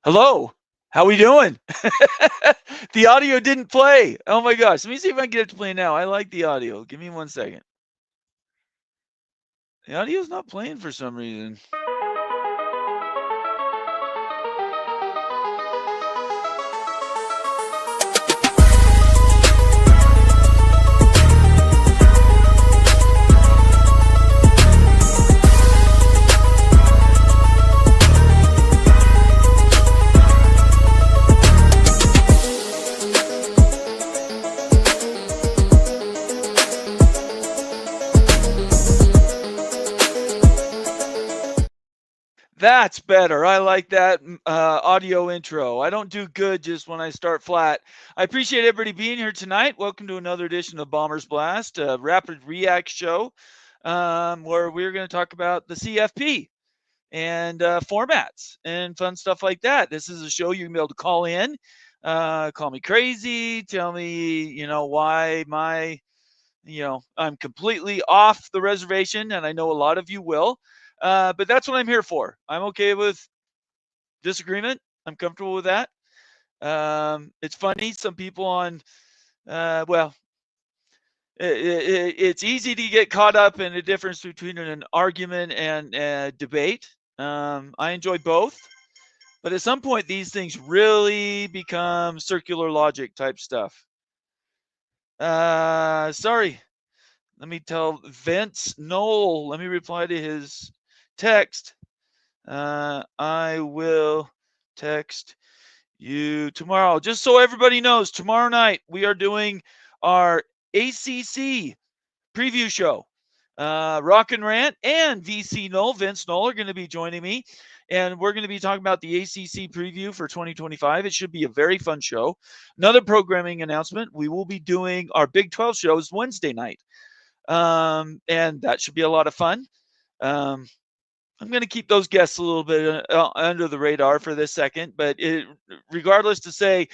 Hello. How we doing? The audio didn't play. Oh my gosh. Let me see if I can get it to play now. I like the audio. Give me 1 second. The audio's not playing for some reason. That's better. I like that audio intro. I don't do good just when I start flat. I appreciate everybody being here tonight. Welcome to another edition of Bombers Blast, a rapid react show where we're going to talk about the CFP and formats and fun stuff like that. This is a show you can be able to call in, call me crazy, tell me, why I'm completely off the reservation, and I know a lot of you will. But that's what I'm here for. I'm okay with disagreement. I'm comfortable with that. It's funny. Some people it's easy to get caught up in the difference between an argument and a debate. I enjoy both. But at some point, these things really become circular logic type stuff. Sorry. Let me tell Vince Knoll. Let me reply to his text. I will text you tomorrow. Just so everybody knows, tomorrow night we are doing our ACC preview show. Rock and Rant and VC Knoll, Vince Knoll, are going to be joining me. And we're going to be talking about the ACC preview for 2025. It should be a very fun show. Another programming announcement, we will be doing our Big 12 shows Wednesday night. And that should be a lot of fun. I'm going to keep those guests a little bit under the radar for this second, but regardless to say,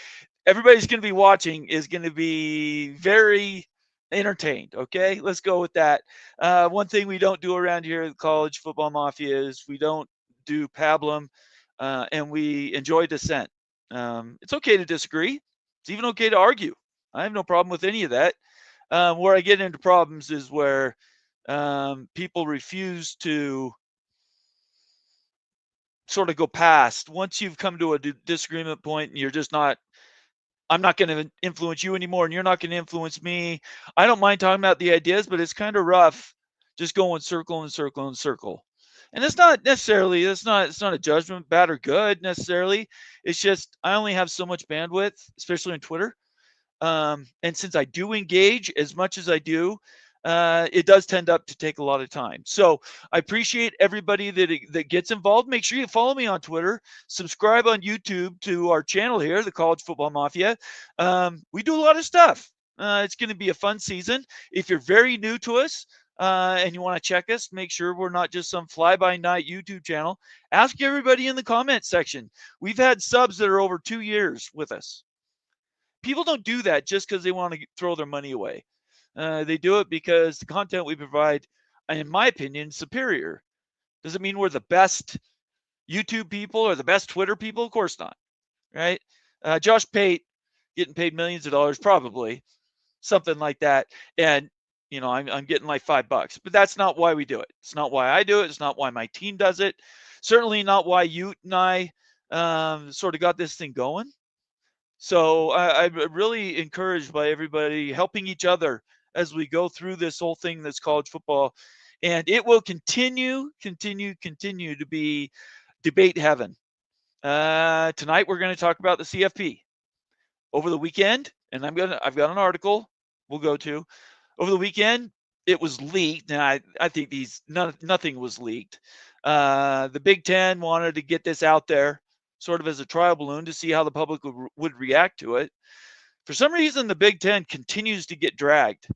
everybody's going to be watching is going to be very entertained. Okay, let's go with that. One thing we don't do around here at the College Football Mafia is we don't do pablum, and we enjoy dissent. It's okay to disagree. It's even okay to argue. I have no problem with any of that. Where I get into problems is where people refuse to sort of go past. Once you've come to a disagreement point and you're just not, I'm not going to influence you anymore and you're not going to influence me. I don't mind talking about the ideas, but it's kind of rough just going circle and circle and circle. And it's not necessarily, it's not a judgment, bad or good necessarily. It's just I only have so much bandwidth, especially on Twitter. And since I do engage as much as I do, it does tend up to take a lot of time. So I appreciate everybody that gets involved. Make sure you follow me on Twitter, subscribe on YouTube to our channel here, the College Football Mafia. We do a lot of stuff. It's going to be a fun season. If you're very new to us and you want to check us, make sure we're not just some fly-by-night YouTube channel. Ask everybody in the comment section. We've had subs that are over 2 years with us. People don't do that just because they want to throw their money away. They do it because the content we provide, in my opinion, is superior. Does it mean we're the best YouTube people or the best Twitter people? Of course not, right? Josh Pate getting paid millions of dollars, probably something like that, and I'm getting like $5, but that's not why we do it. It's not why I do it. It's not why my team does it. Certainly not why you and I sort of got this thing going. So I'm really encouraged by everybody helping each other as we go through this whole thing that's college football. And it will continue to be debate heaven. Tonight we're going to talk about the CFP. Over the weekend, and I've got an article we'll go to. Over the weekend, it was leaked, and I think nothing was leaked. The Big Ten wanted to get this out there sort of as a trial balloon to see how the public would react to it. For some reason, the Big Ten continues to get dragged.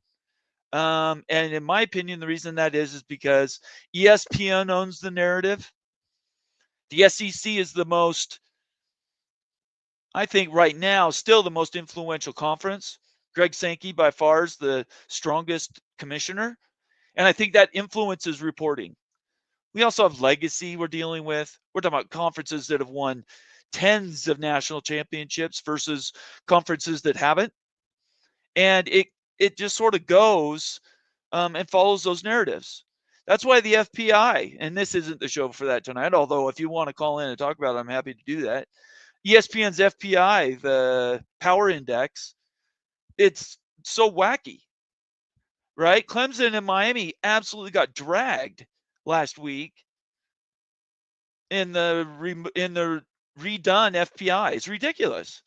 And in my opinion, the reason that is because ESPN owns the narrative. The SEC is the most, I think right now, still the most influential conference. Greg Sankey by far is the strongest commissioner. And I think that influences reporting. We also have legacy we're dealing with. We're talking about conferences that have won tens of national championships versus conferences that haven't. And it just sort of goes and follows those narratives. That's why the FPI, and this isn't the show for that tonight, although if you want to call in and talk about it, I'm happy to do that. ESPN's FPI, the power index, it's so wacky, right? Clemson and Miami absolutely got dragged last week in the redone FPI. It's ridiculous.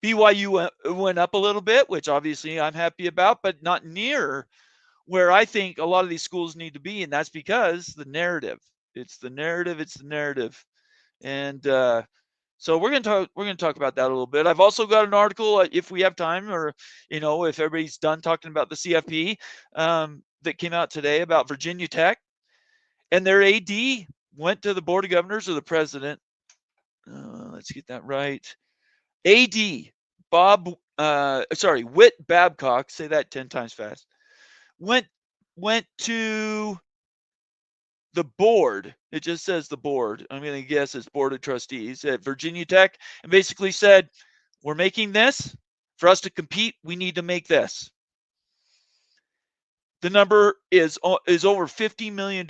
BYU went up a little bit, which obviously I'm happy about, but not near where I think a lot of these schools need to be, and that's because the narrative. It's the narrative. It's the narrative, and so we're gonna talk about that a little bit. I've also got an article, if we have time, or if everybody's done talking about the CFP, that came out today about Virginia Tech, and their AD went to the Board of Governors or the president. Let's get that right. AD Whit Babcock. Say that 10 times fast. Went to the board. It just says the board. I'm going to guess it's Board of Trustees at Virginia Tech, and basically said, we're making this. For us to compete, we need to make this. The number is over $50 million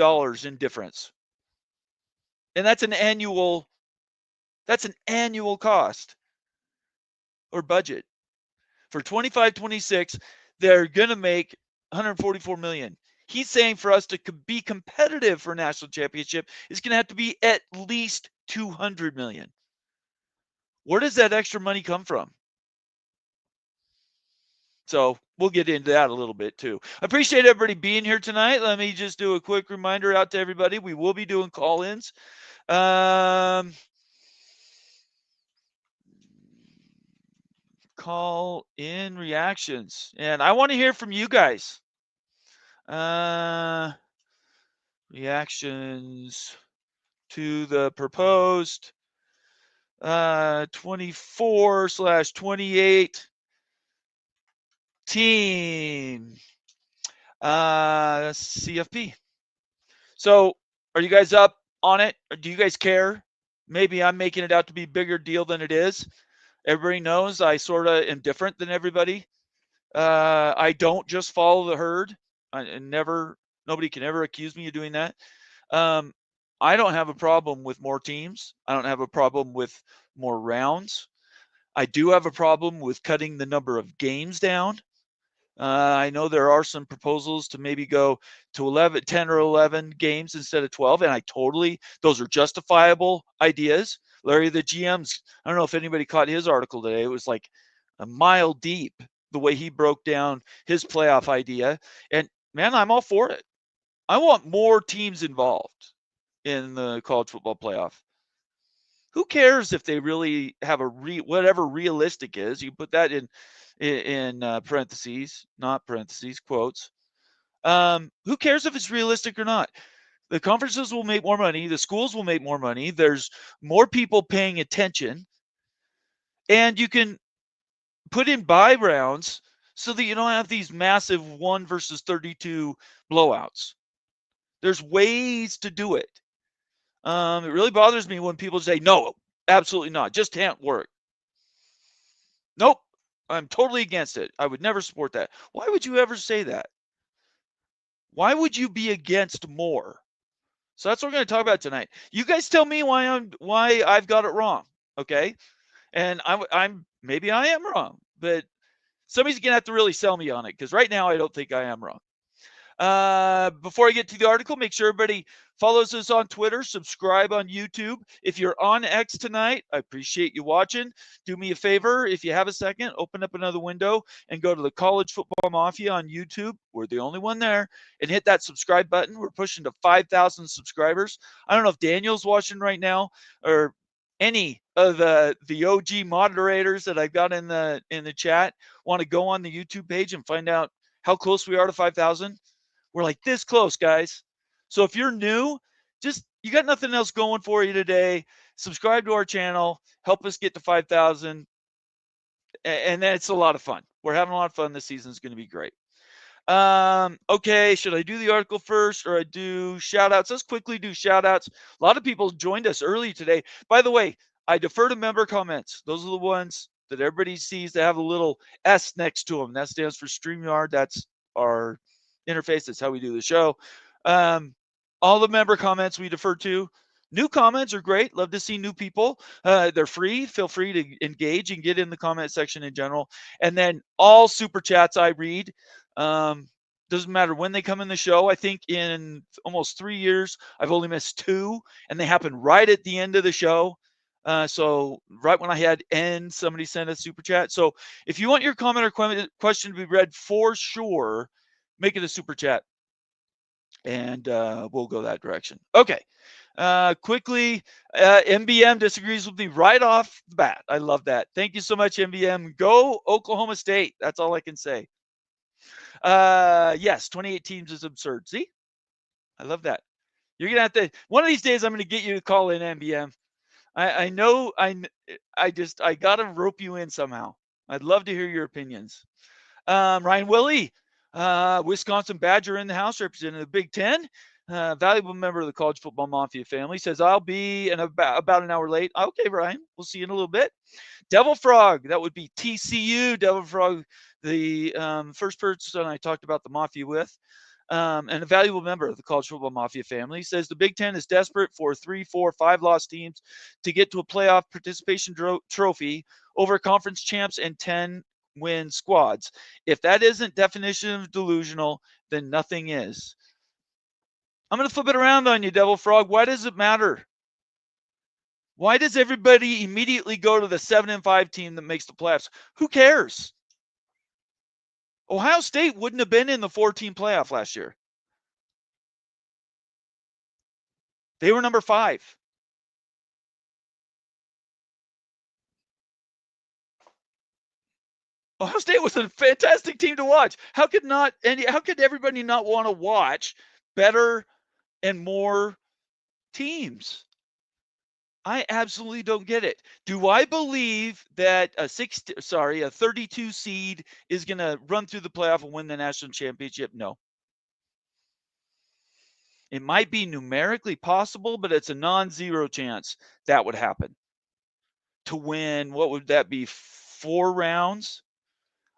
in difference. And that's an annual cost or budget. For 25-26, they're going to make $144 million. He's saying for us to be competitive for a national championship, it's going to have to be at least $200 million. Where does that extra money come from? So we'll get into that a little bit too. I appreciate everybody being here tonight. Let me just do a quick reminder out to everybody. We will be doing call-ins. Call-in reactions. And I want to hear from you guys. Reactions to the proposed 24/28 team CFP. So are you guys up on it? Or do you guys care? Maybe I'm making it out to be a bigger deal than it is. Everybody knows I sort of am different than everybody. I don't just follow the herd. Nobody can ever accuse me of doing that. I don't have a problem with more teams. I don't have a problem with more rounds. I do have a problem with cutting the number of games down. I know there are some proposals to maybe go to 10 or 11 games instead of 12, and those are justifiable ideas. Larry, the GM's, I don't know if anybody caught his article today. It was like a mile deep, the way he broke down his playoff idea. And man, I'm all for it. I want more teams involved in the college football playoff. Who cares if they really have whatever realistic is? You put that in parentheses, not parentheses, quotes. Who cares if it's realistic or not? The conferences will make more money. The schools will make more money. There's more people paying attention. And you can put in bye rounds so that you don't have these massive 1 versus 32 blowouts. There's ways to do it. It really bothers me when people say, no, absolutely not. Just can't work. Nope. I'm totally against it. I would never support that. Why would you ever say that? Why would you be against more? So that's what we're going to talk about tonight. You guys tell me why I've got it wrong, okay? And maybe I am wrong, but somebody's going to have to really sell me on it, because right now I don't think I am wrong. Before I get to the article, make sure everybody follows us on Twitter, subscribe on YouTube. If you're on X tonight, I appreciate you watching. Do me a favor, if you have a second, open up another window and go to the College Football Mafia on YouTube. We're the only one there, and hit that subscribe button. We're pushing to 5,000 subscribers. I don't know if Daniel's watching right now, or any of the OG moderators that I've got in the chat want to go on the YouTube page and find out how close we are to 5,000. We're like this close, guys. So if you're new, you got nothing else going for you today, subscribe to our channel, help us get to 5,000, and it's a lot of fun. We're having a lot of fun. This season is going to be great. Okay, should I do the article first or I do shout outs? Let's quickly do shout outs. A lot of people joined us early today. By the way, I defer to member comments. Those are the ones that everybody sees that have a little S next to them. That stands for StreamYard. That's our interface. That's how we do the show. All the member comments we defer to. New comments are great. Love to see new people. They're free. Feel free to engage and get in the comment section in general. And then all super chats I read. Doesn't matter when they come in the show. I think in almost 3 years, I've only missed 2, and they happen right at the end of the show. So right when I had end, somebody sent a super chat. So if you want your comment or question to be read for sure, make it a super chat, and we'll go that direction. Okay. Quickly, MBM disagrees with me right off the bat. I love that. Thank you so much, MBM. Go Oklahoma State. That's all I can say. Yes, 28 teams is absurd. See? I love that. You're going to have to, one of these days, I'm going to get you to call in MBM. I know, I got to rope you in somehow. I'd love to hear your opinions. Ryan Willie, Wisconsin Badger in the house, representing the Big Ten. Valuable member of the College Football Mafia family, says, I'll be about an hour late. Okay, Ryan, we'll see you in a little bit. Devil Frog, that would be TCU. Devil Frog, the first person I talked about the Mafia with, and a valuable member of the College Football Mafia family, says the Big Ten is desperate for 3, 4, 5 loss teams to get to a playoff participation trophy over conference champs and 10-win squads. If that isn't definition of delusional, then nothing is. I'm going to flip it around on you, Devil Frog. Why does it matter? Why does everybody immediately go to the 7-5 team that makes the playoffs? Who cares? Ohio State wouldn't have been in the 4-team playoff last year. They were number 5. Ohio State was a fantastic team to watch. How could everybody not want to watch better and more teams? I absolutely don't get it. Do I believe that a 32 seed is going to run through the playoff and win the national championship? No. It might be numerically possible, but it's a non-zero chance that would happen. To win, what would that be, 4 rounds?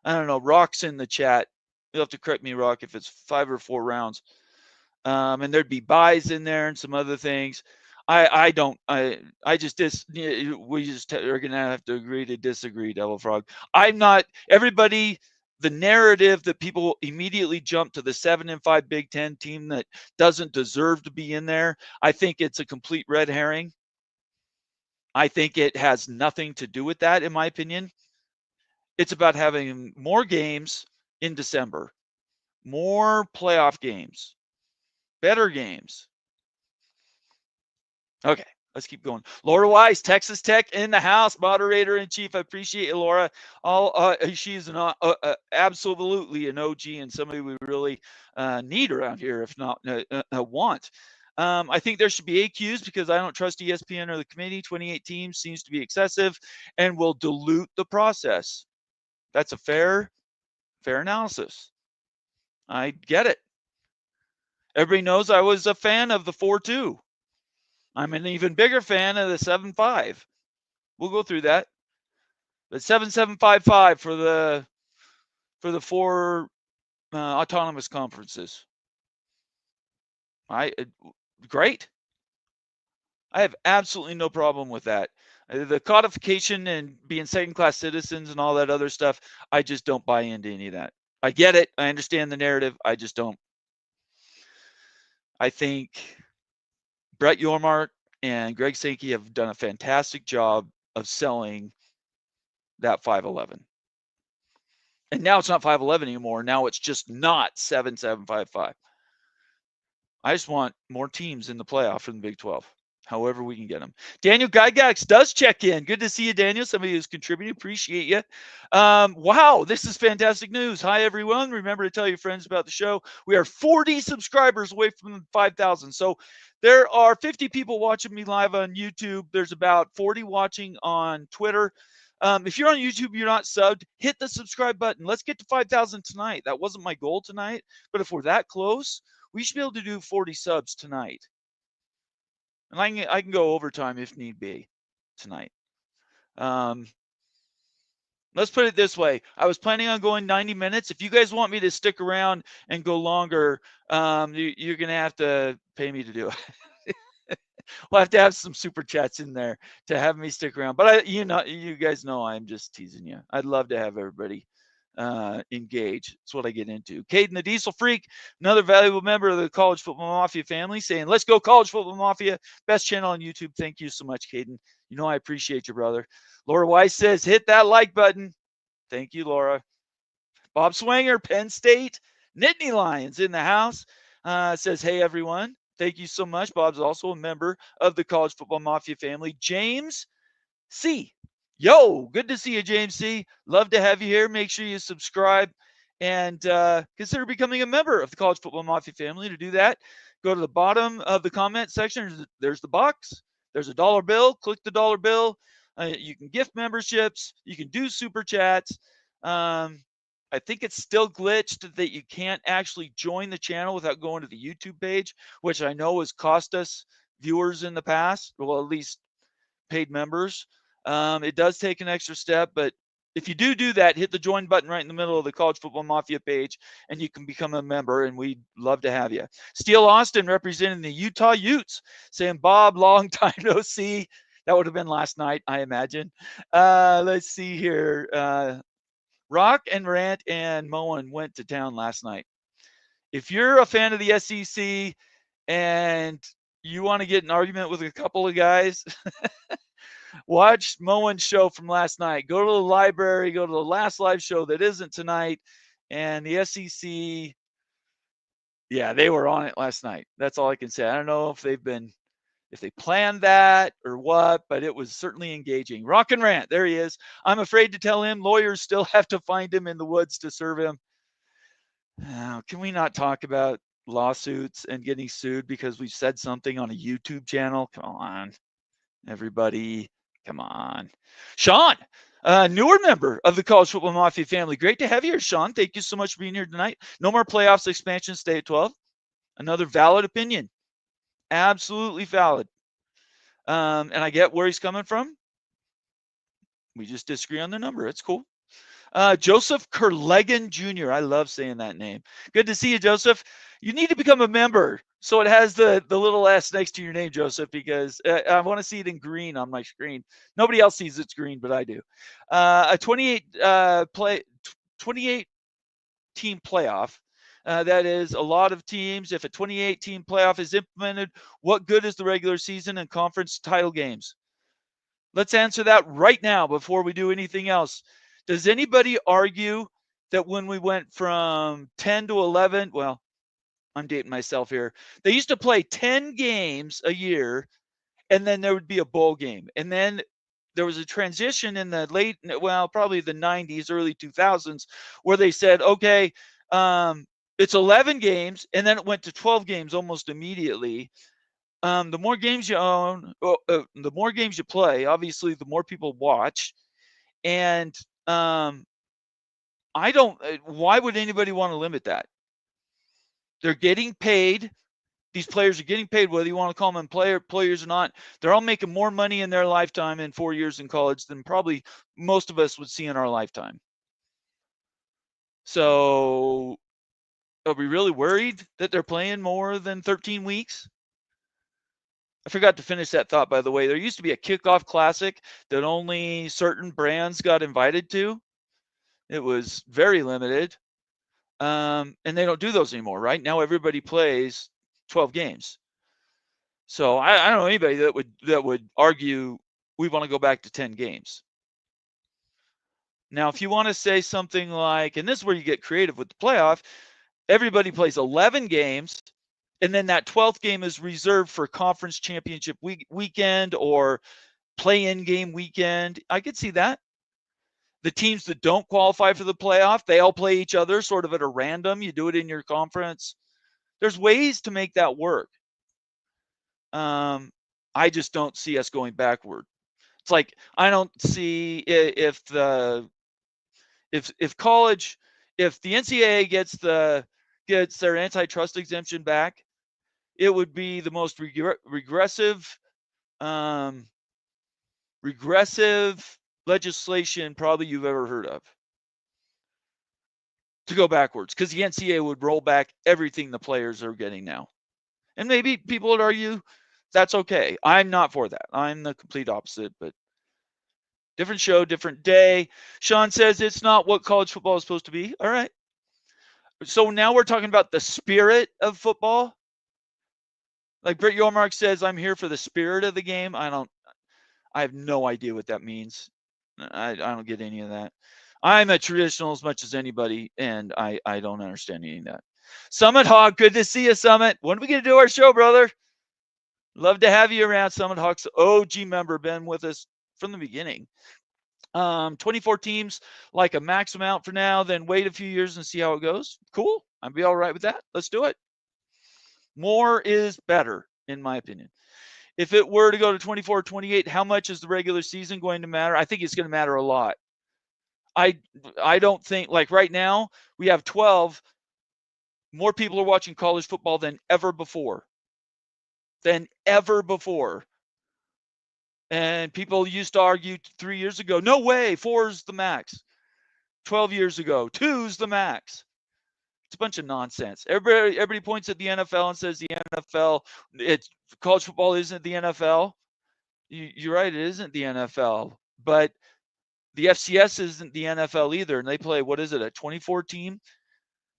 I don't know. Rock's in the chat. You'll have to correct me, Rock, if it's 5 or 4 rounds. And there'd be buys in there and some other things. We just are going to have to agree to disagree, Devil Frog. The narrative that people immediately jump to the 7-5 Big Ten team that doesn't deserve to be in there, I think it's a complete red herring. I think it has nothing to do with that, in my opinion. It's about having more games in December, more playoff games, better games. Okay, let's keep going. Laura Weiss, Texas Tech in the house, moderator in chief. I appreciate you, Laura. She's absolutely an OG and somebody we really need around here, if not want. I think there should be AQs because I don't trust ESPN or the committee. 28 teams seems to be excessive and will dilute the process. That's a fair analysis. I get it. Everybody knows I was a fan of the 4-2. I'm an even bigger fan of the 7-5. We'll go through that. But 7-7-5-5 for the 4 autonomous conferences. Great. I have absolutely no problem with that. The codification and being second-class citizens and all that other stuff, I just don't buy into any of that. I get it. I understand the narrative. I just don't. I think Brett Yormark and Greg Sankey have done a fantastic job of selling that 5-11. And now it's not 5-11 anymore. Now it's just not 7-7-5-5. I just want more teams in the playoff from the Big 12, however we can get them. Daniel Gygax does check in. Good to see you, Daniel. Somebody who's contributing. Appreciate you. Wow, this is fantastic news. Hi, everyone. Remember to tell your friends about the show. We are 40 subscribers away from 5,000. So there are 50 people watching me live on YouTube. There's about 40 watching on Twitter. If you're on YouTube, you're not subbed, hit the subscribe button. Let's get to 5,000 tonight. That wasn't my goal tonight, but if we're that close, we should be able to do 40 subs tonight. And I can go overtime if need be. tonight. Let's put it this way. I was planning on going 90 minutes. If you guys want me to stick around and go longer, you're going to have to pay me to do it. We'll have to have some super chats in there to have me stick around. But you guys know I'm just teasing you. I'd love to have everybody engage. That's what I get into. Caden the Diesel Freak, another valuable member of the College Football Mafia family, saying, "Let's go College Football Mafia, best channel on YouTube." Thank you so much, Caden. You know I appreciate you, brother. Laura Weiss says, "Hit that like button." Thank you, Laura. Bob Swanger, Penn State, Nittany Lions in the house, says, "Hey, everyone." Thank you so much. Bob's also a member of the College Football Mafia family. James C. Yo, good to see you, James C. Love to have you here. Make sure you subscribe and consider becoming a member of the College Football Mafia family. To do that, go to the bottom of the comment section. There's the box. There's a dollar bill. Click the dollar bill. You can gift memberships. You can do super chats. I think it's still glitched that you can't actually join the channel without going to the YouTube page, which I know has cost us viewers in the past. Well, at least paid members. It does take an extra step, but if you do that, hit the join button right in the middle of the College Football Mafia page, and you can become a member, and we'd love to have you. Steele Austin representing the Utah Utes, saying, "Bob, long time no see." That would have been last night, I imagine. Let's see here. Rock and Rant and Moen went to town last night. If you're a fan of the SEC and you want to get an argument with a couple of guys, watch Moen's show from last night. Go to the library, go to the last live show that isn't tonight. And the SEC, yeah, they were on it last night. That's all I can say. I don't know if they planned that or what, but it was certainly engaging. Rock and Rant, there he is. I'm afraid to tell him lawyers still have to find him in the woods to serve him. Can we not talk about lawsuits and getting sued because we said something on a YouTube channel? Come on, everybody. Come on. Sean, newer member of the College Football Mafia family. Great to have you here, Sean. Thank you so much for being here tonight. No more playoffs, expansion, stay at 12. Another valid opinion. Absolutely valid. And I get where he's coming from. We just disagree on the number. It's cool. Joseph Kerlegan Jr. I love saying that name. Good to see you, Joseph. You need to become a member. So it has the little S next to your name, Joseph, because I want to see it in green on my screen. Nobody else sees it's green, but I do. A 28 team playoff. That is a lot of teams. If a 28 team playoff is implemented, what good is the regular season and conference title games? Let's answer that right now before we do anything else. Does anybody argue that when we went from 10 to 11, well, I'm dating myself here. They used to play 10 games a year, and then there would be a bowl game. And then there was a transition in the probably the 90s, early 2000s, where they said, okay, it's 11 games, and then it went to 12 games almost immediately. The more games you own, the more games you play, obviously, the more people watch. And why would anybody want to limit that? They're getting paid. These players are getting paid, whether you want to call them players or not. They're all making more money in their lifetime in 4 years in college than probably most of us would see in our lifetime. So are we really worried that they're playing more than 13 weeks? I forgot to finish that thought, by the way. There used to be a kickoff classic that only certain brands got invited to. It was very limited. And they don't do those anymore, right? Now everybody plays 12 games. So I don't know anybody that would argue we want to go back to 10 games. Now, if you want to say something like, and this is where you get creative with the playoff, everybody plays 11 games, and then that 12th game is reserved for conference championship weekend or play-in game weekend. I could see that. The teams that don't qualify for the playoff, they all play each other sort of at a random. You do it in your conference. There's ways to make that work. I just don't see us going backward. It's like I don't see if the NCAA gets their antitrust exemption back, it would be the most regressive regressive legislation probably you've ever heard of to go backwards, because the NCAA would roll back everything the players are getting now. And maybe people would argue that's okay. I'm not for that. I'm the complete opposite, but different show, different day. Sean says it's not what college football is supposed to be. All right. So now we're talking about the spirit of football. Like Britt Yormark says, I'm here for the spirit of the game. I have no idea what that means. I don't get any of that. I'm a traditional as much as anybody, and I don't understand any of that. Summit Hawk, good to see you, Summit. When are we going to do our show, brother? Love to have you around, Summit Hawk's OG member, been with us from the beginning. 24 teams, like a max amount for now, then wait a few years and see how it goes. Cool. I'd be all right with that. Let's do it. More is better, in my opinion. If it were to go to 24 or 28, how much is the regular season going to matter? I think it's going to matter a lot. I don't think, like right now, we have 12. More people are watching college football than ever before. And people used to argue 3 years ago, no way, 4's the max. 12 years ago, 2's the max. It's a bunch of nonsense. Everybody points at the NFL and says the NFL, college football isn't the NFL. You're right, it isn't the NFL. But the FCS isn't the NFL either, and they play, what is it, a 24 team?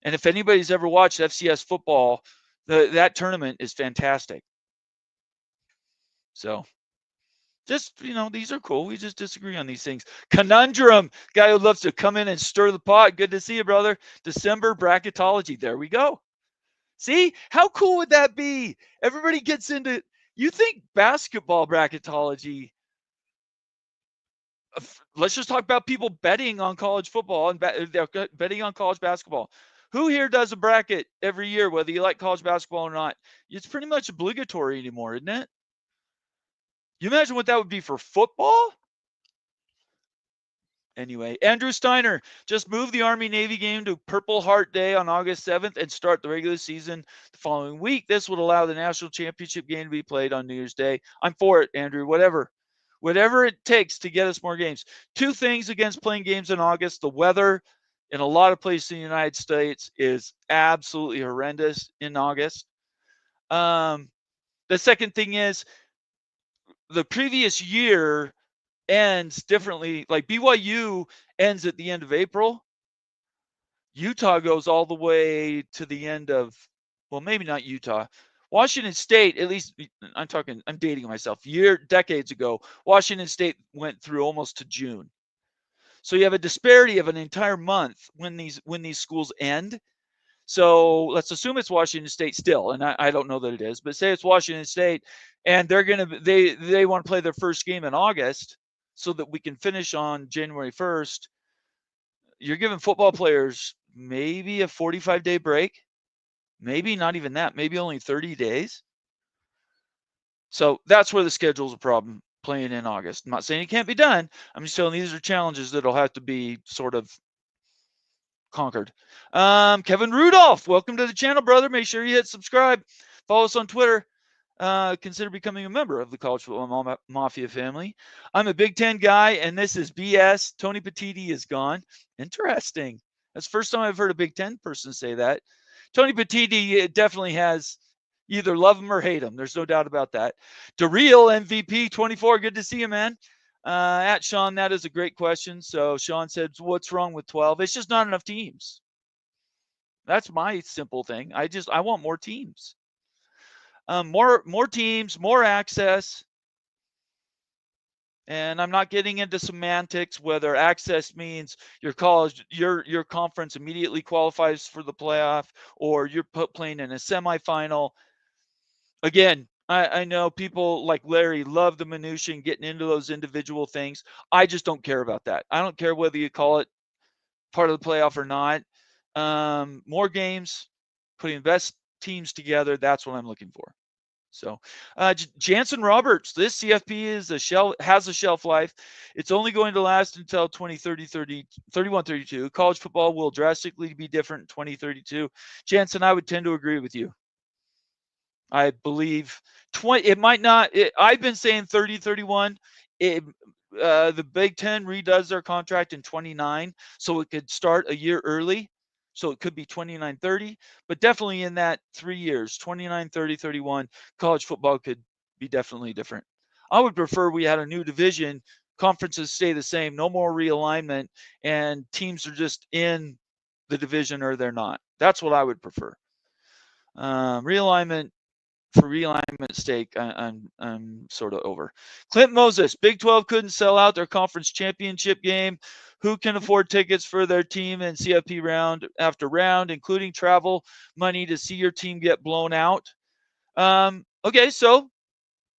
And if anybody's ever watched FCS football, that tournament is fantastic. So just, these are cool. We just disagree on these things. Conundrum, guy who loves to come in and stir the pot. Good to see you, brother. December bracketology. There we go. See, how cool would that be? Everybody gets into, you think basketball bracketology, let's just talk about people betting on college football and betting on college basketball. Who here does a bracket every year, whether you like college basketball or not? It's pretty much obligatory anymore, isn't it? You imagine what that would be for football? Anyway, Andrew Steiner, just move the Army-Navy game to Purple Heart Day on August 7th and start the regular season the following week. This would allow the national championship game to be played on New Year's Day. I'm for it, Andrew, whatever it takes to get us more games. Two things against playing games in August. The weather in a lot of places in the United States is absolutely horrendous in August. The second thing is the previous year ends differently. Like BYU ends at the end of April. Utah goes all the way to the end of, well, maybe not Utah. Washington State, at least I'm dating myself. Decades ago, Washington State went through almost to June. So you have a disparity of an entire month when these schools end. So let's assume it's Washington State still, and I don't know that it is, but say it's Washington State, and they want to play their first game in August so that we can finish on January 1st. You're giving football players maybe a 45-day break, maybe not even that, maybe only 30 days. So that's where the schedule's a problem, playing in August. I'm not saying it can't be done. I'm just telling these are challenges that'll have to be sort of conquered. Kevin Rudolph, welcome to the channel, brother. Make sure you hit subscribe. Follow us on Twitter. Consider becoming a member of the College Football Mafia family. I'm a Big Ten guy, and this is BS. Tony Petitti is gone. Interesting. That's the first time I've heard a Big Ten person say that. Tony Petitti definitely has either love him or hate him. There's no doubt about that. DeReal MVP 24. Good to see you, man. At Sean, that is a great question. So Sean said, what's wrong with 12? It's just not enough teams. That's my simple thing. I want more teams. More teams, more access. And I'm not getting into semantics, whether access means your conference immediately qualifies for the playoff, or you're playing in a semifinal. Again, I know people like Larry love the minutiae and getting into those individual things. I just don't care about that. I don't care whether you call it part of the playoff or not. More games, putting the best teams together, that's what I'm looking for. So, Jansen Roberts, this CFP has a shelf life. It's only going to last until 31-32. College football will drastically be different in 2032. Jansen, I would tend to agree with you. I believe it might not. I've been saying 30-31. the Big Ten redoes their contract in 29, so it could start a year early. So it could be 29, 30, but definitely in that 3 years, 29, 30, 31, college football could be definitely different. I would prefer we had a new division, conferences stay the same, no more realignment, and teams are just in the division or they're not. That's what I would prefer. Realignment for realignment's sake, I'm sort of over. Clint Moses, Big 12 couldn't sell out their conference championship game. Who can afford tickets for their team in CFP round after round, including travel money to see your team get blown out? Okay, so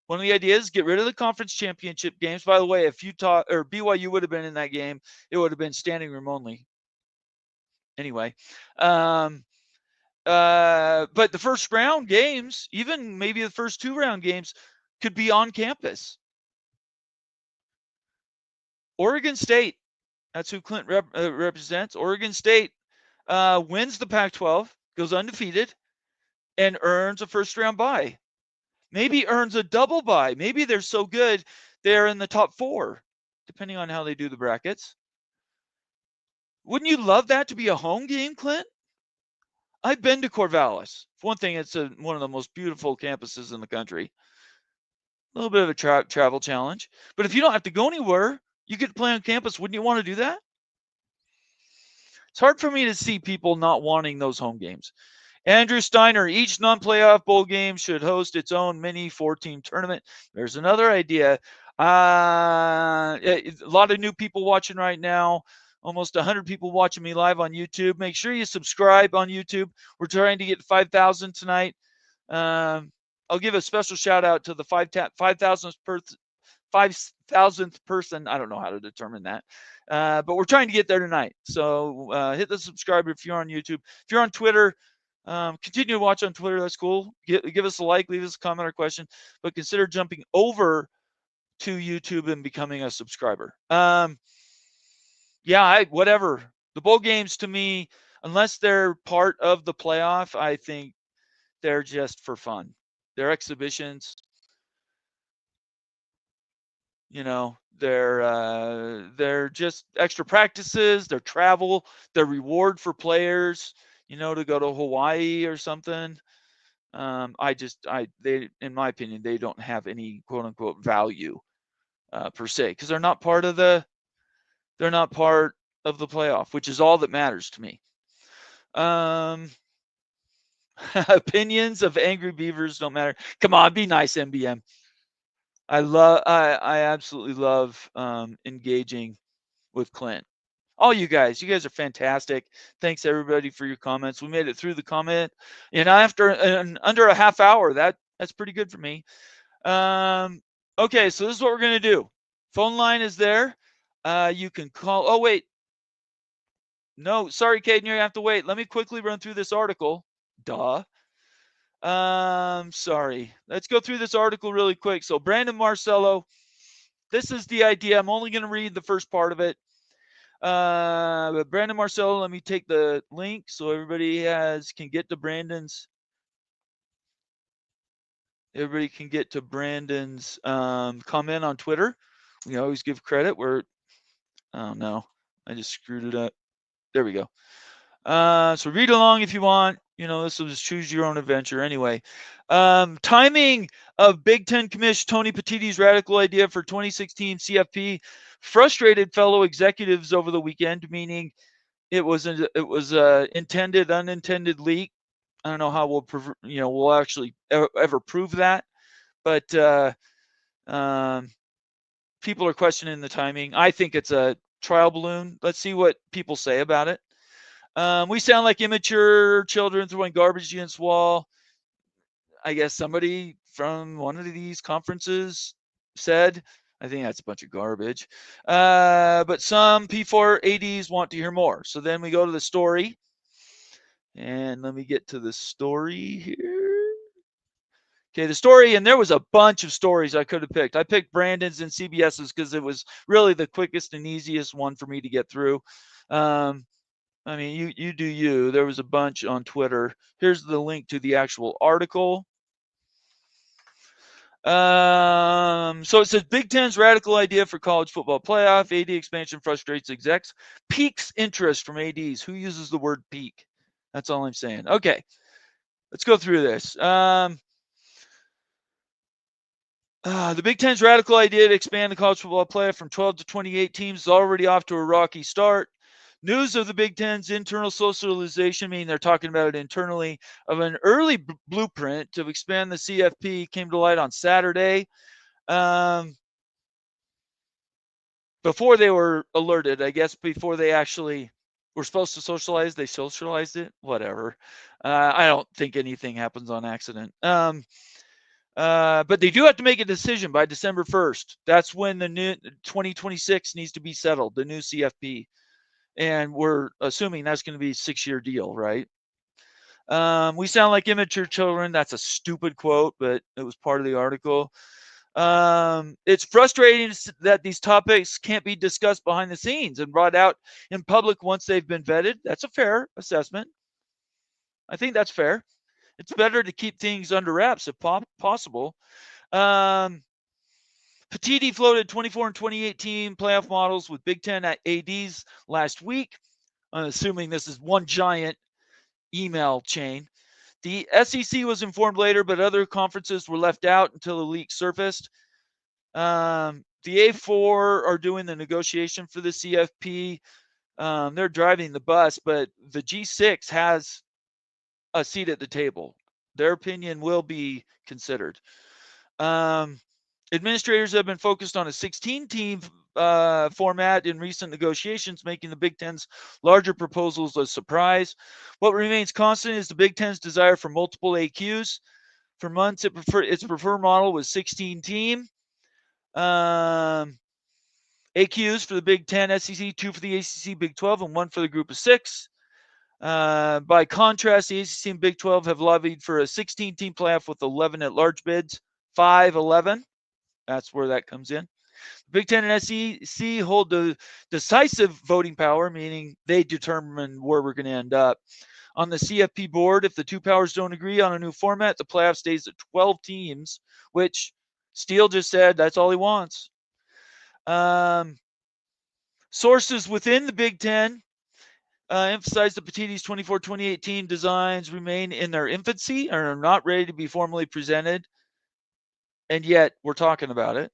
one of the ideas, get rid of the conference championship games. By the way, if Utah or BYU would have been in that game, it would have been standing room only. Anyway, but the first round games, even maybe the first 2 round games, could be on campus. Oregon State, that's who Clint represents. Oregon State wins the Pac-12, goes undefeated, and earns a first round bye. Maybe earns a double bye. Maybe they're so good they're in the top 4, depending on how they do the brackets. Wouldn't you love that to be a home game, Clint? I've been to Corvallis. For one thing, it's one of the most beautiful campuses in the country. A little bit of a travel challenge. But if you don't have to go anywhere, you get to play on campus. Wouldn't you want to do that? It's hard for me to see people not wanting those home games. Andrew Steiner, each non-playoff bowl game should host its own mini 4-team tournament. There's another idea. A lot of new people watching right now. Almost 100 people watching me live on YouTube. Make sure you subscribe on YouTube. We're trying to get 5,000 tonight. I'll give a special shout out to the 5,000th person. I don't know how to determine that. But we're trying to get there tonight. So hit the subscribe if you're on YouTube. If you're on Twitter, continue to watch on Twitter. That's cool. Give us a like, leave us a comment or question, but consider jumping over to YouTube and becoming a subscriber. Whatever. The bowl games to me, unless they're part of the playoff, I think they're just for fun. They're exhibitions. You know, they're just extra practices, they're travel, they're reward for players, to go to Hawaii or something. They, in my opinion, they don't have any quote unquote value per se, because they're not part of the playoff, which is all that matters to me. Opinions of angry beavers don't matter. Come on, be nice, MBM. I absolutely love engaging with Clint. All you guys are fantastic. Thanks everybody for your comments. We made it through the comment, and under a half hour. That's pretty good for me. Okay, so this is what we're gonna do. Phone line is there. You can call. Oh wait, no, sorry, Caden, you have to wait. Let me quickly run through this article. Duh. Sorry. Let's go through this article really quick. So Brandon Marcello, this is the idea. I'm only going to read the first part of it. But Brandon Marcello, let me take the link so everybody can get to Brandon's. Everybody can get to Brandon's comment on Twitter. We always give credit where. Oh no, I just screwed it up. There we go. So read along if you want. This will just choose your own adventure anyway. Timing of Big Ten Commish Tony Petitti's radical idea for 2016 CFP frustrated fellow executives over the weekend, meaning it was intended, unintended leak. I don't know how we'll actually ever prove that, but people are questioning the timing. I think it's a trial balloon. Let's see what people say about it. We sound like immature children throwing garbage against the wall. I guess somebody from one of these conferences said. I think that's a bunch of garbage. But some P4ADs want to hear more. So then we go to the story. And let me get to the story here. Okay, the story, and there was a bunch of stories I could have picked. I picked Brandon's and CBS's because it was really the quickest and easiest one for me to get through. I mean, you do you. There was a bunch on Twitter. Here's the link to the actual article. So it says Big Ten's radical idea for college football playoff. AD expansion frustrates execs. Peaks interest from ADs. Who uses the word peak? That's all I'm saying. Okay, let's go through this. The Big Ten's radical idea to expand the college football playoff from 12 to 28 teams is already off to a rocky start. News of the Big Ten's internal socialization, meaning they're talking about it internally, of an early blueprint to expand the CFP came to light on Saturday. Before they were alerted, I guess before they actually were supposed to socialize, they socialized it. Whatever. I don't think anything happens on accident. But they do have to make a decision by December 1st. That's when the new 2026 needs to be settled, the new CFP. And we're assuming that's going to be a 6-year deal, right? We sound like immature children. That's a stupid quote, but it was part of the article. It's frustrating that these topics can't be discussed behind the scenes and brought out in public once they've been vetted. That's a fair assessment. I think that's fair. It's better to keep things under wraps if possible. Petiti floated 24 and 2018 playoff models with Big Ten ADs last week. I'm assuming this is one giant email chain. The SEC was informed later, but other conferences were left out until the leak surfaced. The A4 are doing the negotiation for the CFP. They're driving the bus, but the G6 has a seat at the table. Their opinion will be considered. Administrators have been focused on a 16-team format in recent negotiations, making the Big Ten's larger proposals a surprise. What remains constant is the Big Ten's desire for multiple AQs. For months, its preferred model was 16-team. AQs for the Big Ten, SEC, 2 for the ACC, Big 12, and 1 for the group of 6. By contrast, the ACC and Big 12 have lobbied for a 16-team playoff with 11 at-large bids, 5-11. That's where that comes in. Big Ten and SEC hold the decisive voting power, meaning they determine where we're going to end up. On the CFP board, if the two powers don't agree on a new format, the playoff stays at 12 teams, which Steele just said that's all he wants. Sources within the Big Ten emphasize that Petiti's 24-2018 designs remain in their infancy and are not ready to be formally presented, and yet we're talking about it.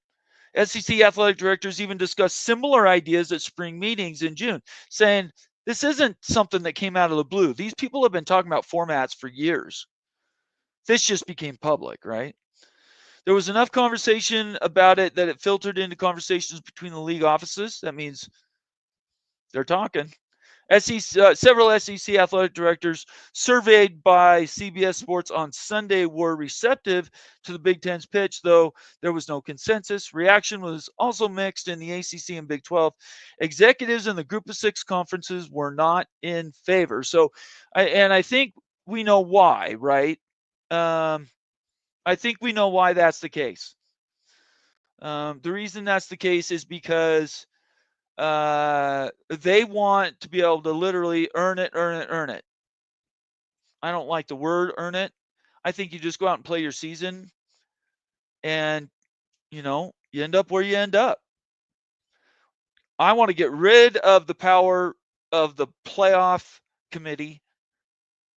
SEC athletic directors even discussed similar ideas at spring meetings in June, saying this isn't something that came out of the blue. These people have been talking about formats for years. This just became public, right? There was enough conversation about it that it filtered into conversations between the league offices. That means they're talking. Several SEC athletic directors surveyed by CBS Sports on Sunday were receptive to the Big Ten's pitch, though there was no consensus. Reaction was also mixed in the ACC and Big 12. Executives in the Group of 6 conferences were not in favor. So, I think we know why, right? I think we know why that's the case. The reason that's the case is because they want to be able to literally earn it. I don't like the word earn it. I think you just go out and play your season and, you end up where you end up. I want to get rid of the power of the playoff committee,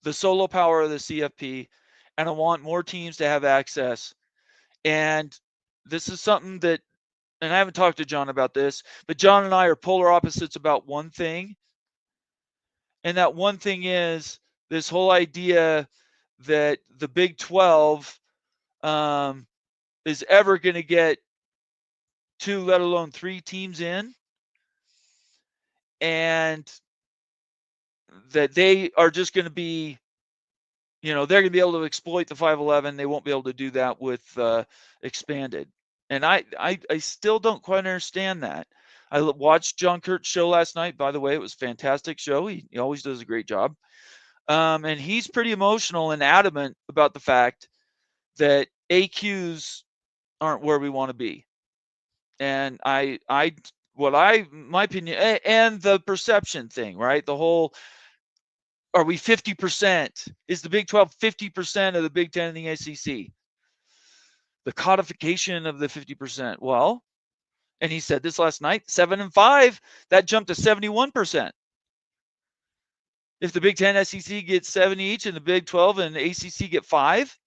the solo power of the CFP, and I want more teams to have access. And this is something that, and I haven't talked to John about this, but John and I are polar opposites about one thing. And that one thing is this whole idea that the Big 12 is ever going to get 2, let alone 3 teams in. And that they are just going to be, they're going to be able to exploit the 5-11. They won't be able to do that with expanded. And I still don't quite understand that. I watched John Kurt's show last night. By the way, it was a fantastic show. He always does a great job. And he's pretty emotional and adamant about the fact that AQs aren't where we want to be. And my opinion, and the perception thing, right? The whole, are we 50%? Is the Big 12 50% of the Big 10 and the SEC? the codification of the 50%. Well, and he said this last night, 7 and 5, that jumped to 71%. If the Big Ten, SEC gets 70 each, and the Big 12 and the ACC get 5,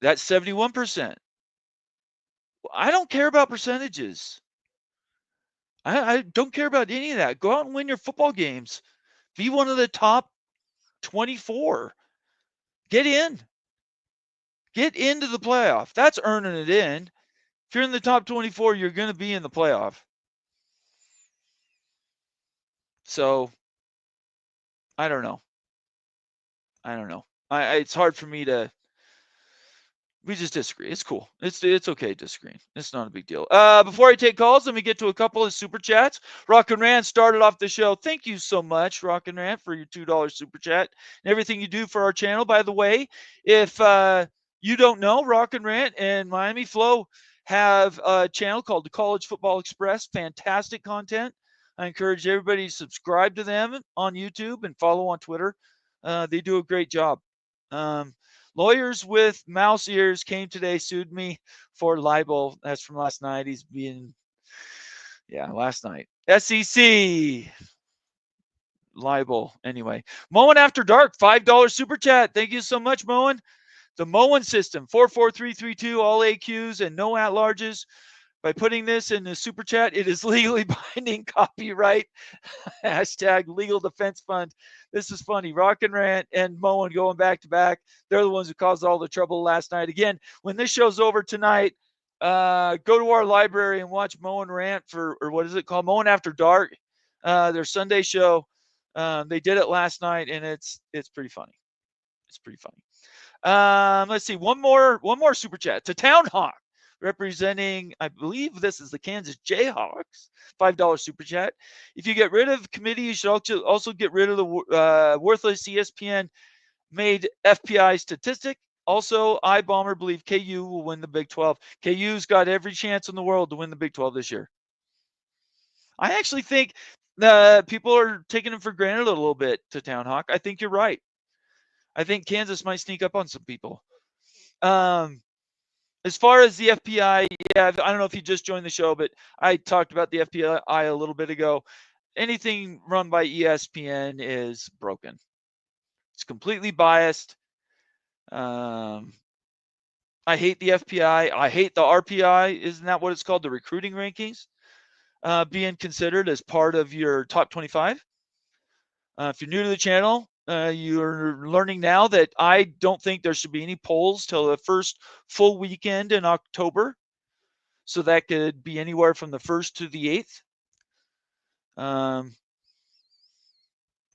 that's 71%. I don't care about percentages. I don't care about any of that. Go out and win your football games. Be one of the top 24. Get in. Get into the playoff. That's earning it in. If you're in the top 24, you're going to be in the playoff. So, I don't know. It's hard for me to. We just disagree. It's cool. It's okay disagreeing. It's not a big deal. Before I take calls, let me get to a couple of super chats. Rock and Rant started off the show. Thank you so much, Rock and Rant, for your $2 super chat and everything you do for our channel. By the way, if you don't know, Rock and Rant and Miami Flow have a channel called the College Football Express. Fantastic content. I encourage everybody to subscribe to them on YouTube and follow on Twitter. They do a great job. Lawyers with mouse ears came today, sued me for libel. That's from last night. He's being, last night. SEC libel. Anyway, Moen After Dark, $5 super chat. Thank you so much, Moen. The Moen system, 44332, all AQs and no at-larges. By putting this in the super chat, it is legally binding. Copyright. Hashtag legal defense fund. This is funny. Rock and Rant and Moen going back to back. They're the ones who caused all the trouble last night. Again, when this show's over tonight, go to our library and watch Moen Rant or what is it called? Moen After Dark. Their Sunday show. They did it last night, and it's pretty funny. It's pretty funny. Let's see. One more super chat to Town Hawk, representing, I believe this is the Kansas Jayhawks, $5 super chat. If you get rid of committee, you should also get rid of the worthless ESPN-made FPI statistic. Also, I, Bomber, believe KU will win the Big 12. KU's got every chance in the world to win the Big 12 this year. I actually think people are taking them for granted a little bit to Town Hawk. I think you're right. I think Kansas might sneak up on some people. As far as the FPI, I don't know if you just joined the show, but I talked about the FPI a little bit ago. Anything run by ESPN is broken. It's completely biased. I hate the FPI. I hate the RPI. Isn't that what it's called? The recruiting rankings being considered as part of your top 25. If you're new to the channel, you're learning now that I don't think there should be any polls till the first full weekend in October. So that could be anywhere from the 1st to the 8th.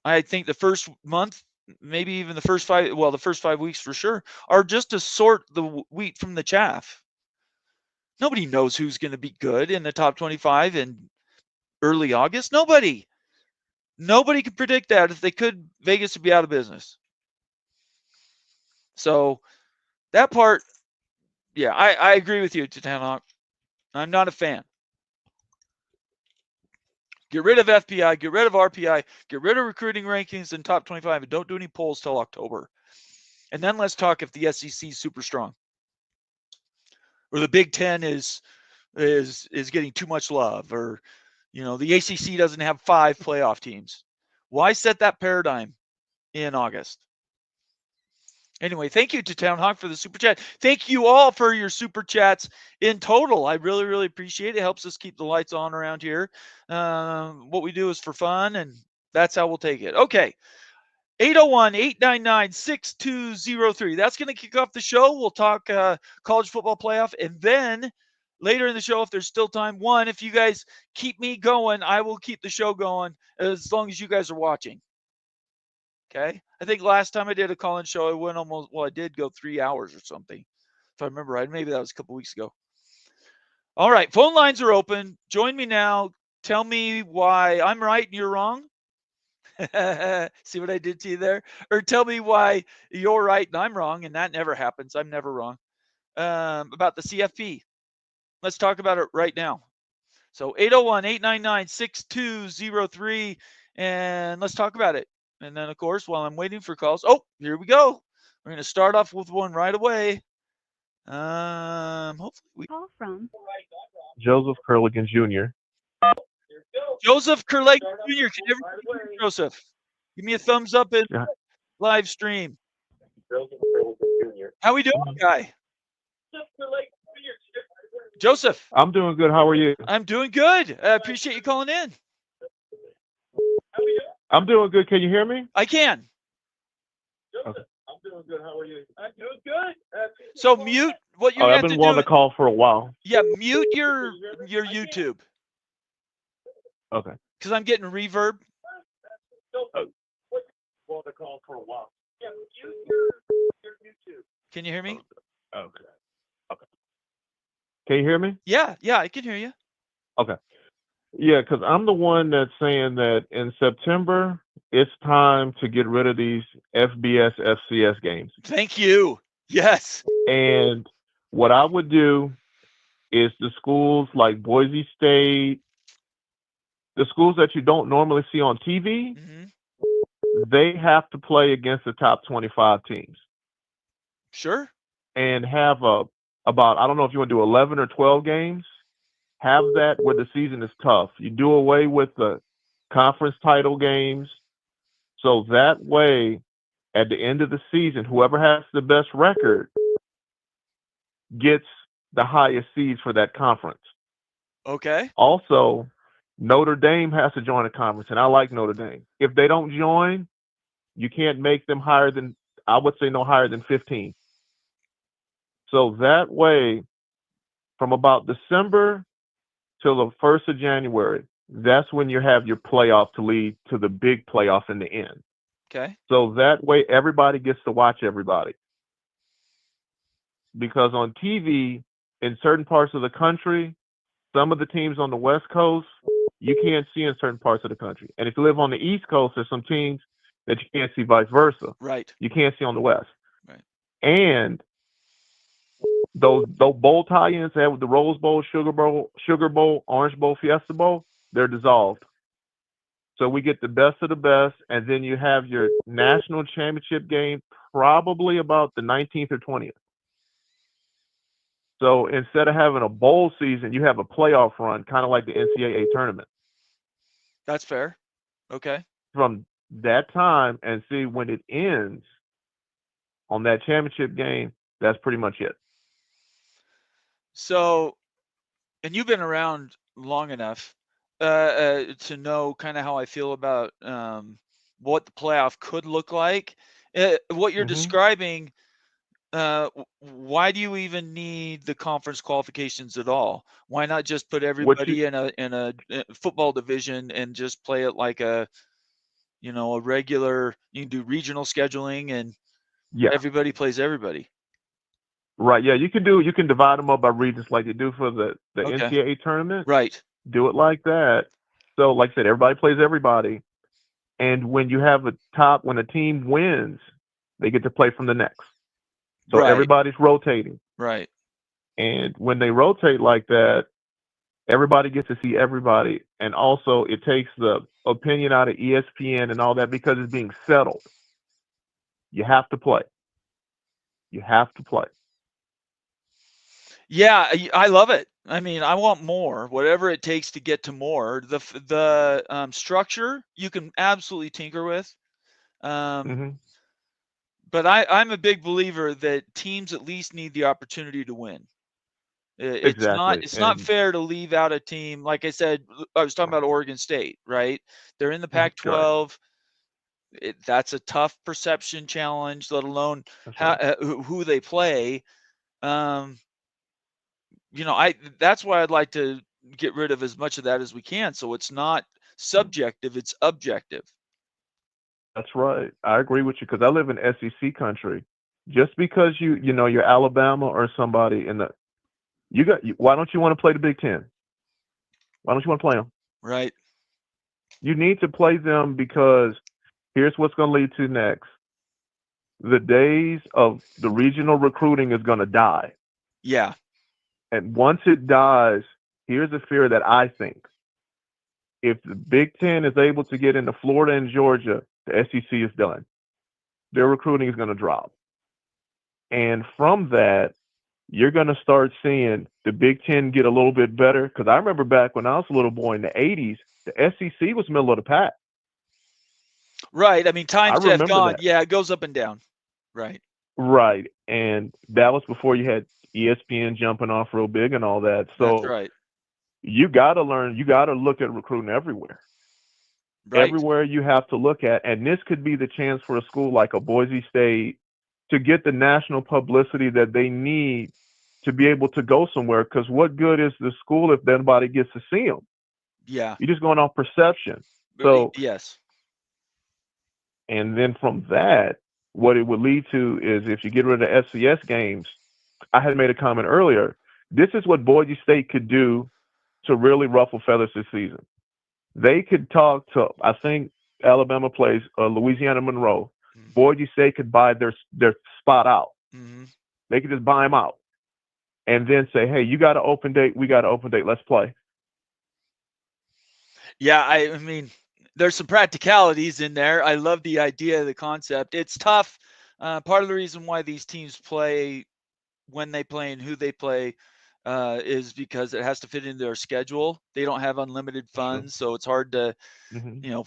I think the first month, maybe even the first 5 weeks for sure, are just to sort the wheat from the chaff. Nobody knows who's going to be good in the top 25 in early August. Nobody can predict that. If they could, Vegas would be out of business. So that part, I agree with you, Town Hawk. I'm not a fan. Get rid of FPI, get rid of RPI, get rid of recruiting rankings in top 25, and don't do any polls till October. And then let's talk if the SEC is super strong, or the Big Ten is getting too much love, or the ACC doesn't have 5 playoff teams. Why set that paradigm in August? Anyway, thank you to Town Hawk for the super chat. Thank you all for your super chats in total. I really, really appreciate it. It helps us keep the lights on around here. What we do is for fun, and that's how we'll take it. Okay. 801-899-6203. That's going to kick off the show. We'll talk college football playoff, and then later in the show, if there's still time, if you guys keep me going, I will keep the show going as long as you guys are watching. Okay? I think last time I did a call-in show, I went I did go 3 hours or something, if I remember right. Maybe that was a couple weeks ago. All right, phone lines are open. Join me now. Tell me why I'm right and you're wrong. See what I did to you there? Or tell me why you're right and I'm wrong, and that never happens. I'm never wrong. About the CFP. Let's talk about it right now. So 801-899-6203, and let's talk about it. And then, of course, while I'm waiting for calls, here we go. We're going to start off with one right away. Hopefully we. Call from Joseph Curligan Jr. Joseph Kurlake Jr. Can everybody hear Joseph? Give me a thumbs up in Yeah. live stream. Joseph Curligan Jr. How we doing, guy? Joseph, I'm doing good. How are you? I'm doing good. I appreciate you calling in. I'm doing good. Can you hear me? I can. Okay. I'm doing good. How are you? I'm doing good. So mute what you Oh, I've have been to wanting do. to call for a while. Yeah, mute your YouTube Okay. because I'm getting reverb. Want to call for a while. Yeah, mute your YouTube. Can you hear me? Okay. Okay. Can you hear me? Yeah, I can hear you. Okay. Yeah, because I'm the one that's saying that in September, it's time to get rid of these FBS, FCS games. Thank you. Yes. And what I would do is the schools like Boise State, the schools that you don't normally see on TV, they have to play against the top 25 teams. Sure. And have about, I don't know if you want to do 11 or 12 games, have that where the season is tough. You do away with the conference title games. So that way, at the end of the season, whoever has the best record gets the highest seeds for that conference. Okay. Also, Notre Dame has to join a conference, and I like Notre Dame. If they don't join, you can't make them higher than, I would say no higher than 15. So that way, from about December till the 1st of January, that's when you have your playoff to lead to the big playoff in the end. Okay. So that way, everybody gets to watch everybody. Because on TV, in certain parts of the country, some of the teams on the West Coast, you can't see in certain parts of the country. And if you live on the East Coast, there's some teams that you can't see vice versa. Right. You can't see on the West. Right. And those bowl tie-ins they have with the Rose Bowl, Sugar Bowl, Orange Bowl, Fiesta Bowl, they're dissolved. So we get the best of the best, and then you have your national championship game probably about the 19th or 20th. So instead of having a bowl season, you have a playoff run, kind of like the NCAA tournament. That's fair. Okay. From that time, and see when it ends on that championship game, that's pretty much it. So, and you've been around long enough to know kind of how I feel about what the playoff could look like. What you're describing, why do you even need the conference qualifications at all? Why not just put everybody in a football division and just play it like a regular? You can do regional scheduling and everybody plays everybody. Right. Yeah, you can divide them up by regions like they do for the Okay. NCAA tournament. Right. Do it like that. So like I said, everybody plays everybody. And when you have when a team wins, they get to play from the next. So Right. everybody's rotating. Right. And when they rotate like that, everybody gets to see everybody. And also it takes the opinion out of ESPN and all that because it's being settled. You have to play. You have to play. Yeah, I love it. I mean, I want more, whatever it takes to get to more. The structure you can absolutely tinker with. But I'm a big believer that teams at least need the opportunity to win. It's not fair to leave out a team. Like I said, I was talking about Oregon State, right? They're in the Pac-12. That's a tough perception challenge, let alone who they play. That's why I'd like to get rid of as much of that as we can, so it's not subjective, it's objective. That's right. I agree with you because I live in SEC country. Just because you're Alabama or somebody why don't you want to play the Big Ten? Why don't you want to play them? Right. You need to play them because here's what's going to lead to next. The days of the regional recruiting is going to die. Yeah. And once it dies, here's a fear that I think. If the Big Ten is able to get into Florida and Georgia, the SEC is done. Their recruiting is going to drop. And from that, you're going to start seeing the Big Ten get a little bit better. Because I remember back when I was a little boy in the 80s, the SEC was middle of the pack. Right. I mean, I times have remember gone. that. Yeah, it goes up and down. Right. Right. And that was before you had ESPN jumping off real big and all that. That's So right. you got to learn, you got to look at recruiting everywhere. Right. Everywhere you have to look at. And this could be the chance for a school like a Boise State to get the national publicity that they need to be able to go somewhere. Because what good is the school if nobody gets to see them? Yeah. You're just going off perception. So, yes. and then from that, what it would lead to is if you get rid of FCS games, I had made a comment earlier. This is what Boise State could do to really ruffle feathers this season. They could talk to, I think Alabama plays Louisiana Monroe. Mm-hmm. Boise State could buy their spot out. Mm-hmm. They could just buy them out and then say, hey, you got an open date. We got an open date. Let's play. Yeah, I mean, there's some practicalities in there. I love the idea, the concept. It's tough. Part of the reason why these teams play when they play and who they play is because it has to fit into their schedule. They don't have unlimited funds, so it's hard to,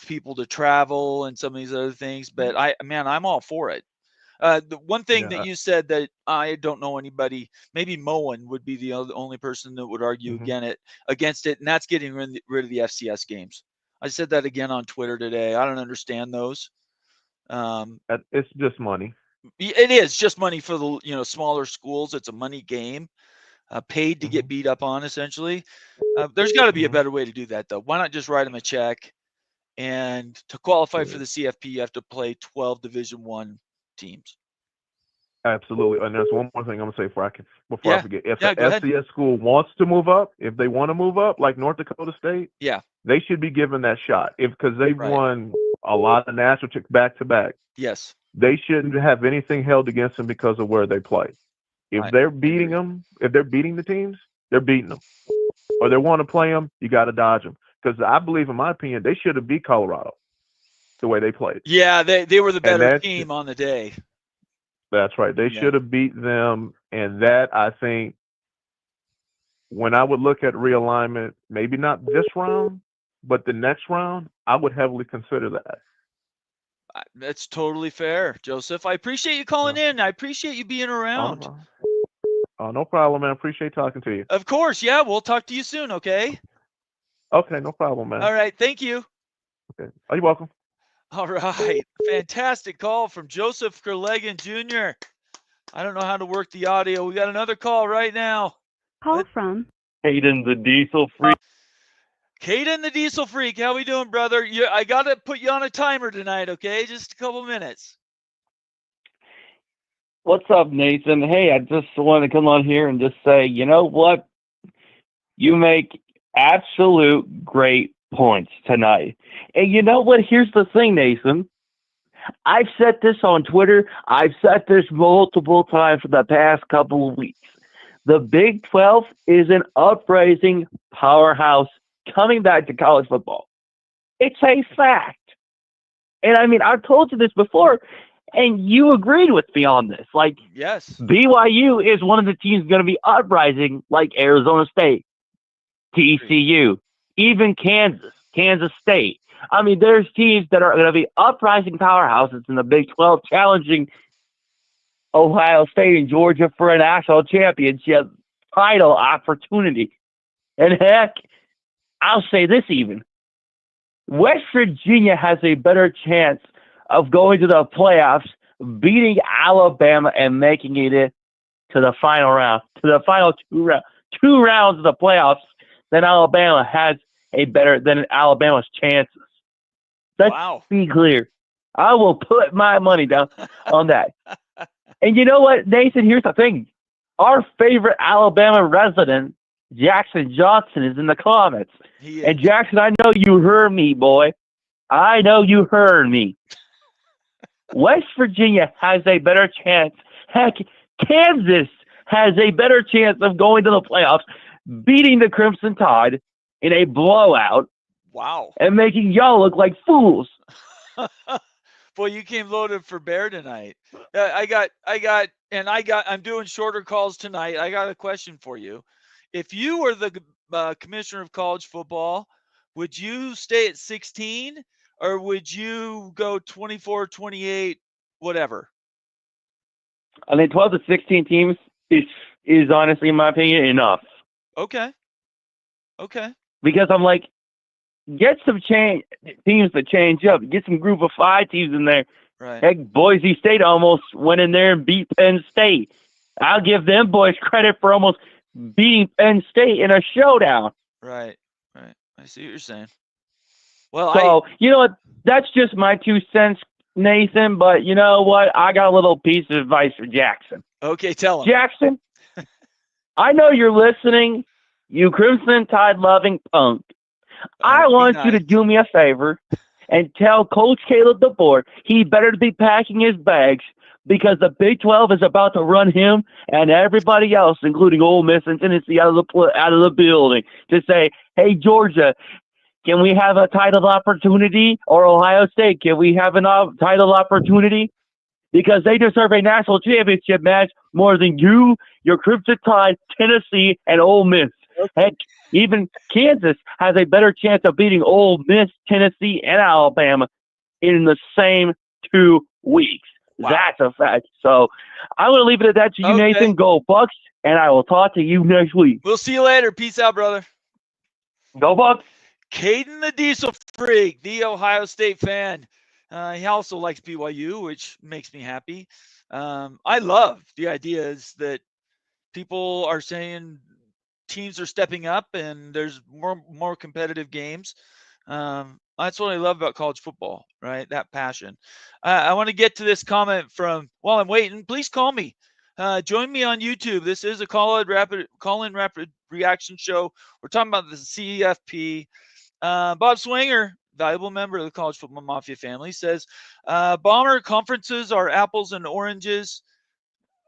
people to travel and some of these other things. But I'm all for it. The one thing that you said that I don't know anybody, maybe Moen would be the only person that would argue against it, and that's getting rid of the FCS games. I said that again on Twitter today. I don't understand those. It's just money. It is just money for the smaller schools. It's a money game, paid to get beat up on essentially. There's got to be a better way to do that though. Why not just write them a check? And to qualify for the CFP, you have to play 12 Division I teams. Absolutely. And there's one more thing I'm gonna say before I forget. If the FCS school wants to move up, if they want to move up, like North Dakota State, they should be given that shot. Because they've won a lot of national back to back. Yes. They shouldn't have anything held against them because of where they play. If they're beating them, if they're beating the teams, they're beating them. Or they want to play them, you got to dodge them. Because I believe, in my opinion, they should have beat Colorado the way they played. Yeah, they were the better team on the day. That's right. They should have beat them. And that, I think, when I would look at realignment, maybe not this round, but the next round, I would heavily consider that. That's totally fair, Joseph. I appreciate you calling in. I appreciate you being around. No problem, man. I appreciate talking to you. Of course. Yeah, we'll talk to you soon, okay? Okay, no problem, man. All right. Thank you. Okay. Oh, you're welcome. All right. Fantastic call from Joseph Kerlegan Jr. I don't know how to work the audio. We got another call right now. Call from Caden the Diesel Freak. Caden the Diesel Freak. How we doing, brother? I got to put you on a timer tonight, okay? Just a couple minutes. What's up, Nathan? Hey, I just wanted to come on here and just say, you know what? You make absolute great points tonight. And you know what? Here's the thing, Nathan. I've said this on Twitter. I've said this multiple times for the past couple of weeks. The Big 12 is an uprising powerhouse coming back to college football. It's a fact. And I mean, I've told you this before, and you agreed with me on this. Like, yes, BYU is one of the teams going to be uprising, like Arizona State, TCU, even Kansas State. I mean, there's teams that are going to be uprising powerhouses in the Big 12, challenging Ohio State and Georgia for a national championship title opportunity. And heck, I'll say this even. West Virginia has a better chance of going to the playoffs, beating Alabama and making it to the final round, to the final two rounds of the playoffs than Alabama has than Alabama's chances. Let's be clear. I will put my money down on that. And you know what, Nathan? Here's the thing. Our favorite Alabama resident, Jackson Johnson, is in the comments. And Jackson, I know you heard me, boy. I know you heard me. West Virginia has a better chance. Heck, Kansas has a better chance of going to the playoffs, beating the Crimson Tide in a blowout. Wow. And making y'all look like fools. Boy, you came loaded for bear tonight. I'm doing shorter calls tonight. I got a question for you. If you were the commissioner of college football, would you stay at 16 or would you go 24, 28, whatever? I think 12 to 16 teams is honestly, in my opinion, enough. Okay. Because I'm like, get some teams to change up. Get some group of 5 teams in there. Right. Heck, Boise State almost went in there and beat Penn State. I'll give them boys credit for almost beating Penn State in a showdown. Right. I see what you're saying. Well, so you know what? That's just my 2 cents, Nathan. But you know what? I got a little piece of advice for Jackson. Okay, tell him. Jackson, I know you're listening, you Crimson Tide loving punk. I want you to do me a favor and tell Coach Caleb DeBoer he better be packing his bags because the Big 12 is about to run him and everybody else, including Ole Miss and Tennessee, out of the building to say, hey, Georgia, can we have a title opportunity? Or Ohio State, can we have a title opportunity? Because they deserve a national championship match more than you, your Crimson Tide, Tennessee, and Ole Miss. Heck, even Kansas has a better chance of beating Ole Miss, Tennessee, and Alabama in the same 2 weeks. Wow. That's a fact. So I'm going to leave it at that to you, Nathan. Go Bucks, and I will talk to you next week. We'll see you later. Peace out, brother. Go Bucks. Caden the Diesel Freak, the Ohio State fan. He also likes BYU, which makes me happy. I love the ideas that people are saying teams are stepping up and there's more competitive games. That's what I love about college football, right? That passion. I want to get to this comment from, while I'm waiting, please call me. Join me on YouTube. This is a call-in rapid reaction show. We're talking about the CFP. Bob Swanger, valuable member of the College Football Mafia family, says, Bomber conferences are apples and oranges.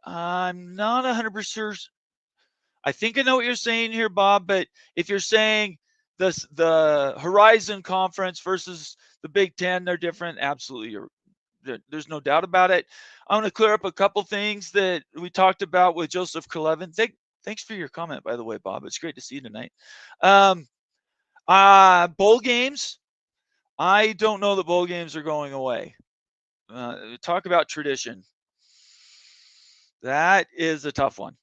I'm not 100% I think I know what you're saying here, Bob, but if you're saying the Horizon Conference versus the Big Ten, they're different. Absolutely. There's no doubt about it. I'm going to clear up a couple things that we talked about with Joseph Culevin. Thanks for your comment, by the way, Bob. It's great to see you tonight. Bowl games. I don't know that bowl games are going away. Talk about tradition. That is a tough one.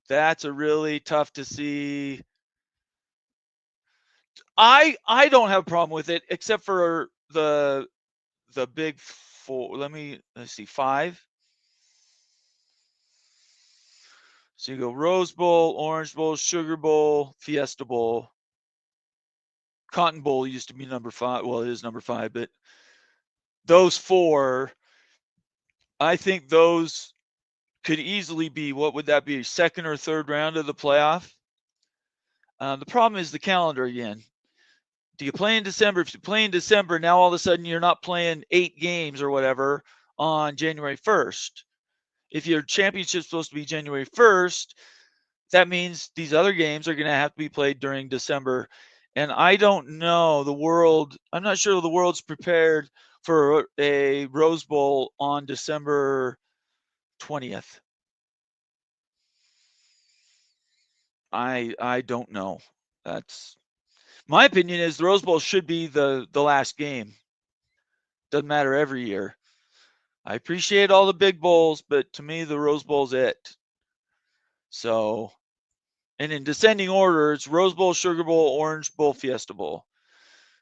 That's a really tough to see. I don't have a problem with it, except for the big 4. Let's see, 5. So you go Rose Bowl, Orange Bowl, Sugar Bowl, Fiesta Bowl. Cotton Bowl used to be number 5. Well, it is number 5, but those 4, I think those could easily be, what would that be, second or third round of the playoff? The problem is the calendar again. Do you play in December? If you play in December, now all of a sudden you're not playing 8 games or whatever on January 1st. If your championship's supposed to be January 1st, that means these other games are going to have to be played during December. And I don't know I'm not sure the world's prepared for a Rose Bowl on December 20th. I don't know. That's my opinion. Is the Rose Bowl should be the last game. Doesn't matter every year. I appreciate all the big bowls, but to me the Rose Bowl's it. So, and in descending order, it's Rose Bowl, Sugar Bowl, Orange Bowl, Fiesta Bowl.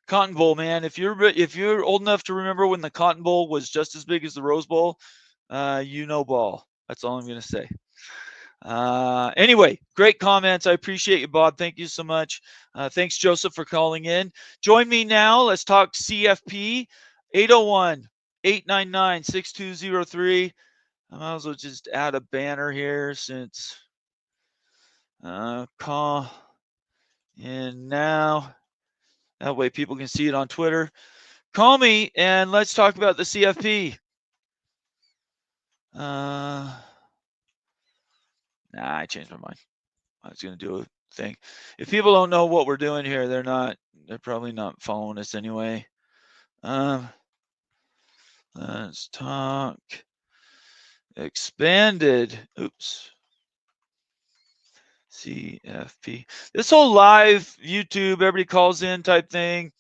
Cotton Bowl, man, if you're old enough to remember when the Cotton Bowl was just as big as the Rose Bowl, you know ball. That's all I'm going to say. Anyway, great comments. I appreciate you, Bob. Thank you so much. Thanks, Joseph, for calling in. Join me now. Let's talk CFP. 801-899-6203. I might as well just add a banner here since call in now. That way people can see it on Twitter. Call me and let's talk about the CFP. I changed my mind. I was going to do a thing. If people don't know what we're doing here, they're probably not following us anyway. Let's talk expanded. Oops. CFP. This whole live YouTube, everybody calls in type thing,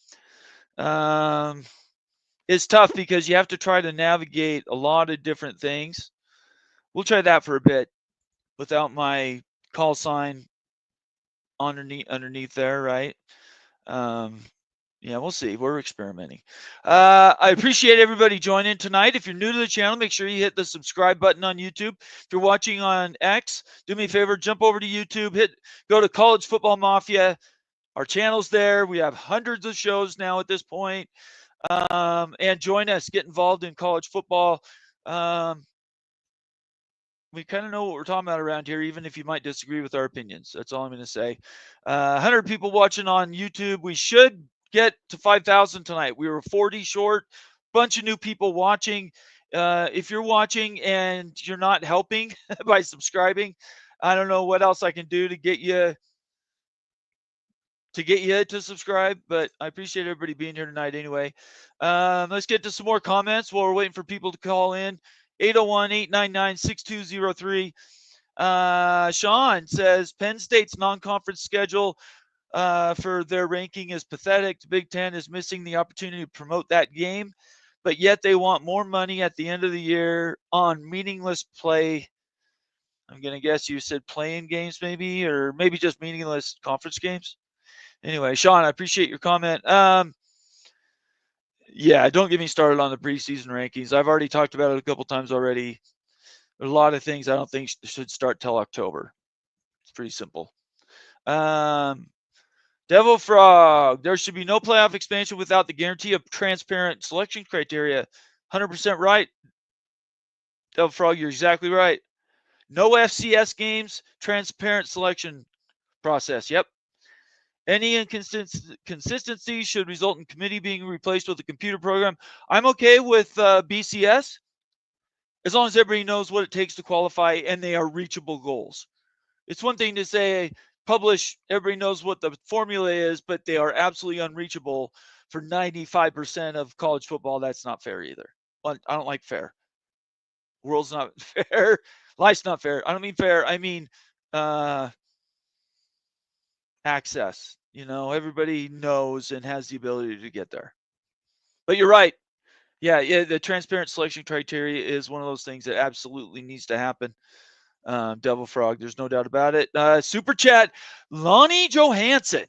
is tough because you have to try to navigate a lot of different things. We'll try that for a bit without my call sign underneath there, right? Yeah, we'll see. We're experimenting. I appreciate everybody joining tonight. If you're new to the channel, make sure you hit the subscribe button on YouTube. If you're watching on X, do me a favor, jump over to YouTube, go to College Football Mafia. Our channel's there. We have hundreds of shows now at this point. And join us. Get involved in college football. We kind of know what we're talking about around here, even if you might disagree with our opinions. That's all I'm going to say. 100 people watching on YouTube. We should get to 5,000 tonight. We were 40 short. Bunch of new people watching. If you're watching and you're not helping by subscribing, I don't know what else I can do to get you to subscribe, but I appreciate everybody being here tonight anyway. Let's get to some more comments while we're waiting for people to call in. 801-899-6203. Sean says Penn State's non-conference schedule for their ranking is pathetic. The Big Ten is missing the opportunity to promote that game, but yet they want more money at the end of the year on meaningless play. I'm going to guess you said playing games maybe, or maybe just meaningless conference games. Anyway, Sean, I appreciate your comment. Yeah, don't get me started on the preseason rankings. I've already talked about it a couple times already. There's a lot of things I don't think should start till October. It's pretty simple. Devil Frog, there should be no playoff expansion without the guarantee of transparent selection criteria. 100% right. Devil Frog, you're exactly right. No FCS games, transparent selection process. Yep. Any inconsistency should result in committee being replaced with a computer program. I'm okay with BCS as long as everybody knows what it takes to qualify and they are reachable goals. It's one thing to say, publish, everybody knows what the formula is, but they are absolutely unreachable for 95% of college football. That's not fair either. I don't like fair. World's not fair. Life's not fair. I don't mean fair. I mean access. You know, everybody knows and has the ability to get there. But you're right. Yeah, the transparent selection criteria is one of those things that absolutely needs to happen. Devil Frog, there's no doubt about it. Super chat, Lonnie Johansson,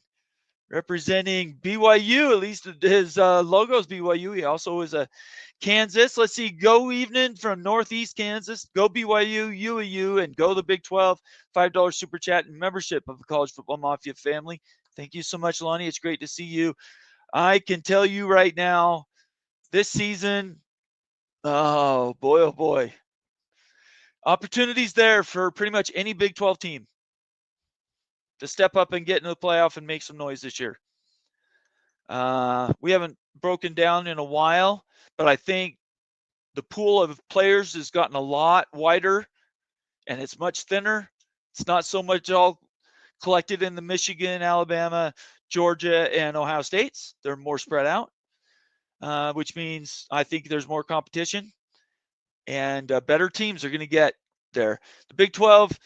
representing BYU. At least his logo is BYU. He also is a Kansas. Let's see. Go evening from Northeast Kansas. Go BYU, UAU, and go the Big 12. $5 super chat and membership of the College Football Mafia family. Thank you so much, Lonnie. It's great to see you. I can tell you right now, this season, oh boy. Opportunities there for pretty much any Big 12 team to step up and get into the playoff and make some noise this year. We haven't broken down in a while, but I think the pool of players has gotten a lot wider and it's much thinner. It's not so much all collected in the Michigan, Alabama, Georgia, and Ohio States. They're more spread out, which means I think there's more competition and better teams are going to get there. The Big 12,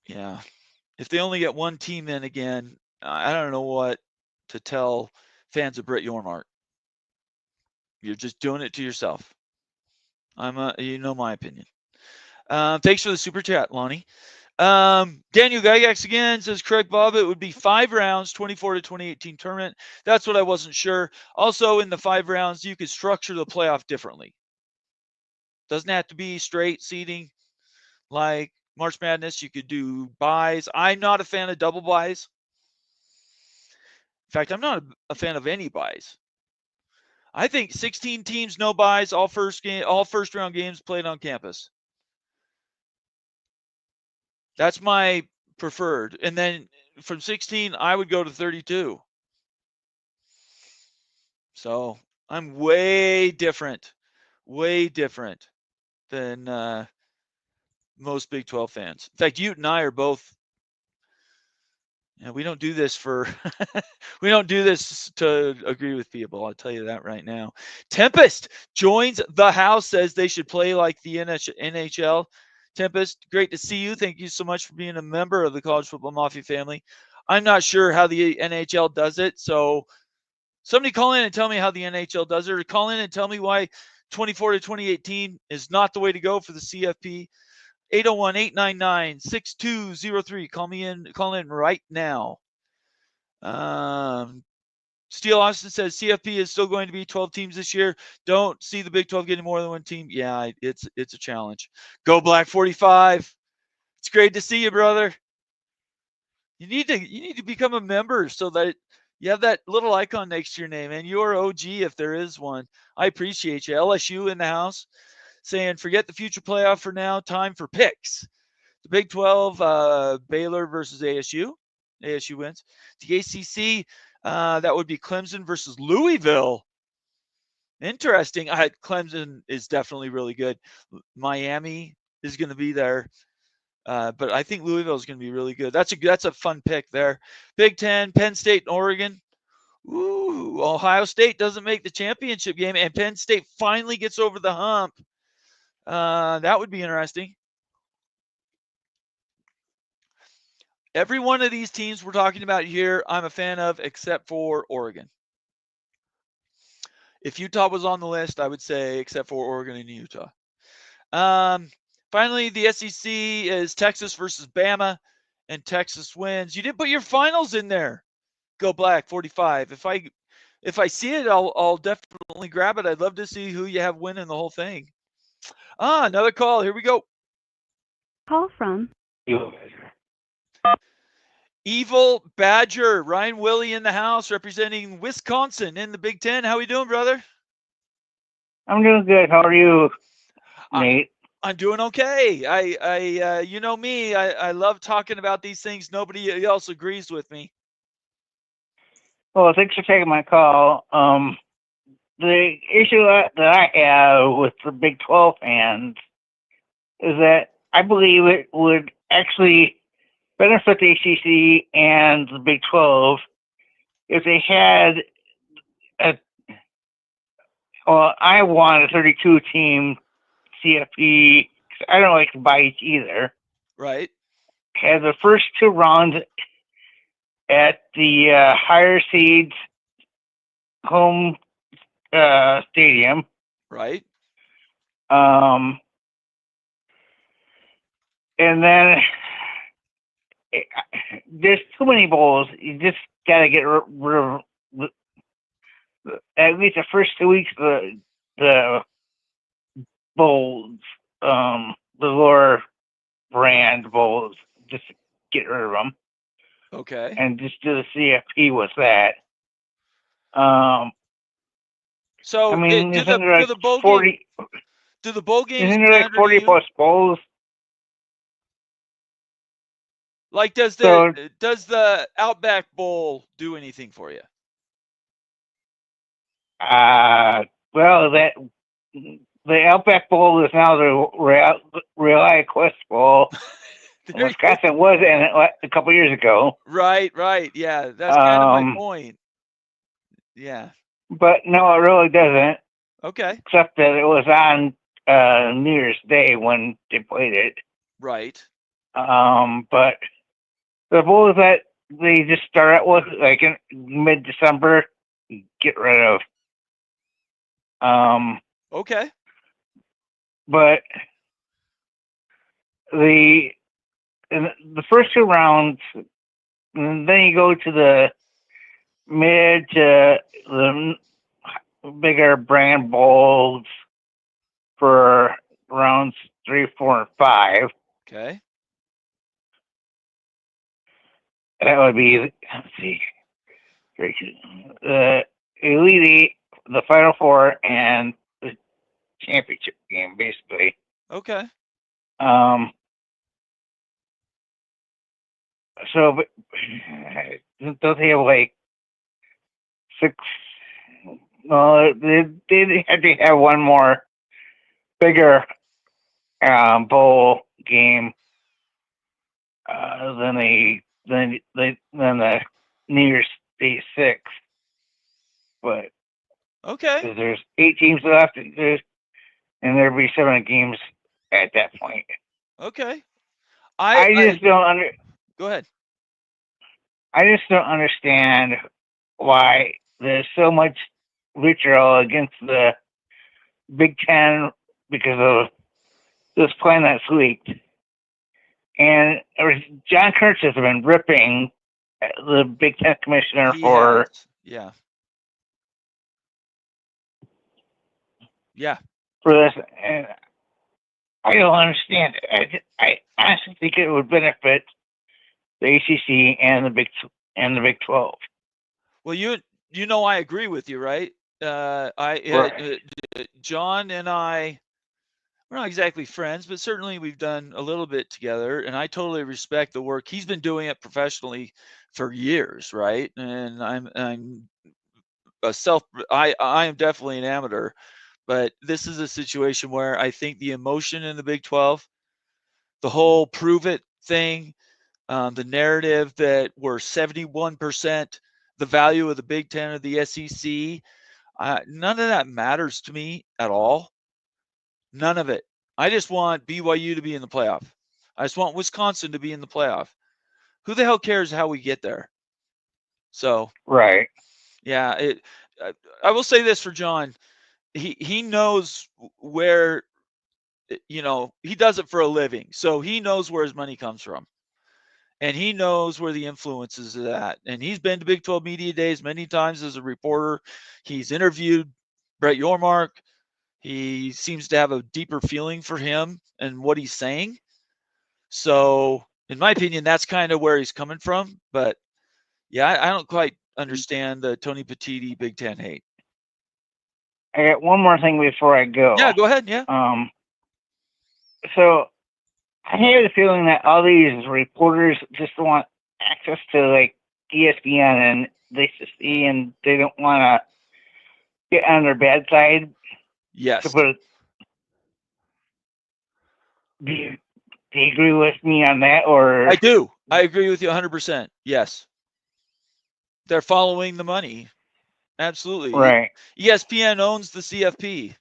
yeah, if they only get one team in again, I don't know what to tell fans of Brett Yormark. You're just doing it to yourself. You know my opinion. Thanks for the super chat, Lonnie. Daniel Gygax again says, correct, Bob, it would be 5 rounds, 24 to 2018 tournament. That's what I wasn't sure. Also, in the 5 rounds, you could structure the playoff differently. Doesn't have to be straight seeding like March Madness. You could do buys. I'm not a fan of double buys. In fact, I'm not a fan of any buys. I think 16 teams, no buys, all first round games played on campus. That's my preferred. And then from 16, I would go to 32. So I'm way different than most Big 12 fans. In fact, you and I are both Yeah, we don't do this for we don't do this to agree with people. I'll tell you that right now. Tempest joins the house, says they should play like the NHL. Tempest, great to see you. Thank you so much for being a member of the College Football Mafia family. I'm not sure how the NHL does it, so somebody call in and tell me how the NHL does it, or call in and tell me why 24 to 2018 is not the way to go for the CFP. 801-899-6203. Call in right now. Steele Austin says CFP is still going to be 12 teams this year. Don't see the Big 12 getting more than one team. Yeah, it's a challenge. Go Black 45. It's great to see you, brother. You need to become a member so that you have that little icon next to your name, and you're OG if there is one. I appreciate you. LSU in the house saying, forget the future playoff for now. Time for picks. The Big 12, Baylor versus ASU. ASU wins. The ACC, that would be Clemson versus Louisville. Interesting. Clemson is definitely really good. Miami is going to be there. But I think Louisville is going to be really good. That's a fun pick there. Big Ten, Penn State and Oregon. Ooh, Ohio State doesn't make the championship game, and Penn State finally gets over the hump. That would be interesting. Every one of these teams we're talking about here, I'm a fan of, except for Oregon. If Utah was on the list, I would say except for Oregon and Utah. Finally, the SEC is Texas versus Bama, and Texas wins. You didn't put your finals in there. Go Black 45. If I see it, I'll definitely grab it. I'd love to see who you have winning the whole thing. Another call. Here we go. Call from Evil Badger, Ryan Willie in the house, representing Wisconsin in the Big Ten. How we doing, brother? I'm doing good. How are you, Nate? I'm doing okay. I you know me. I love talking about these things. Nobody else agrees with me. Well, thanks for taking my call. The issue that I have with the Big 12 fans is that I believe it would actually benefit the ACC and the Big 12 if they had I want a 32-team CFP. I don't like to bite either. Right. Have the first two rounds at the higher seeds home stadium. Right. And then there's too many bowls. You just got to get rid of at least the first 2 weeks of the bowls, the lower brand bowls, just get rid of them. Okay. And just do the CFP with that. So I mean, do the bowl 40? Do the bowl games Isn't there like 40 plus bowls? Like, does the Outback Bowl do anything for you? Well, the Outback Bowl is now the Real Quest Bowl. Wisconsin was in it a couple years ago. Right. Yeah, that's kind of my point. Yeah. But no, it really doesn't. Okay. Except that it was on New Year's Day when they played it. Right. But the bowls that they just start out with, like in mid-December, get rid of. Okay. But the first two rounds, and then you go to the mid to the bigger brand bowls for rounds 3, 4, and 5. Okay. That would be, let's see, the Elite Eight, the Final Four, and the championship game, basically. Okay. So, but don't they have like 6? Well, they had to have one more bigger bowl game than the than the New Year's Day 6. But Okay. 'cause there's 8 teams left, and there'll be 7 games at that point. Okay. I just don't Go ahead. I just don't understand why there's so much vitriol against the Big Ten because of this plan that's leaked. And John Kurtz has been ripping the Big Ten commissioner for Yeah. this, and I don't understand it. I honestly think it would benefit the ACC and the Big 12. Well, you know I agree with you, right? Right. John and I, we're not exactly friends, but certainly we've done a little bit together, and I totally respect the work. He's been doing it professionally for years, right? And I'm I am definitely an amateur, but this is a situation where I think the emotion in the Big 12, the whole prove it thing, the narrative that we're 71% the value of the Big Ten or the SEC, none of that matters to me at all. None of it. I just want BYU to be in the playoff. I just want Wisconsin to be in the playoff. Who the hell cares how we get there? So, Right. yeah, I will say this for John. He knows where, he does it for a living. So he knows where his money comes from. And he knows where the influence is at. And he's been to Big 12 Media Days many times as a reporter. He's interviewed Brett Yormark. He seems to have a deeper feeling for him and what he's saying. So, in my opinion, that's kind of where he's coming from. But, yeah, I don't quite understand the Tony Petitti Big Ten hate. I got one more thing before I go. Yeah, go ahead. Yeah. So I have the feeling that all these reporters just want access to like ESPN and they see, and they don't want to get on their bad side. Yes. To put it, do you agree with me on that, or? I do. I agree with you 100%. Yes. They're following the money. Absolutely. Right. ESPN owns the CFP.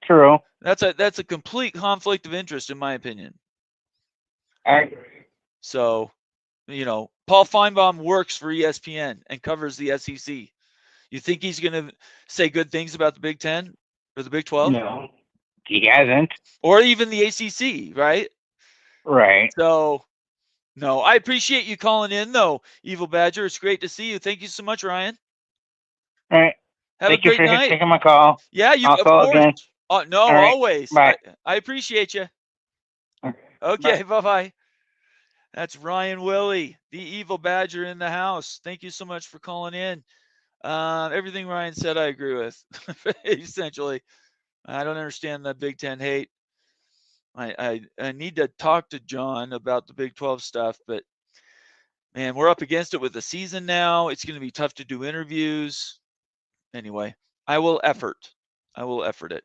True. That's a complete conflict of interest, in my opinion. I agree. So, Paul Feinbaum works for ESPN and covers the SEC. You think he's going to say good things about the Big Ten or the Big 12? No, he hasn't. Or even the ACC, right? Right. So, no, I appreciate you calling in, though, Evil Badger. It's great to see you. Thank you so much, Ryan. All right. Have a great night. Thank you for taking my call. Yeah, I'll of call course. again. No, All right. always. Bye. I appreciate you. Okay. Bye-bye. That's Ryan Willie, the Evil Badger in the house. Thank you so much for calling in. Everything Ryan said, I agree with, essentially. I don't understand the Big Ten hate. I need to talk to John about the Big 12 stuff, but, man, we're up against it with the season now. It's going to be tough to do interviews. Anyway, I will effort it.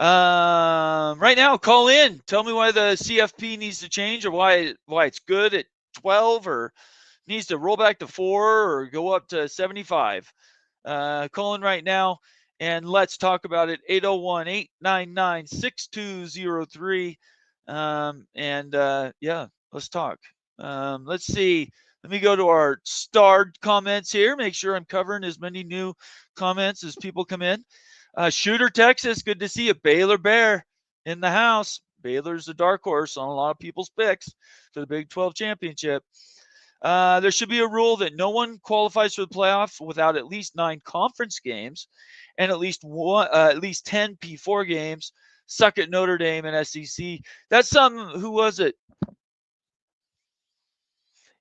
Right now, call in. Tell me why the CFP needs to change, or why it's good at 12, or needs to roll back to 4, or go up to 75. Call in right now, and let's talk about it. 801-899-6203. Yeah, let's talk. Let's see. Let me go to our starred comments here. Make sure I'm covering as many new comments as people come in. Shooter, Texas, good to see you. Baylor Bear in the house. Baylor's a dark horse on a lot of people's picks for the Big 12 championship. There should be a rule that no one qualifies for the playoff without at least 9 conference games and at least 10 P4 games. Suck at Notre Dame and SEC. That's who was it?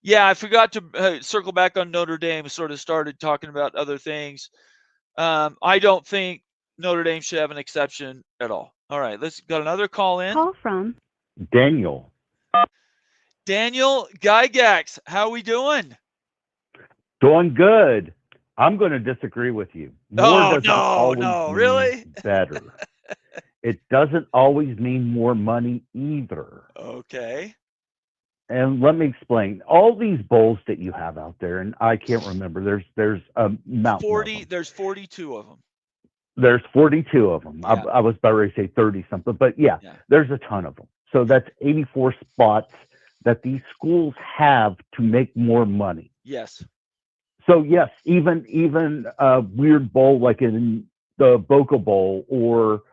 Yeah, I forgot to circle back on Notre Dame. Sort of started talking about other things. I don't think Notre Dame should have an exception at all. All right, let's got another call in. Call from Daniel. Daniel Gygax, how we doing? Doing good. I'm going to disagree with you. No, mean really? Better. It doesn't always mean more money either. Okay. And let me explain. All these bowls that you have out there, and I can't remember. There's a mountain of them. There's 42 of them. There's 42 of them. Yeah. I was about ready to say 30 something, but yeah, there's a ton of them. So that's 84 spots that these schools have to make more money. Yes. So yes, even a weird bowl like in the Boca Bowl or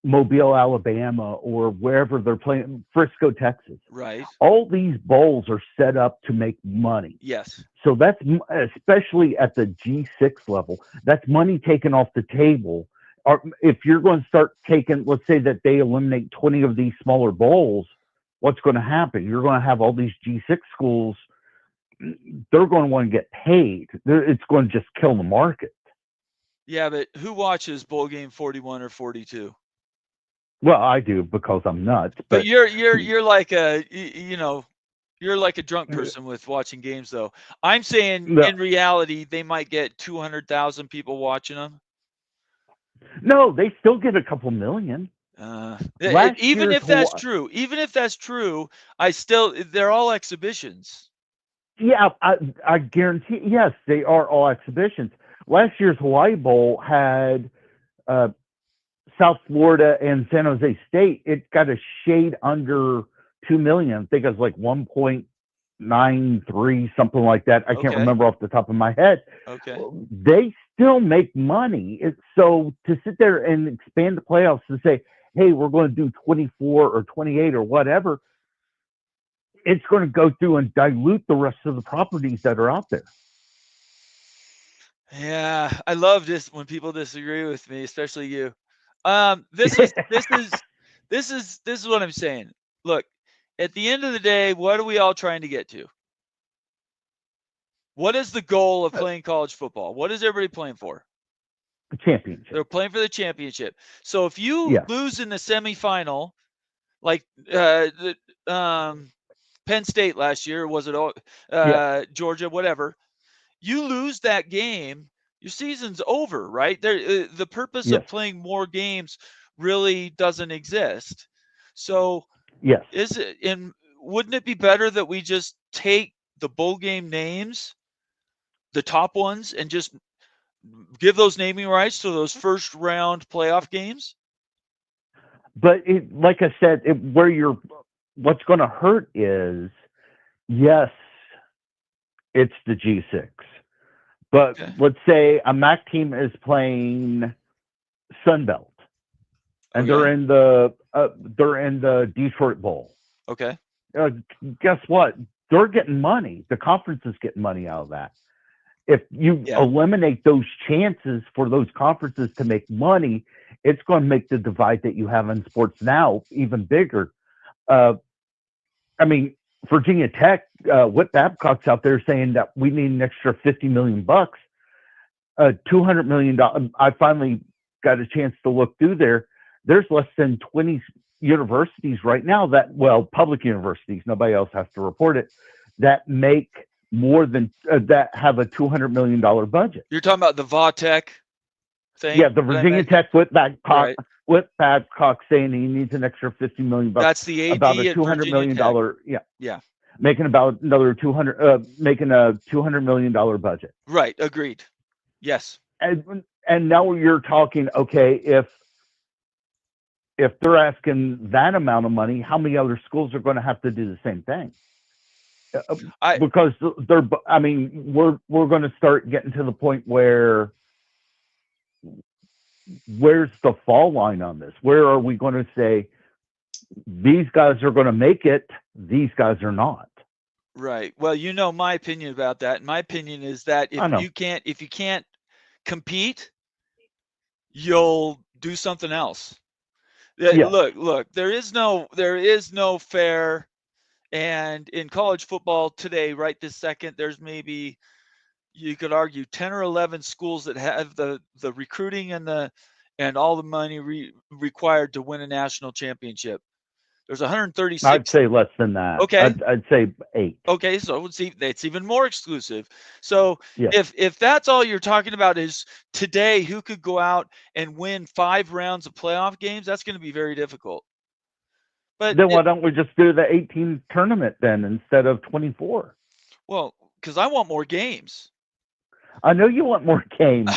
Mobile, Alabama, or wherever they're playing, Frisco, Texas. Right. All these bowls are set up to make money. Yes. So that's, especially at the G6 level, that's money taken off the table. Or if you're going to start taking, let's say that they eliminate 20 of these smaller bowls, what's going to happen? You're going to have all these G6 schools, they're going to want to get paid. It's going to just kill the market. Yeah, but who watches bowl game 41 or 42? Well, I do because I'm nuts. But you're like a you're like a drunk person with watching games, though. I'm saying in reality they might get 200,000 people watching them. No, they still get a couple million. Even if that's true, they're all exhibitions. Yeah, I guarantee. Yes, they are all exhibitions. Last year's Hawaii Bowl had South Florida and San Jose State. It got a shade under 2 million. I think it was like 1.93, something like that. I can't remember off the top of my head. Okay. They still make money. So to sit there and expand the playoffs and say, hey, we're going to do 24 or 28 or whatever, it's going to go through and dilute the rest of the properties that are out there. Yeah, I love this when people disagree with me, especially you. This is what I'm saying. Look, at the end of the day, what are we all trying to get to? What is the goal of playing college football? What is everybody playing for? The championship. They're playing for the championship. So if you lose in the semifinal, like Penn State last year, was it Georgia, whatever, you lose that game, your season's over, right? The purpose of playing more games really doesn't exist. So wouldn't it be better that we just take the bowl game names, the top ones, and just give those naming rights to those first round playoff games? But like I said, what's going to hurt is, yes, it's the G6. But let's say a MAC team is playing Sunbelt, and they're in the Detroit Bowl. Okay. Guess what? They're getting money. The conference is getting money out of that. If you eliminate those chances for those conferences to make money, it's going to make the divide that you have in sports now even bigger. I mean, Virginia Tech, Whit Babcock's out there saying that we need an extra $50 million, $200 million. I finally got a chance to look through there. There's less than 20 universities right now public universities, nobody else has to report it, that make more than that have a $200 million budget. You're talking about the VaTech thing? Yeah, the Virginia Tech Whit Babcock saying he needs an extra $50 million. That's the AD about a $200 million. Making about another making a $200 million budget. Right. Agreed. Yes. And now you're talking, okay, if they're asking that amount of money, how many other schools are going to have to do the same thing? Because we're going to start getting to the point where, where's the fall line on this? Where are we going to say these guys are going to make it, these guys are not? Right. Well, you know my opinion about that. My opinion is that if you can't compete, you'll do something else. Look, there is no fair. And in college football today, right this second, there's maybe, you could argue, 10 or 11 schools that have the recruiting and all the money required to win a national championship. There's 136. I'd say less than that. Okay. I'd say 8. Okay, so it's even more exclusive. So if that's all you're talking about is today, who could go out and win 5 rounds of playoff games, that's going to be very difficult. But Then why don't we just do the 18 tournament then instead of 24? Well, because I want more games. I know you want more games,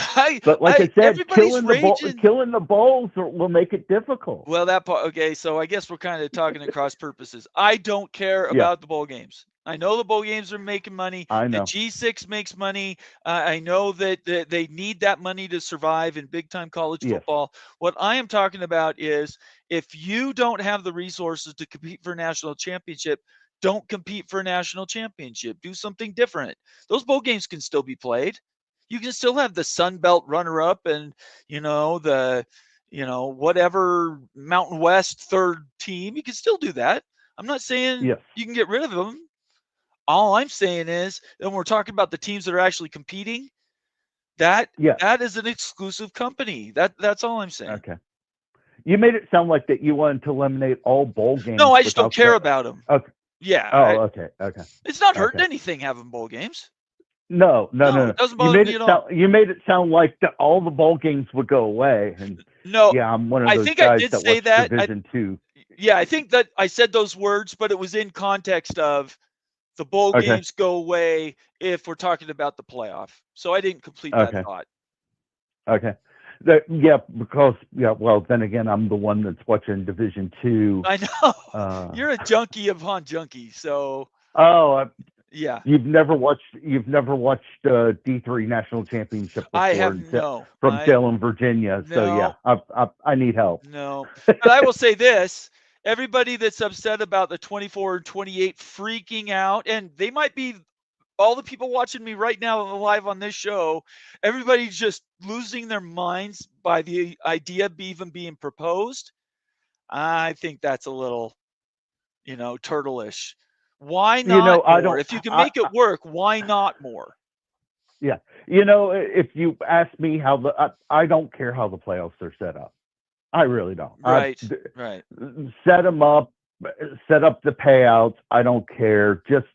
but like I said, everybody's killing the bowls will make it difficult. Well, that part, okay. So I guess we're kind of talking at cross purposes. I don't care about the bowl games. I know the bowl games are making money. I know. The G6 makes money. I know that they need that money to survive in big time college football. What I am talking about is if you don't have the resources to compete for a national championship, don't compete for a national championship. Do something different. Those bowl games can still be played. You can still have the Sun Belt runner-up and, whatever Mountain West third team. You can still do that. I'm not saying you can get rid of them. All I'm saying is, when we're talking about the teams that are actually competing, that is an exclusive company. That's all I'm saying. Okay. You made it sound like that you wanted to eliminate all bowl games. No, I just don't care about them. Okay. Yeah. Okay. It's not hurting anything having bowl games. No. It doesn't bother me at all. You made it sound like all the bowl games would go away. And I'm one of those guys that watched Division II. Yeah, I think that I said those words, but it was in context of the bowl games go away if we're talking about the playoff. So I didn't complete that thought. Okay. Well, then again, I'm the one that's watching Division II. I know. You're a junkie of Han Junkie, so. Yeah. You've never watched D3 National Championship before. I have from Salem, Virginia. No. So I need help. No. But I will say this. Everybody that's upset about the 24 and 28 freaking out, and they might be all the people watching me right now live on this show, everybody's just losing their minds by the idea of even being proposed. I think that's a little, turtle-ish. Why not more? If you can make it work, why not more? Yeah. If you ask me I don't care how the playoffs are set up. I really don't. Right. Set them up, set up the payouts. I don't care. Just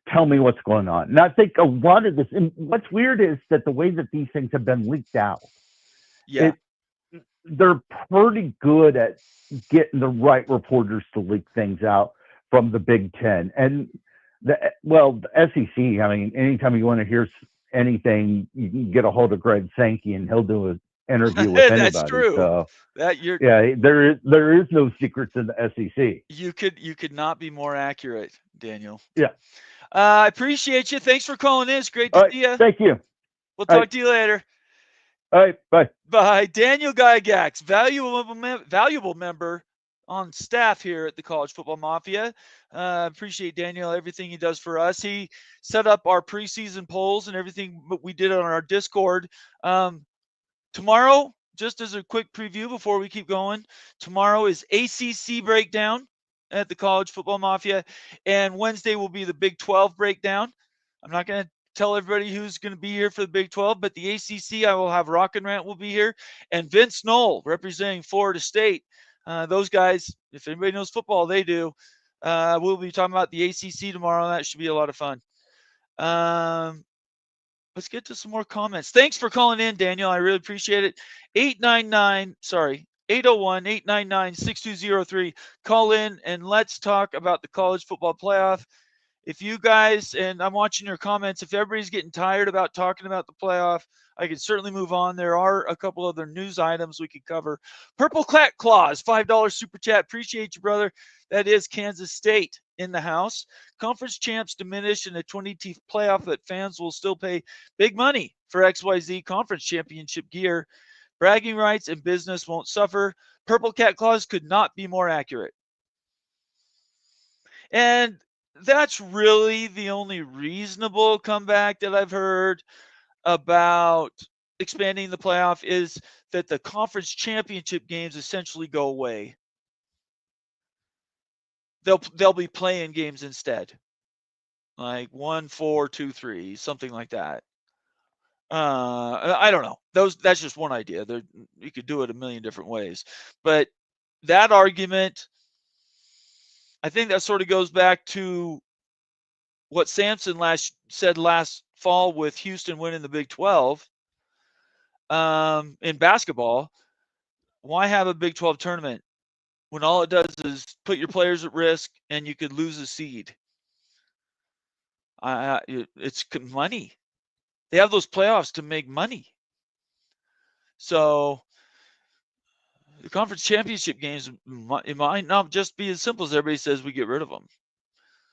tell me what's going on. And I think a lot of this, and what's weird is that the way that these things have been leaked out, they're pretty good at getting the right reporters to leak things out from the Big Ten. And the SEC, I mean, anytime you want to hear anything, you can get a hold of Greg Sankey and he'll do an interview with anybody. That's true. So, there is no secrets in the SEC. You could not be more accurate, Daniel. Yeah. I appreciate you. Thanks for calling in. It's great to see you. Thank you. We'll talk to you later. All right. Bye. Bye. Daniel Gygax, valuable member on staff here at the College Football Mafia. Appreciate Daniel, everything he does for us. He set up our preseason polls and everything we did on our Discord. Tomorrow, just as a quick preview before we keep going, tomorrow is ACC breakdown at the College Football Mafia, and Wednesday will be the Big 12 breakdown. I'm not going to tell everybody who's going to be here for the Big 12, but the ACC, I will have Rock and Rant will be here, and Vince Knoll representing Florida State. Those guys, if anybody knows football, they do. We'll be talking about the ACC tomorrow. That should be a lot of fun. Let's get to some more comments. Thanks for calling in, Daniel. I really appreciate it. 801-899-6203. Call in and let's talk about the college football playoff. If you guys, and I'm watching your comments, if everybody's getting tired about talking about the playoff, I can certainly move on. There are a couple other news items we could cover. Purple Cat Claus, $5 super chat. Appreciate you, brother. That is Kansas State in the house. Conference champs diminish in a 20-team playoff, but fans will still pay big money for XYZ conference championship gear. Bragging rights and business won't suffer. Purple Cat Claus could not be more accurate. And that's really the only reasonable comeback that I've heard about expanding the playoff is that the conference championship games essentially go away. They'll be playing games instead, like 1, 4, 2, 3, something like that. I don't know. That's just one idea. You could do it a million different ways, but that argument, I think that sort of goes back to what Sampson said last fall with Houston winning the Big 12 in basketball. Why have a Big 12 tournament when all it does is put your players at risk and you could lose a seed. It's money. They have those playoffs to make money. So the conference championship games, it might not just be as simple as everybody says we get rid of them.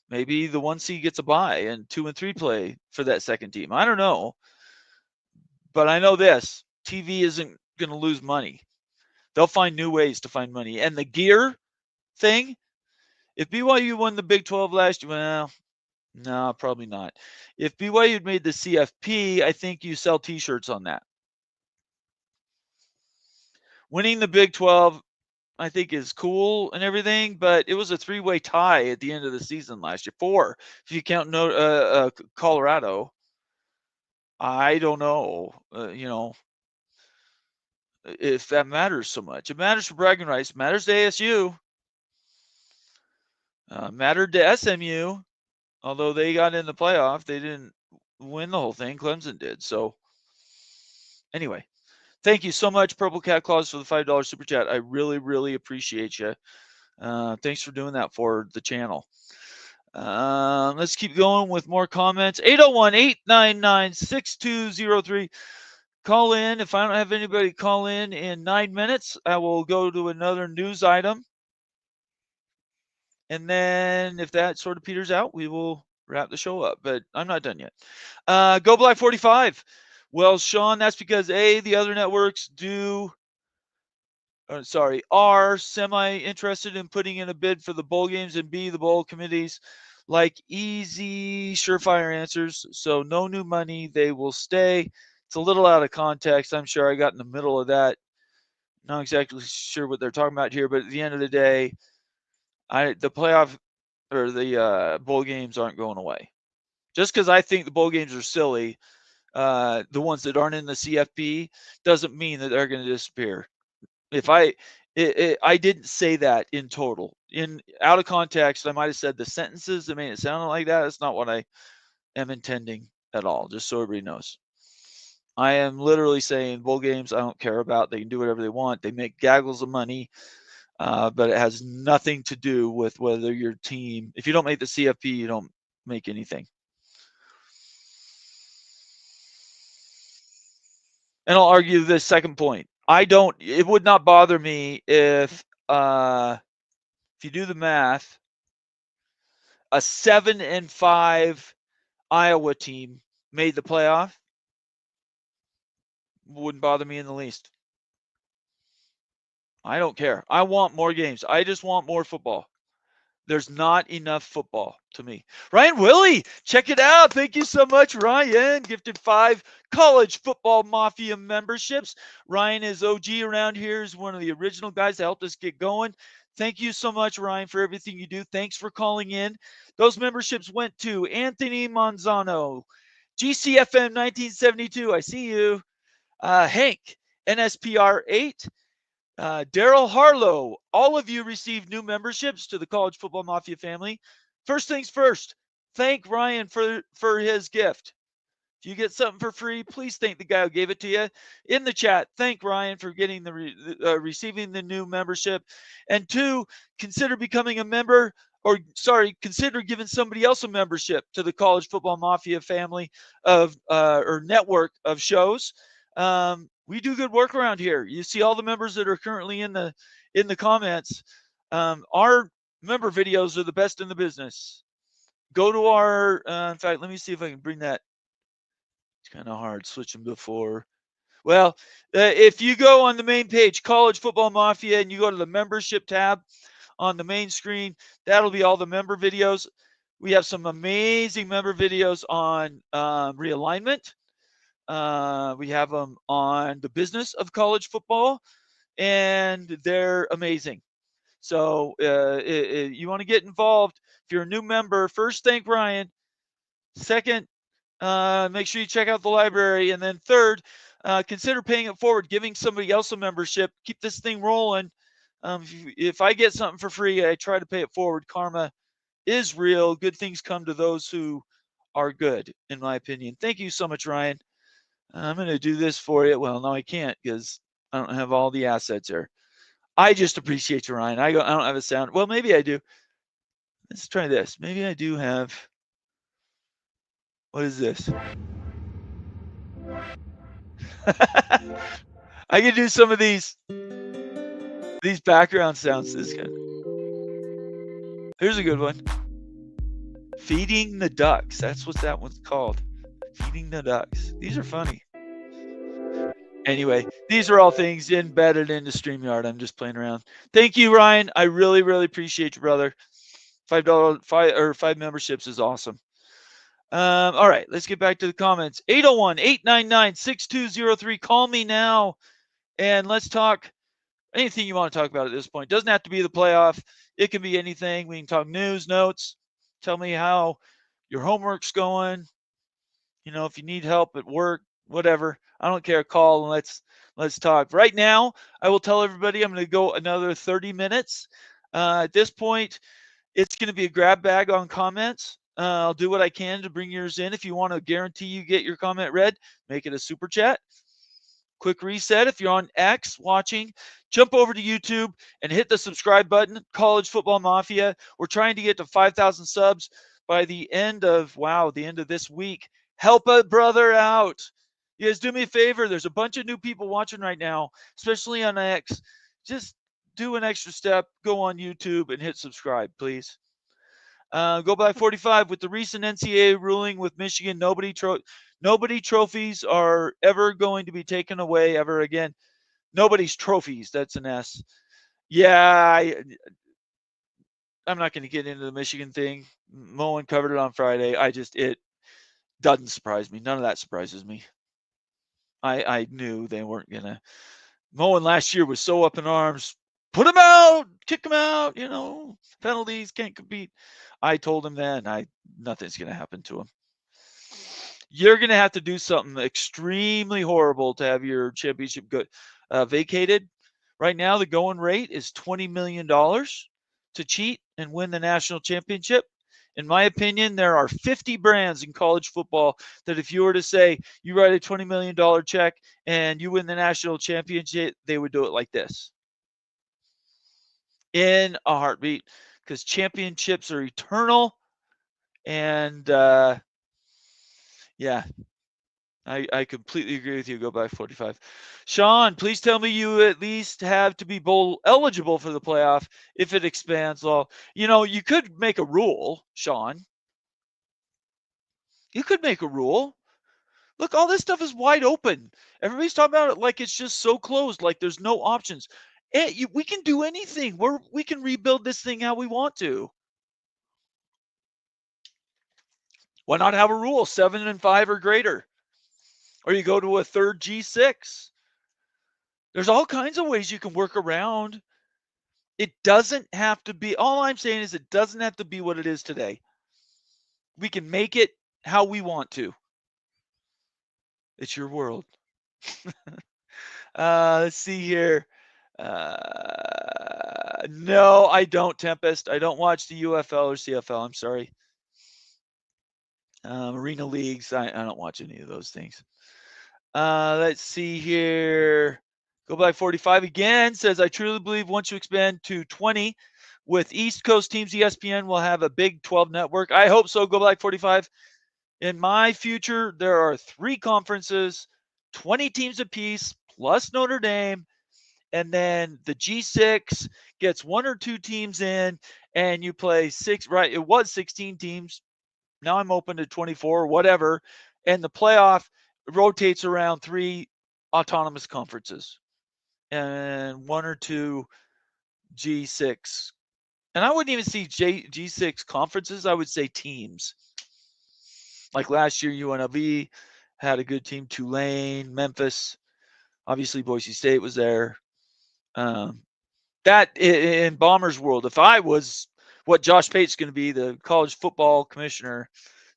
Maybe the 1 seed gets a bye and 2 and 3 play for that second team. I don't know. But I know this, TV isn't going to lose money. They'll find new ways to find money. And the gear thing, if BYU won the Big 12 last year, well, no, probably not. If BYU had made the CFP, I think you sell T-shirts on that. Winning the Big 12, I think, is cool and everything, but it was a 3-way tie at the end of the season last year. 4, if you count Colorado. I don't know, if that matters so much. It matters for bragging rights. It matters to ASU. Mattered to SMU, although they got in the playoff. They didn't win the whole thing. Clemson did. So, anyway, thank you so much, Purple Cat Claus, for the $5 super chat. I really, really appreciate you. Thanks for doing that for the channel. Let's keep going with more comments. 801-899-6203. Call in. If I don't have anybody call in 9 minutes, I will go to another news item. And then if that sort of peters out, we will wrap the show up. But I'm not done yet. Go Black 45. Well, Sean, that's because A, the other networks are semi-interested in putting in a bid for the bowl games, and B, the bowl committees like easy, surefire answers. So no new money. They will stay. It's a little out of context. I'm sure I got in the middle of that. Not exactly sure what they're talking about here, but at the end of the day, the playoff or the bowl games aren't going away. Just because I think the bowl games are silly, the ones that aren't in the CFP, doesn't mean that they're going to disappear. If I didn't say that in total. Out of context, I might have said the sentences that made it sound like that. That's not what I am intending at all, just so everybody knows. I am literally saying bowl games I don't care about. They can do whatever they want. They make gaggles of money, but it has nothing to do with whether your team, if you don't make the CFP, you don't make anything. And I'll argue this second point. It would not bother me if you do the math, a 7-5 Iowa team made the playoff. Wouldn't bother me in the least. I don't care. I want more games. I just want more football. There's not enough football to me. Ryan Willie, check it out. Thank you so much, Ryan. Gifted 5 College Football Mafia memberships. Ryan is OG around here. He's one of the original guys that helped us get going. Thank you so much, Ryan, for everything you do. Thanks for calling in. Those memberships went to Anthony Manzano, GCFM 1972. I see you. Hank, NSPR 8. Daryl Harlow, all of you received new memberships to the College Football Mafia family. First things first, thank Ryan for his gift. If you get something for free, please thank the guy who gave it to you. In the chat, thank Ryan for getting receiving the new membership. And 2, consider becoming a member, consider giving somebody else a membership to the College Football Mafia family or network of shows. We do good work around here. You see all the members that are currently in the comments. Our member videos are the best in the business. Go to our, in fact, let me see if I can bring that. It's kind of hard switching before. Well, if you go on the main page, College Football Mafia, and you go to the membership tab on the main screen, that'll be all the member videos. We have some amazing member videos on realignment. We have them on the business of college football, and they're amazing. So you want to get involved. If you're a new member, first, thank Ryan. Second, make sure you check out the library. And then third, consider paying it forward, giving somebody else a membership. Keep this thing rolling. If I get something for free, I try to pay it forward. Karma is real. Good things come to those who are good, in my opinion. Thank you so much, Ryan. I'm going to do this for you. Well, no, I can't because I don't have all the assets here. I just appreciate you, Ryan. I don't have a sound. Well, maybe I do. Let's try this. Maybe I do have. What is this? I can do some of these background sounds. This good. Here's a good one. Feeding the ducks. That's what that one's called. Feeding the ducks. These are funny. Anyway, these are all things embedded into StreamYard. I'm just playing around. Thank you, Ryan. I really, really appreciate you, brother. $5 memberships is awesome. All right, let's get back to the comments. 801-899-6203. Call me now, and let's talk anything you want to talk about at this point. Doesn't have to be the playoff. It can be anything. We can talk news, notes. Tell me how your homework's going. If you need help at work, whatever. I don't care. Call and let's talk. Right now, I will tell everybody I'm going to go another 30 minutes. At this point, it's going to be a grab bag on comments. I'll do what I can to bring yours in. If you want to guarantee you get your comment read, make it a super chat. Quick reset. If you're on X watching, jump over to YouTube and hit the subscribe button. College Football Mafia. We're trying to get to 5,000 subs by the end of this week. Help a brother out. You guys do me a favor. There's a bunch of new people watching right now, especially on X. Just do an extra step. Go on YouTube and hit subscribe, please. Go by 45 with the recent NCAA ruling with Michigan. Nobody trophies are ever going to be taken away ever again. Nobody's trophies. That's an S. Yeah, I'm not going to get into the Michigan thing. Moen covered it on Friday. It doesn't surprise me. None of that surprises me. I knew they weren't going to. Moen last year was so up in arms. Put him out, kick him out, penalties, can't compete. I told him then, nothing's going to happen to him. You're going to have to do something extremely horrible to have your championship vacated. Right now, the going rate is $20 million to cheat and win the national championship. In my opinion, there are 50 brands in college football that if you were to say you write a $20 million check and you win the national championship, they would do it like this. In a heartbeat, because championships are eternal. And yeah, I completely agree with you. Go by 45. Sean, please tell me you at least have to be bowl eligible for the playoff if it expands law. You could make a rule, Sean. You could make a rule. Look, all this stuff is wide open. Everybody's talking about it like it's just so closed, like there's no options. We can do anything. We can rebuild this thing how we want to. Why not have a rule 7 and 5 or greater? Or you go to a third G6. There's all kinds of ways you can work around. It doesn't have to be. All I'm saying is it doesn't have to be what it is today. We can make it how we want to. It's your world. Let's see here. No, I don't, Tempest. I don't watch the UFL or CFL. I'm sorry. Arena leagues. I don't watch any of those things. Let's see here. Go by 45 again. Says, I truly believe once you expand to 20 with East Coast teams, ESPN will have a Big 12 network. I hope so. Go by 45. In my future, there are 3 conferences, 20 teams apiece, plus Notre Dame. And then the G6 gets 1 or 2 teams in, and you play 6. Right, it was 16 teams. Now I'm open to 24, whatever. And the playoff rotates around 3 autonomous conferences and 1 or 2 G6. And I wouldn't even see G6 conferences. I would say teams. Like last year, UNLV had a good team. Tulane, Memphis. Obviously, Boise State was there. That in Bombers world, if I was what Josh Pate's going to be, the college football commissioner,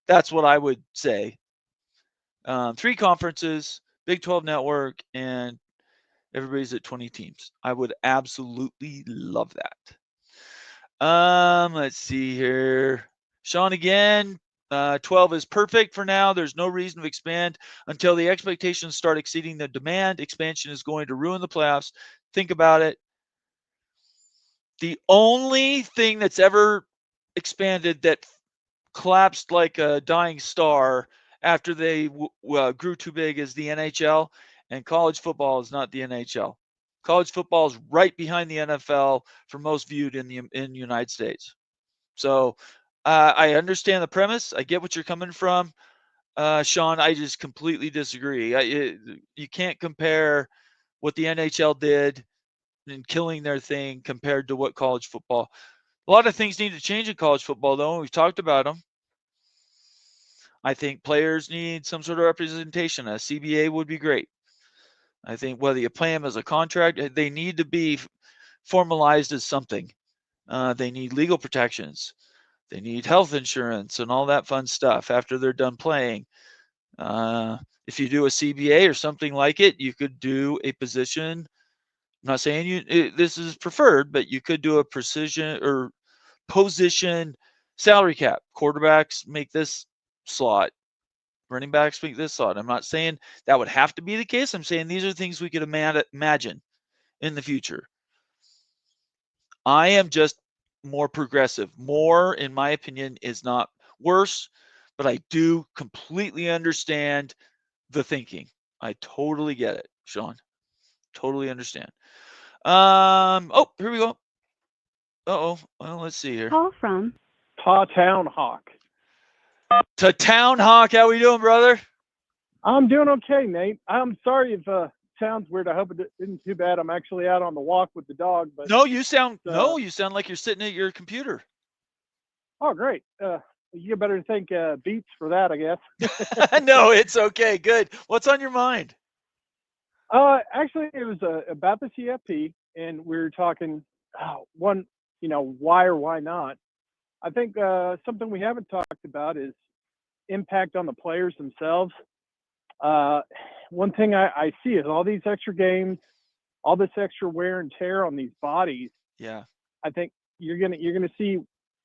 that's what I would say. 3 conferences, Big 12 network, and everybody's at 20 teams. I would absolutely love that. Let's see here. Sean again. 12 is perfect for now. There's no reason to expand until the expectations start exceeding the demand. Expansion is going to ruin the playoffs. Think about it. The only thing that's ever expanded that collapsed like a dying star after they grew too big is the NHL, and college football is not the NHL. College football is right behind the NFL for most viewed in the United States. So I understand the premise. I get what you're coming from, Sean. I just completely disagree. You can't compare what the NHL did in killing their thing compared to what college football. A lot of things need to change in college football, though, and we've talked about them. I think players need some sort of representation. A CBA would be great. I think whether you play them as a contract, they need to be formalized as something. They need legal protections. They need health insurance and all that fun stuff after they're done playing. If you do a CBA or something like it, you could do a position. I'm not saying this is preferred, but you could do a precision or position salary cap. Quarterbacks make this slot. Running backs make this slot. I'm not saying that would have to be the case. I'm saying these are things we could imagine in the future. I am just more progressive. More, in my opinion, is not worse, but I do completely understand the thinking. I totally get it, Sean. Totally understand. Oh, here we go. Uh-oh. Well, let's see here. Call from Town Hawk. To Town Hawk, how we doing, brother? I'm doing okay, Nate. I'm sorry if sounds weird. I hope it isn't too bad. I'm actually out on the walk with the dog. But No, you sound like you're sitting at your computer. Oh, great. You better thank Beats for that, I guess. No, it's okay. Good. What's on your mind? Actually, it was about the CFP, and we were talking one, why or why not. I think something we haven't talked about is impact on the players themselves. One thing I see is all these extra games, all this extra wear and tear on these bodies. Yeah. I think you're gonna see.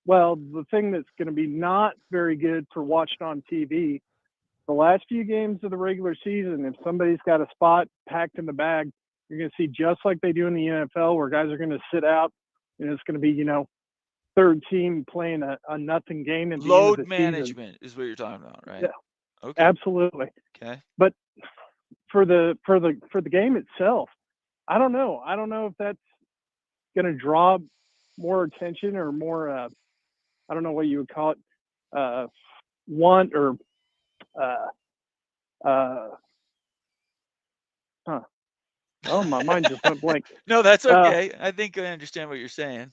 Well, the thing that's going to be not very good for watching on TV, the last few games of the regular season, if somebody's got a spot packed in the bag, you're going to see just like they do in the NFL, where guys are going to sit out, and it's going to be, third team playing a nothing game. At the Load end of the management season. is what you're talking about, right? Yeah. Okay. Absolutely. Okay. But for the game itself, I don't know. I don't know if that's going to draw more attention or more. I don't know what you would call it. Want or. Oh, my mind just went blank. No, that's okay. I think I understand what you're saying.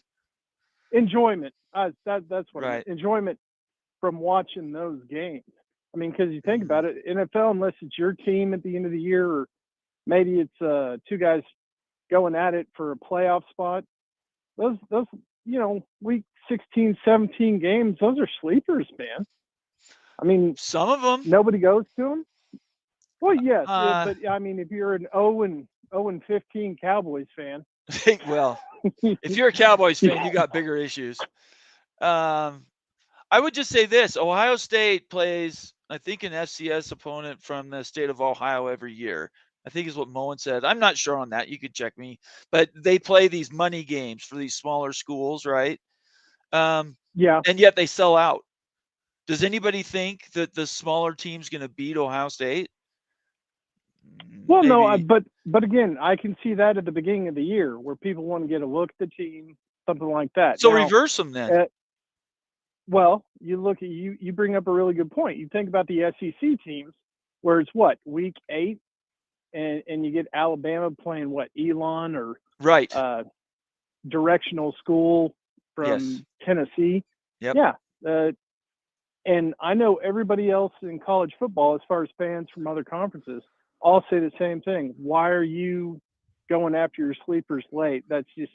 Enjoyment. That's what right. Enjoyment from watching those games. I mean, because you think about it, NFL, unless it's your team at the end of the year, or maybe it's two guys going at it for a playoff spot, those week 16, 17 games, those are sleepers, man. I mean, some of them. Nobody goes to them. Well, yes, but I mean, if you're an 0-15 Cowboys fan. Well, if you're a Cowboys fan, you got bigger issues. I would just say this. Ohio State plays, I think, an FCS opponent from the state of Ohio every year. I think is what Moen said. I'm not sure on that. You could check me. But they play these money games for these smaller schools, right? Yeah. And yet they sell out. Does anybody think that the smaller team's going to beat Ohio State? Well, maybe. No, but again, I can see that at the beginning of the year where people want to get a look at the team, something like that. So now, reverse them then. Well, you look at you bring up a really good point. You think about the SEC teams, where it's what, week 8, and you get Alabama playing what, Elon or right directional school from Tennessee. Yep. Yeah. And I know everybody else in college football, as far as fans from other conferences, all say the same thing. Why are you going after your sleepers late? That's just,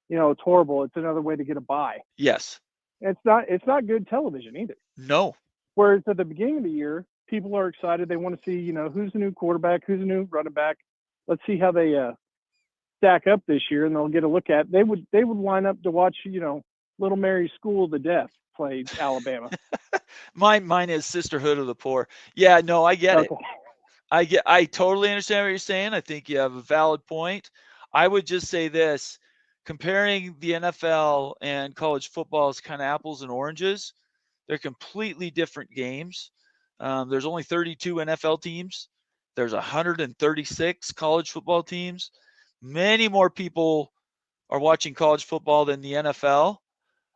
it's horrible. It's another way to get a bye. Yes. It's not good television either. No. Whereas at the beginning of the year, people are excited. They want to see, who's the new quarterback, who's the new running back. Let's see how they stack up this year, and they'll get a look at. They would line up to watch, Little Mary's School of the Deaf play Alabama. Mine is Sisterhood of the Poor. Yeah, no, I get it. I totally understand what you're saying. I think you have a valid point. I would just say this. comparing the NFL and college football is kind of apples and oranges. They're completely different games. There's only 32 NFL teams. There's 136 college football teams. Many more people are watching college football than the NFL,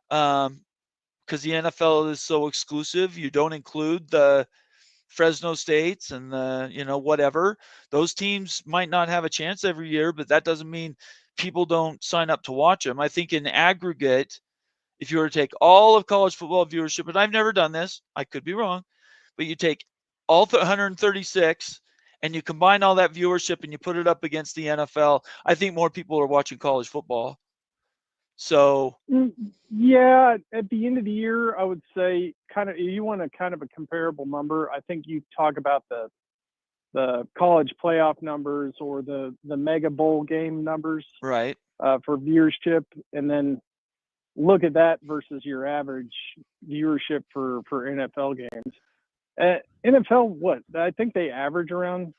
because the NFL is so exclusive. You don't include the Fresno States and the, whatever. Those teams might not have a chance every year, but that doesn't mean people don't sign up to watch them. I think in aggregate, if you were to take all of college football viewership, and I've never done this, I could be wrong, but you take all 136 and you combine all that viewership and you put it up against the NFL, I think more people are watching college football. So yeah, at the end of the year, I would say you want a kind of a comparable number. I think you talk about the college playoff numbers or the mega bowl game numbers, right, for viewership, and then look at that versus your average viewership for NFL games. NFL, what? I think they average around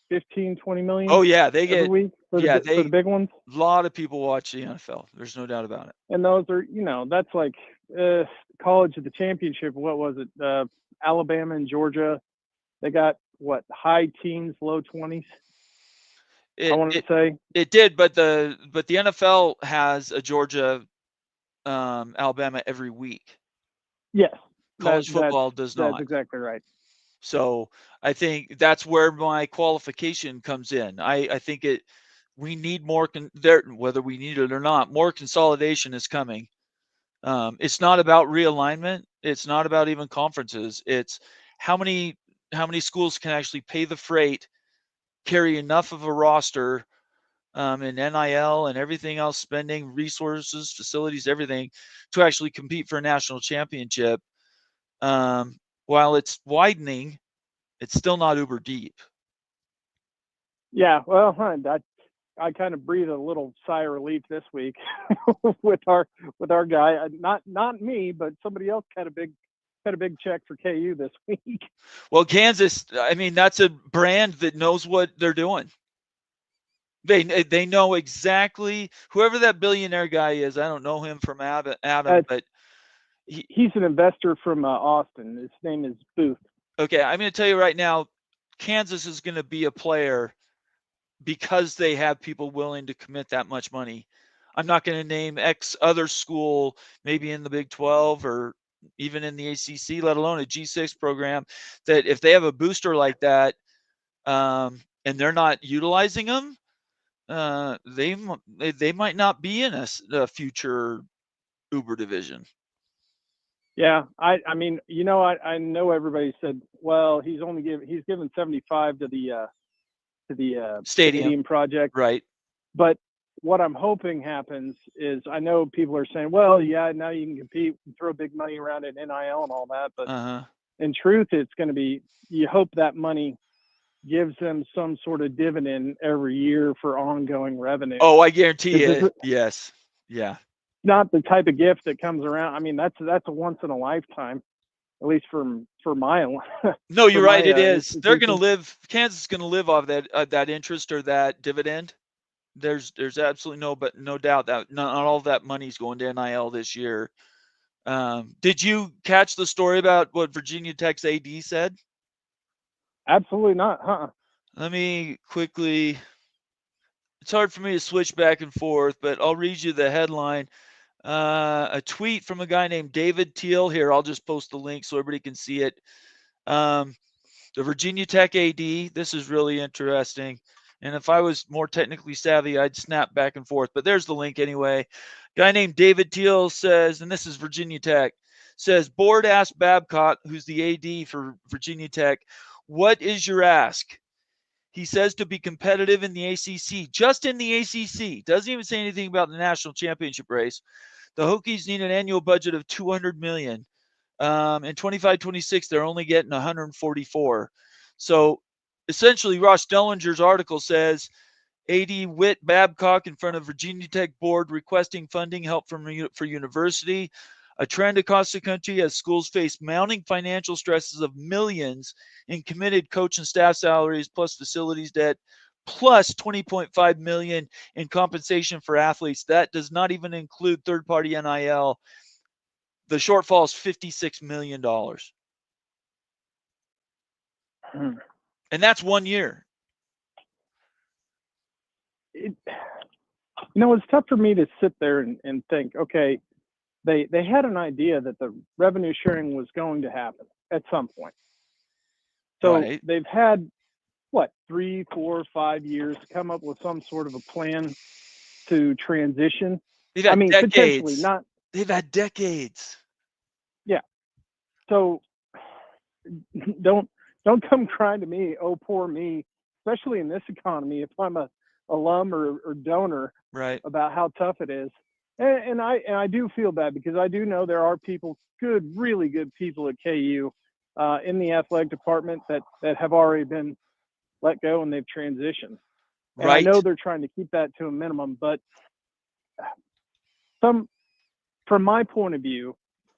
15, 20 million. Oh yeah, they every get week for the big ones. A lot of people watch the NFL. There's no doubt about it. And those are, that's like college at the championship. What was it? Alabama and Georgia. They got what, high teens, low 20s. I want to say it did, but the NFL has a Georgia, Alabama every week. Yes, college football does not. That's exactly right. So I think that's where my qualification comes in. I think we need more whether we need it or not, more consolidation is coming. It's not about realignment. It's not about even conferences. It's how many schools can actually pay the freight, carry enough of a roster, in NIL and everything else, spending, resources, facilities, everything, to actually compete for a national championship. While it's widening, it's still not uber deep. Yeah, well, I kind of breathed a little sigh of relief this week with our guy. Not me, but somebody else got a big check for KU this week. Well, Kansas, I mean, that's a brand that knows what they're doing. They know exactly, whoever that billionaire guy is. I don't know him from Adam, but he's an investor from Austin. His name is Booth. Okay, I'm going to tell you right now, Kansas is going to be a player because they have people willing to commit that much money. I'm not going to name X other school, maybe in the Big 12 or even in the ACC, let alone a G6 program, that if they have a booster like that, and they're not utilizing them, they might not be in a future Uber division. Yeah, I mean, I know everybody said, well, he's given 75 to the stadium project, right? But what I'm hoping happens is, I know people are saying, well, yeah, now you can compete and throw big money around at NIL and all that, but in truth, it's going to be, you hope that money gives them some sort of dividend every year for ongoing revenue. Oh, I guarantee it. Yes. Yeah. Not the type of gift that comes around. I mean, that's a once in a lifetime, at least for my. No, you're right. It is. They're going to live. Kansas is going to live off that interest or that dividend. There's absolutely no doubt that not all of that money's going to NIL this year. Did you catch the story about what Virginia Tech's AD said? Absolutely not. Let me quickly. It's hard for me to switch back and forth, but I'll read you the headline. A tweet from a guy named David Teal. Here, I'll just post the link so everybody can see it. The Virginia Tech AD. This is really interesting. And if I was more technically savvy, I'd snap back and forth. But there's the link anyway. Guy named David Teal says, and this is Virginia Tech, says, board asked Babcock, who's the AD for Virginia Tech, what is your ask? He says to be competitive in the ACC, just in the ACC. Doesn't even say anything about the national championship race. The Hokies need an annual budget of $200 million. In 25-26, they're only getting 144. So essentially, Ross Dellinger's article says, AD Whit Babcock in front of Virginia Tech board requesting funding help for university. A trend across the country as schools face mounting financial stresses of millions in committed coach and staff salaries plus facilities debt plus 20.5 million in compensation for athletes. That does not even include third-party NIL. The shortfall is $56 million. And that's 1 year. It's tough for me to sit there and think, okay, they had an idea that the revenue sharing was going to happen at some point. So Right. they've had, 3, 4, 5 years to come up with some sort of a plan to transition. They've had potentially decades. not. They've had decades. Yeah. So don't come crying to me, oh, poor me, especially in this economy, if I'm a alum or donor, Right. about how tough it is. And I do feel bad because I do know there are people, really good people at KU in the athletic department that have already been let go and they've transitioned. And Right. I know they're trying to keep that to a minimum, but from my point of view,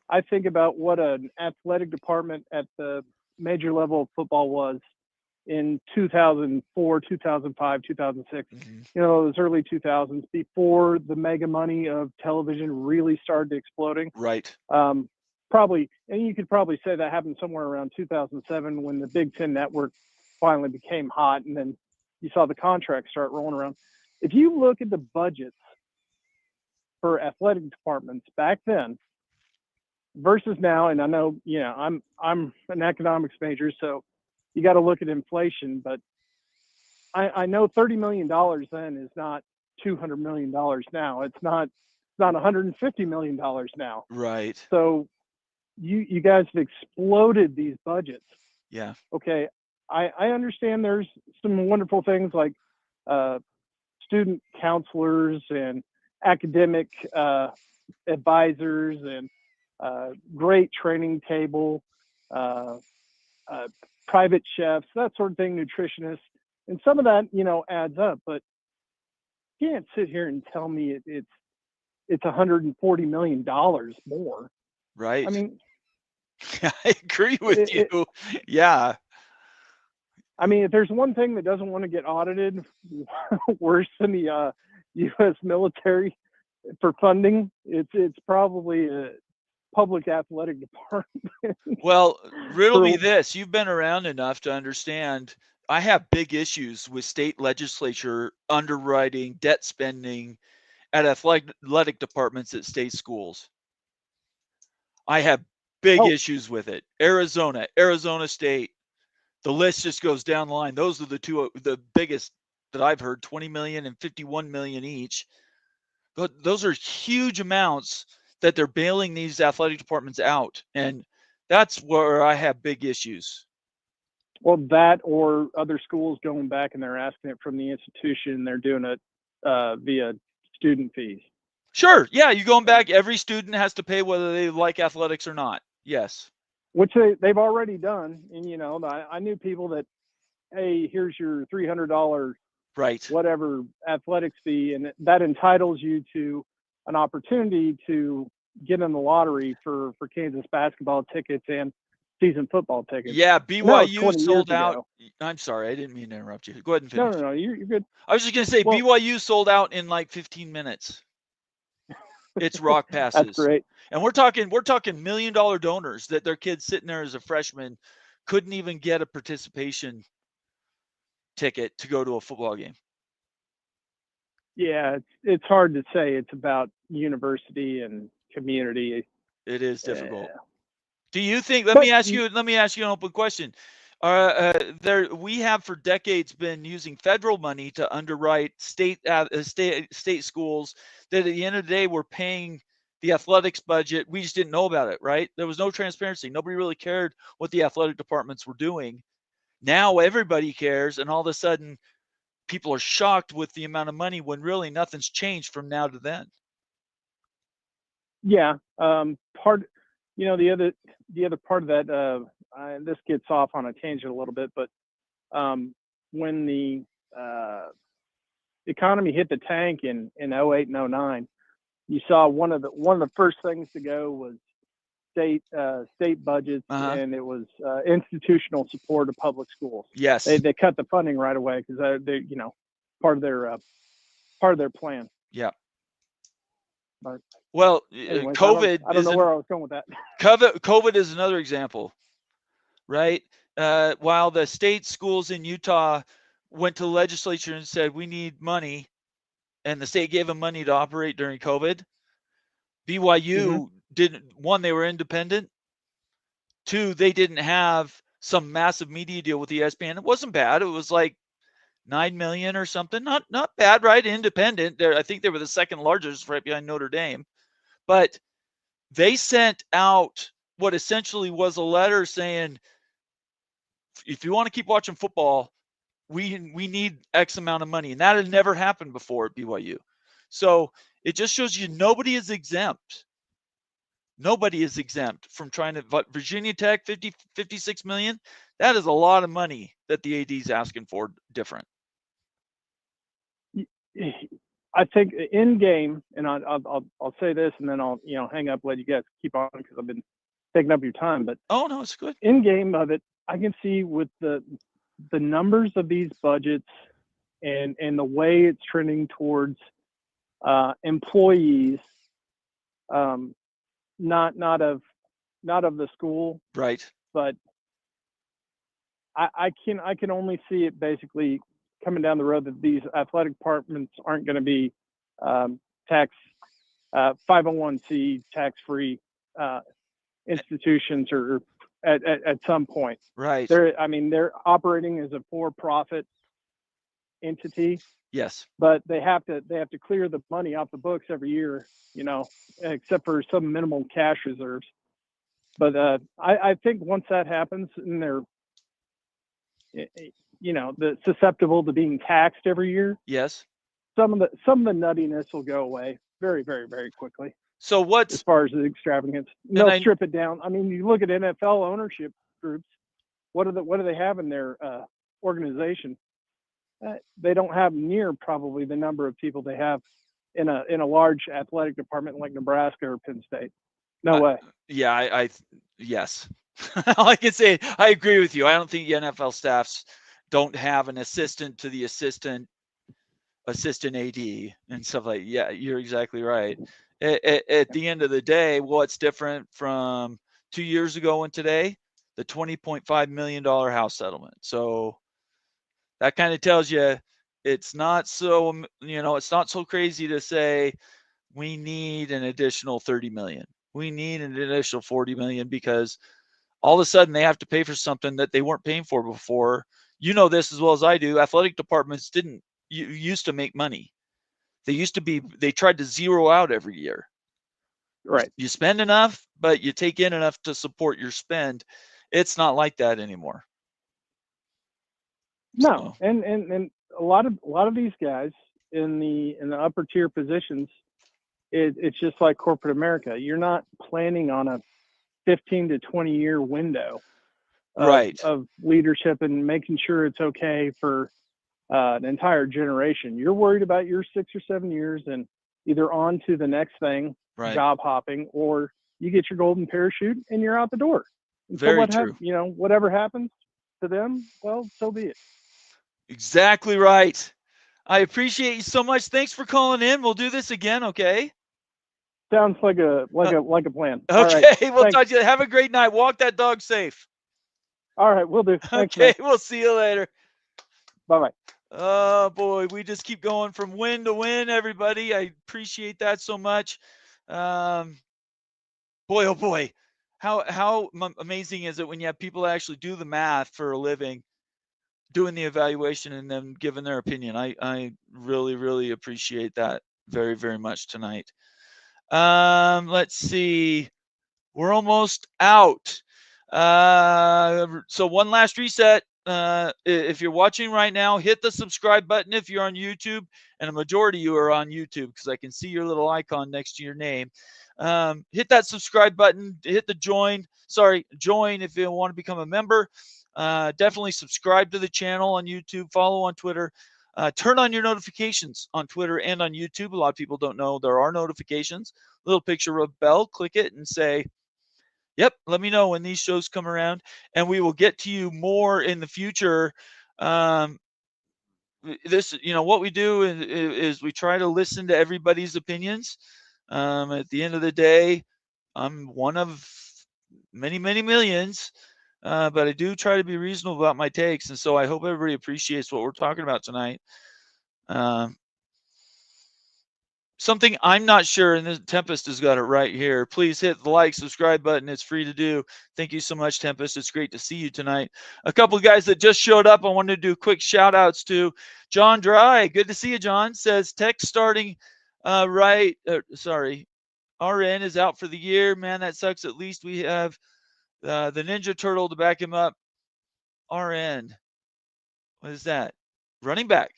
I think about what an athletic department at the major level of football was in 2004, 2005, 2006, those early 2000s, before the mega money of television really started exploding. Right. Probably, and you could probably say that happened somewhere around 2007 when the Big Ten network finally became hot, and then you saw the contracts start rolling around. If you look at the budgets for athletic departments back then versus now, and I know, I'm an economics major, so you got to look at inflation, but I know $30 million then is not $200 million now. It's not $150 million now. Right. So you guys have exploded these budgets. Yeah. Okay. I understand there's some wonderful things like student counselors and academic advisors and great training table, private chefs, that sort of thing, nutritionists. And some of that, adds up, but you can't sit here and tell me it's $140 million more. Right. I mean, I agree with you. Yeah. I mean, if there's one thing that doesn't want to get audited worse than the U.S. military for funding, it's probably a public athletic department. Well, riddle me this. You've been around enough to understand I have big issues with state legislature underwriting debt spending at athletic departments at state schools. I have big issues with it. Arizona State. The list just goes down the line. Those are the biggest that I've heard, 20 million and 51 million each. But those are huge amounts that they're bailing these athletic departments out. And that's where I have big issues. Well, that or other schools going back and they're asking it from the institution. They're doing it via student fees. Sure. Yeah. You going back, every student has to pay whether they like athletics or not. Yes. Which they've already done. And, I knew people that, hey, here's your $300 right, whatever athletics fee, and that entitles you to an opportunity to get in the lottery for Kansas basketball tickets and season football tickets. Yeah, BYU sold out. Ago. I'm sorry, I didn't mean to interrupt you. Go ahead and finish. No, you're good. I was just going to say, BYU sold out in like 15 minutes. It's rock passes. That's great. And we're talking $1 million donors that their kids sitting there as a freshman couldn't even get a participation ticket to go to a football game. Yeah, it's hard to say. It's about university and community. It is difficult. Do you think? Let me ask you an open question. We have for decades been using federal money to underwrite state schools that at the end of the day were paying the athletics budget. We just didn't know about it, right? There was no transparency. Nobody really cared what the athletic departments were doing. Now everybody cares, and all of a sudden people are shocked with the amount of money when really nothing's changed from now to then. Yeah. The other part of that, this gets off on a tangent a little bit, but when the economy hit the tank in 08 and 09, you saw one of the first things to go was state budgets, Uh-huh. and it was institutional support of public schools. Yes. They cut the funding right away because they part of their plan. Yeah. But Well, anyways, COVID I don't know where I was going with that. COVID is another example, right? While the state schools in Utah went to the legislature and said we need money, and the state gave them money to operate during COVID, BYU didn't. One, they were independent. Two, they didn't have some massive media deal with ESPN. It wasn't bad. It was like $9 million or something. Not bad, right? Independent. I think they were the second largest, right behind Notre Dame. But they sent out what essentially was a letter saying, if you want to keep watching football, we need X amount of money. And that had never happened before at BYU. So it just shows you nobody is exempt. Nobody is exempt from trying to. But Virginia Tech, 56 million. That is a lot of money that the AD is asking for. Different. I think in game, and I'll say this, and then I'll hang up, let you guys keep on because I've been taking up your time. But oh no, it's good. In game of it, I can see with the numbers of these budgets and the way it's trending towards employees, not of the school, right? But I can only see it basically coming down the road that these athletic departments aren't going to be tax 501c tax-free institutions or at some point. Right. They're operating as a for-profit entity. Yes. But they have to clear the money off the books every year, except for some minimal cash reserves. But I think once that happens and they're susceptible to being taxed every year. Yes. Some of the nuttiness will go away very, very, very quickly. So what's as far as the extravagance? They'll strip it down. I mean, you look at NFL ownership groups. What do they have in their organization? They don't have near probably the number of people they have in a large athletic department like Nebraska or Penn State. No way. Yeah, yes. All I can say, I agree with you. I don't think the NFL staffs don't have an assistant to the assistant AD and stuff like. Yeah, you're exactly right. At the end of the day, what's different from 2 years ago and today? The $20.5 million house settlement. So that kind of tells you it's not so, it's not so crazy to say we need an additional 30 million. We need an additional 40 million because all of a sudden they have to pay for something that they weren't paying for before. You know this as well as I do. Athletic departments used to make money. They tried to zero out every year. Right. You spend enough, but you take in enough to support your spend. It's not like that anymore. No, so. And a lot of these guys in the upper tier positions, it's just like corporate America. You're not planning on a 15 to 20 year window of leadership and making sure it's okay for an entire generation. You're worried about your 6 or 7 years and either on to the next thing, job hopping, or you get your golden parachute and you're out the door. And Very true. Whatever happens to them, well, so be it. Exactly right. I appreciate you so much. Thanks for calling in. We'll do this again, okay? Sounds like a plan. Okay, right. We'll talk to you. Have a great night. Walk that dog safe. All right, we'll do. Thanks, okay, man. We'll see you later. Bye-bye. Oh, boy, we just keep going from win to win, everybody. I appreciate that so much. Boy, oh, boy. How amazing is it when you have people that actually do the math for a living, doing the evaluation and then giving their opinion. I really, really appreciate that very, very much tonight. Let's see. We're almost out. So one last reset. If you're watching right now, hit the subscribe button if you're on YouTube, and a majority of you are on YouTube because I can see your little icon next to your name. Hit that subscribe button, hit the join if you want to become a member. Definitely subscribe to the channel on YouTube, follow on Twitter. Turn on your notifications on Twitter and on YouTube. A lot of people don't know there are notifications. Little picture of a bell, click it and say, Yep. Let me know when these shows come around, and we will get to you more in the future. This, what we do is we try to listen to everybody's opinions. At the end of the day, I'm one of many, many millions, but I do try to be reasonable about my takes, and so I hope everybody appreciates what we're talking about tonight. Something I'm not sure, and the Tempest has got it right here. Please hit the like, subscribe button. It's free to do. Thank you so much, Tempest. It's great to see you tonight. A couple of guys that just showed up, I wanted to do quick shout outs to. John Dry, good to see you, John. Says Tech starting RN is out for the year. Man, that sucks. At least we have the Ninja Turtle to back him up. RN. What is that? Running back.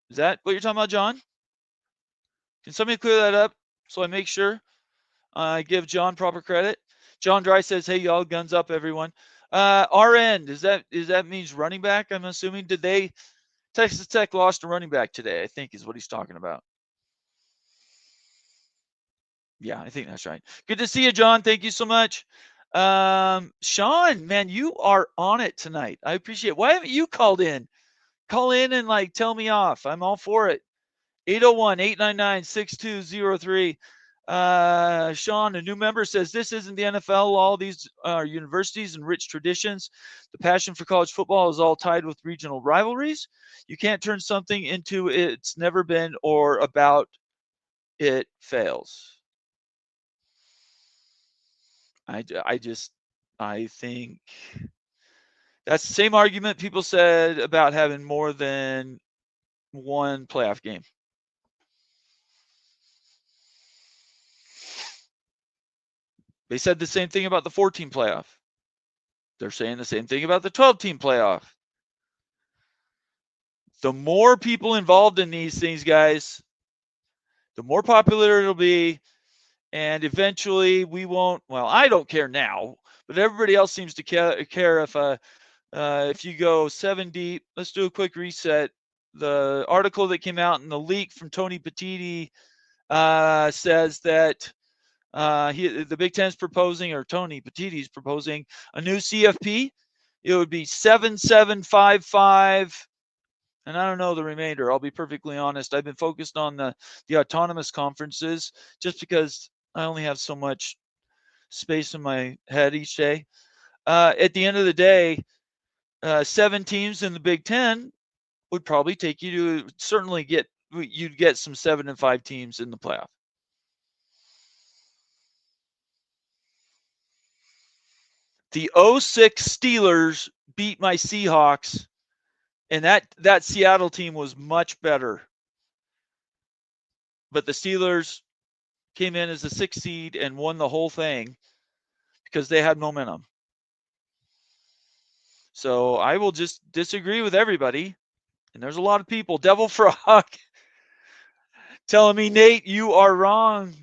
Is that what you're talking about, John? Can somebody clear that up so I make sure I give John proper credit? John Dry says, "Hey y'all, guns up, everyone." RN, is that means running back? I'm assuming. Texas Tech lost a running back today, I think is what he's talking about. Yeah, I think that's right. Good to see you, John. Thank you so much. Sean, man, you are on it tonight. I appreciate it. Why haven't you called in? Call in and tell me off. I'm all for it. 801-899-6203. Sean, a new member, says this isn't the NFL. All these are universities and rich traditions. The passion for college football is all tied with regional rivalries. You can't turn something into it's never been or about it fails. I think that's the same argument people said about having more than one playoff game. They said the same thing about the 14 playoff. They're saying the same thing about the 12-team playoff. The more people involved in these things, guys, the more popular it'll be. And eventually we won't, well, I don't care now, but everybody else seems to care if you go 7 deep. Let's do a quick reset. The article that came out in the leak from Tony Petitti says that the Big Ten's proposing, or Tony Petitti's proposing, a new CFP. It would be 7-7-5-5, and I don't know the remainder. I'll be perfectly honest. I've been focused on the autonomous conferences just because I only have so much space in my head each day. At the end of the day, 7 teams in the Big Ten would probably take you to you'd get some 7-5 teams in the playoff. The 06 Steelers beat my Seahawks, and that Seattle team was much better. But the Steelers came in as a 6 seed and won the whole thing because they had momentum. So I will just disagree with everybody. And there's a lot of people. Devil Frog telling me, Nate, you are wrong.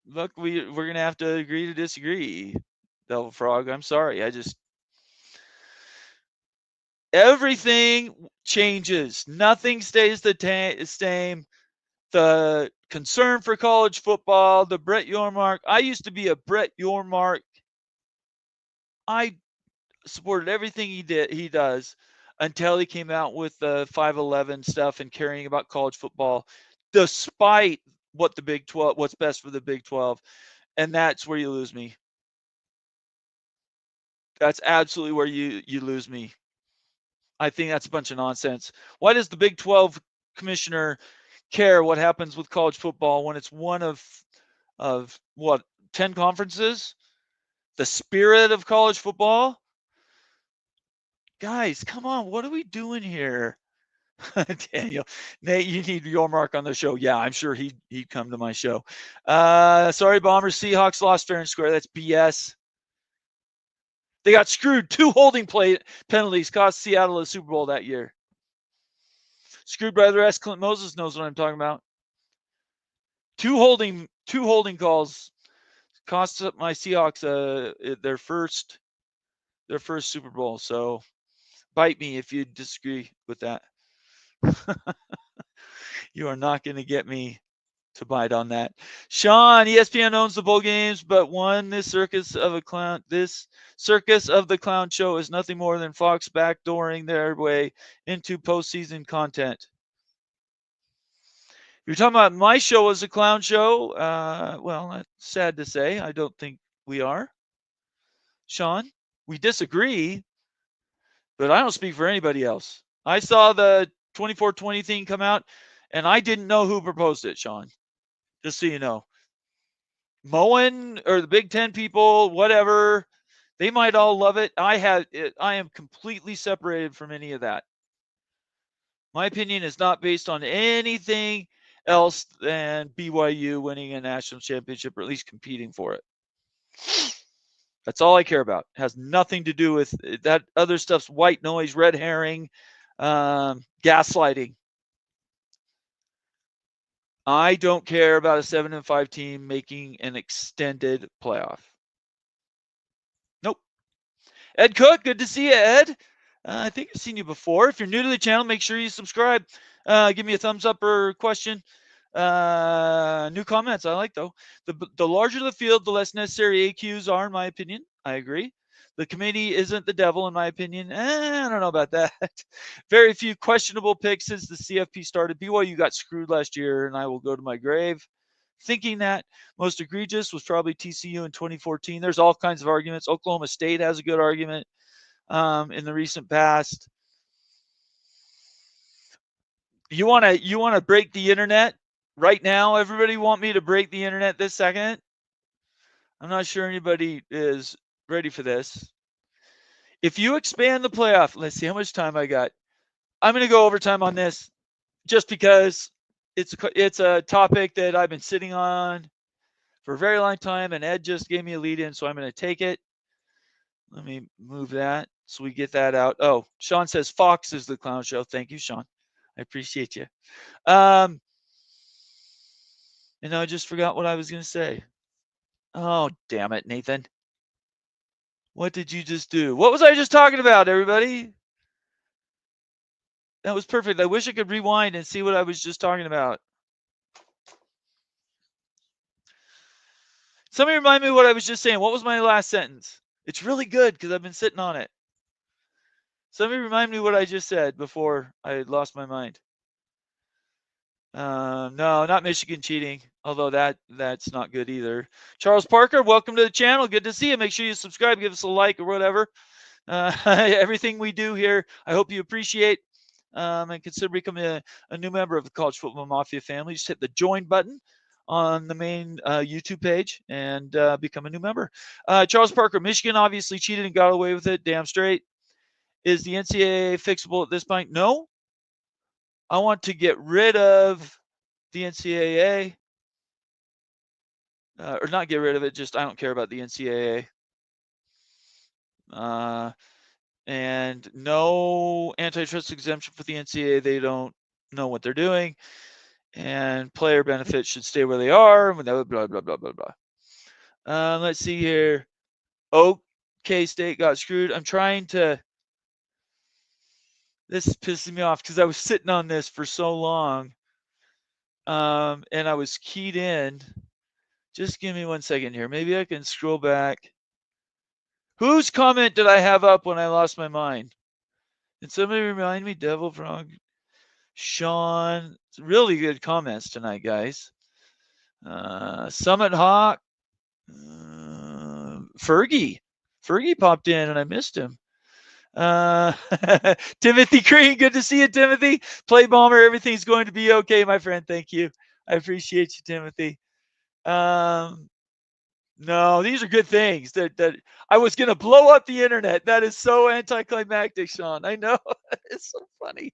Look, we're going to have to agree to disagree. Devil Frog, I'm sorry. Everything changes. Nothing stays the same. The concern for college football, the Brett Yormark. I used to be a Brett Yormark. I supported everything he does until he came out with the 511 stuff and caring about college football, despite what's best for the Big 12. And that's where you lose me. That's absolutely where you lose me. I think that's a bunch of nonsense. Why does the Big 12 commissioner care what happens with college football when it's one of 10 conferences? The spirit of college football? Guys, come on. What are we doing here? Daniel, Nate, you need your mark on the show. Yeah, I'm sure he'd come to my show. Sorry, Bombers. Seahawks lost fair and square. That's BS. They got screwed. 2 holding penalties cost Seattle a Super Bowl that year. Screwed by the rest. Clint Moses knows what I'm talking about. 2 holding calls cost my Seahawks their first Super Bowl. So bite me if you disagree with that. You are not going to get me to bite on that. Sean, ESPN owns the bowl games, but this circus of the clown show is nothing more than Fox backdooring their way into postseason content. You're talking about my show as a clown show. Well, that's sad to say. I don't think we are. Sean, we disagree, but I don't speak for anybody else. I saw the 24/20 thing come out, and I didn't know who proposed it, Sean. Just so you know. Moen or the Big Ten people, whatever, they might all love it. I am completely separated from any of that. My opinion is not based on anything else than BYU winning a national championship, or at least competing for it. That's all I care about. It has nothing to do with that other stuff's white noise, red herring, gaslighting. I don't care about a 7-5 team making an extended playoff. Nope. Ed Cook, good to see you, Ed. I think I've seen you before. If you're new to the channel, make sure you subscribe. Give me a thumbs up or question. New comments, I like though. The larger the field, the less necessary AQs are, in my opinion. I agree. The committee isn't the devil, in my opinion. I don't know about that. Very few questionable picks since the CFP started. BYU got screwed last year, and I will go to my grave thinking that. Most egregious was probably TCU in 2014. There's all kinds of arguments. Oklahoma State has a good argument in the recent past. You want to break the internet right now? Everybody want me to break the internet this second? I'm not sure anybody is ready for this. If you expand the playoff, let's see how much time I got. I'm going to go overtime on this just because it's a topic that I've been sitting on for a very long time, and Ed just gave me a lead in, so I'm going to take it. Let me move that so we get that out. Oh, Sean says Fox is the clown show. Thank you, Sean. I appreciate you. And I just forgot what I was going to say. Oh, damn it, Nathan. What did you just do? What was I just talking about, everybody? That was perfect. I wish I could rewind and see what I was just talking about. Somebody remind me what I was just saying. What was my last sentence? It's really good because I've been sitting on it. Somebody remind me what I just said before I lost my mind. No, not Michigan cheating, although that's not good either. Charles Parker, welcome to the channel. Good to see you. Make sure you subscribe, give us a like or whatever. Everything we do here, I hope you appreciate. And consider becoming a new member of the College Football Mafia family. Just hit the join button on the main YouTube page and become a new member. Charles Parker, Michigan obviously cheated and got away with it. Damn straight. Is the NCAA fixable at this point? No. I want to get rid of the NCAA. Or not get rid of it, just I don't care about the NCAA. And no antitrust exemption for the NCAA. They don't know what they're doing. And player benefits should stay where they are. Blah, blah, blah, blah, blah, blah. Let's see here. OK State got screwed. I'm trying to... This is pissing me off because I was sitting on this for so long. And I was keyed in. Just give me 1 second here. Maybe I can scroll back. Whose comment did I have up when I lost my mind? Did somebody remind me? Devil Frog. Sean. Really good comments tonight, guys. Summit Hawk. Fergie. Fergie popped in and I missed him. Timothy Green, good to see you, Timothy. Play Bomber, everything's going to be okay, my friend. Thank you. I appreciate you, Timothy. No, these are good things. That I was gonna blow up the internet. That is so anticlimactic, Sean. I know. It's so funny.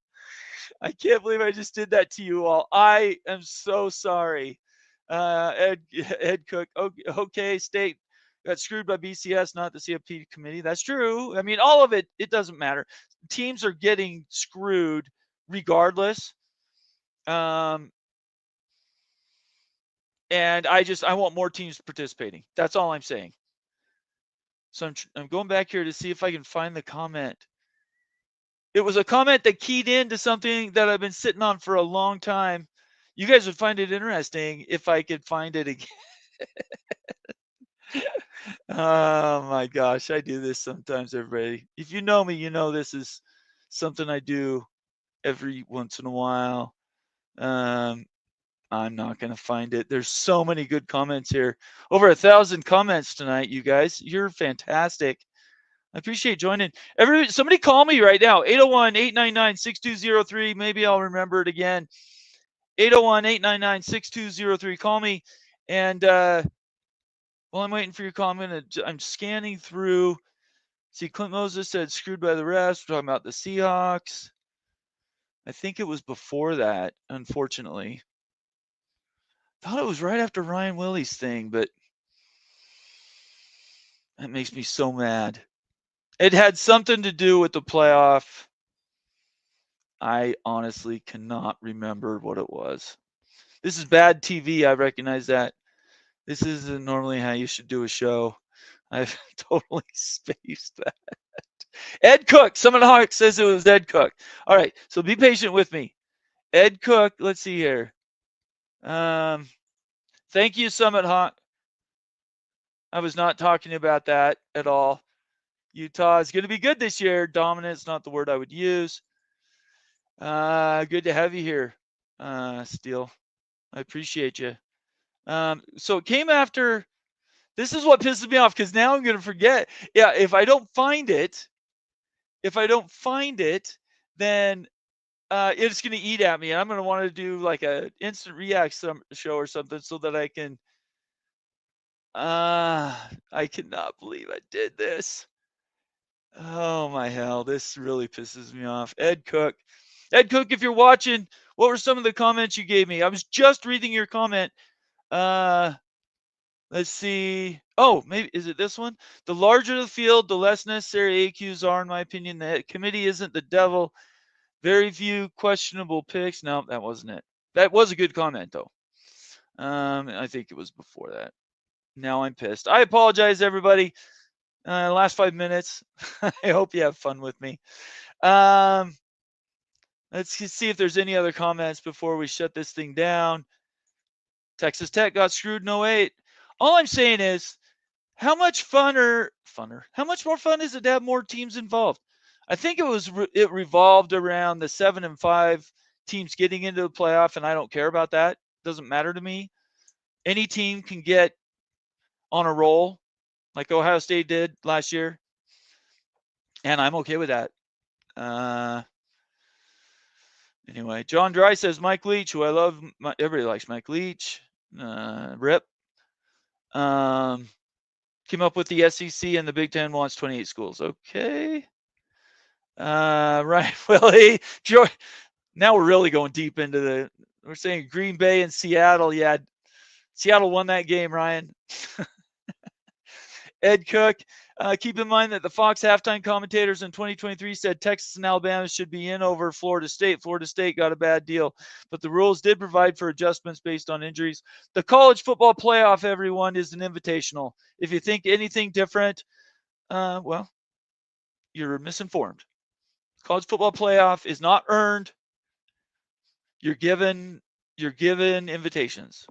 I can't believe I just did that to you all. I am so sorry. Ed Cook. OK State got screwed by BCS, not the CFP committee. That's true. I mean, all of it, it doesn't matter. Teams are getting screwed regardless. And I want more teams participating. That's all I'm saying. So I'm going back here to see if I can find the comment. It was a comment that keyed into something that I've been sitting on for a long time. You guys would find it interesting if I could find it again. Oh my gosh, I do this sometimes, everybody. If you know me, you know this is something I do every once in a while. I'm not going to find it. There's so many good comments here. Over 1,000 comments tonight, you guys. You're fantastic. I appreciate joining. Somebody call me right now. 801-899-6203. Maybe I'll remember it again. 801-899-6203. Call me. And while I'm waiting for your call, I'm scanning through. See, Clint Moses said screwed by the refs. We're talking about the Seahawks. I think it was before that, unfortunately. Thought it was right after Ryan Willie's thing, but that makes me so mad. It had something to do with the playoff. I honestly cannot remember what it was. This is bad TV. I recognize that. This isn't normally how you should do a show. I've totally spaced that. Ed Cook. Summit Hawk says it was Ed Cook. All right, so be patient with me. Ed Cook. Let's see here. Thank you, Summit Hawk. I was not talking about that at all. Utah is going to be good this year. Dominant's not the word I would use. Good to have you here, Steele. I appreciate you. So it came after. This is what pisses me off because now I'm going to forget. Yeah, if I don't find it, then it's going to eat at me. And I'm going to want to do like a instant react show or something so that I can. I cannot believe I did this. Oh my hell, this really pisses me off. Ed Cook, if you're watching, what were some of the comments you gave me? I was just reading your comment. Let's see. Oh, maybe is it this one? The larger the field, the less necessary AQs are, in my opinion. The committee isn't the devil. Very few questionable picks. No, that wasn't it. That was a good comment though. I think it was before that. Now I'm pissed. I apologize, everybody. Last 5 minutes. I hope you have fun with me. Let's see if there's any other comments before we shut this thing down. Texas Tech got screwed in 08. All I'm saying is, how much how much more fun is it to have more teams involved? I think it revolved around the 7 and 5 teams getting into the playoff, and I don't care about that. It doesn't matter to me. Any team can get on a roll like Ohio State did last year, and I'm okay with that. Anyway, John Dry says Mike Leach, who I love. Everybody likes Mike Leach. Rip. Came up with the SEC and the Big Ten wants 28 schools. Okay. Right, Willie. Now we're really going deep into we're saying Green Bay and Seattle. Yeah, Seattle won that game, Ryan. Ed Cook, keep in mind that the Fox halftime commentators in 2023 said Texas and Alabama should be in over Florida State. Florida State got a bad deal, but the rules did provide for adjustments based on injuries. The college football playoff, everyone, is an invitational. If you think anything different, well, you're misinformed. College football playoff is not earned. You're given invitations.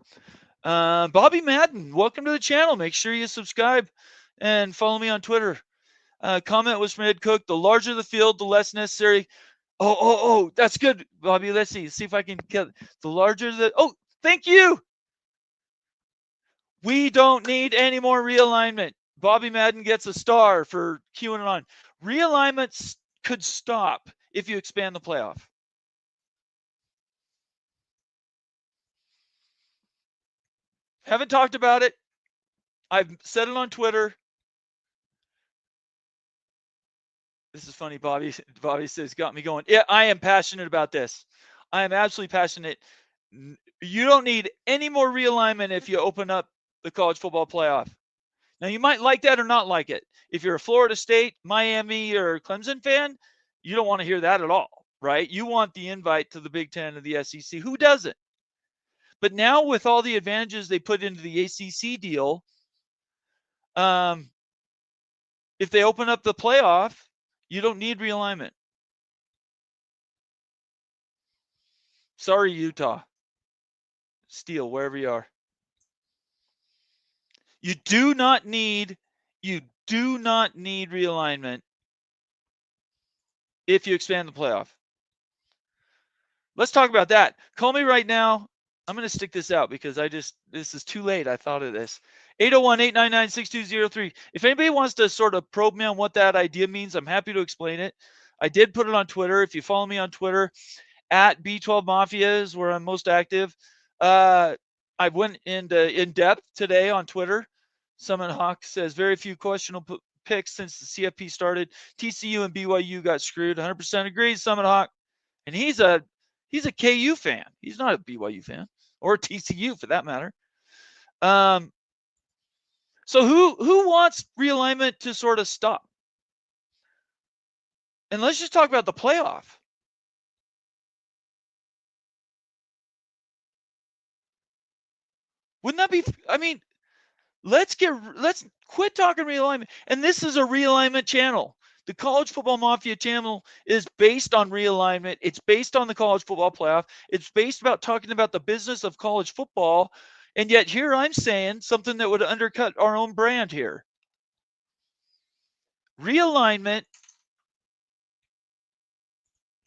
Bobby Madden, welcome to the channel. Make sure you subscribe and follow me on Twitter. Comment was from Ed Cook. The larger the field, the less necessary. Oh, that's good, Bobby. Let's see if I can get the larger the. Oh, thank you. We don't need any more realignment. Bobby Madden gets a star for queuing on. Realignments could stop if you expand the playoff. Haven't talked about it. I've said it on Twitter. This is funny, Bobby. Bobby says, got me going. Yeah, I am passionate about this. I am absolutely passionate. You don't need any more realignment if you open up the college football playoff. Now, you might like that or not like it. If you're a Florida State, Miami, or Clemson fan, you don't want to hear that at all, right? You want the invite to the Big Ten or the SEC. Who doesn't? But now with all the advantages they put into the ACC deal, if they open up the playoff, you don't need realignment. Sorry, Utah. Steele, wherever you are. You do not need realignment if you expand the playoff. Let's talk about that. Call me right now. I'm going to stick this out because this is too late. I thought of this. 801-899-6203. If anybody wants to sort of probe me on what that idea means, I'm happy to explain it. I did put it on Twitter. If you follow me on Twitter, at B12 Mafia is where I'm most active. I went into in depth today on Twitter. Summon Hawk says very few questionable picks since the CFP started. TCU and BYU got screwed. 100% agrees, Summon Hawk. And he's a KU fan. He's not a BYU fan or a TCU for that matter. So who wants realignment to sort of stop? And let's just talk about the playoff. Wouldn't that be, I mean, let's quit talking realignment. And this is a realignment channel. The College Football Mafia channel is based on realignment. It's based on the college football playoff. It's based about talking about the business of college football. And yet here I'm saying something that would undercut our own brand here. Realignment.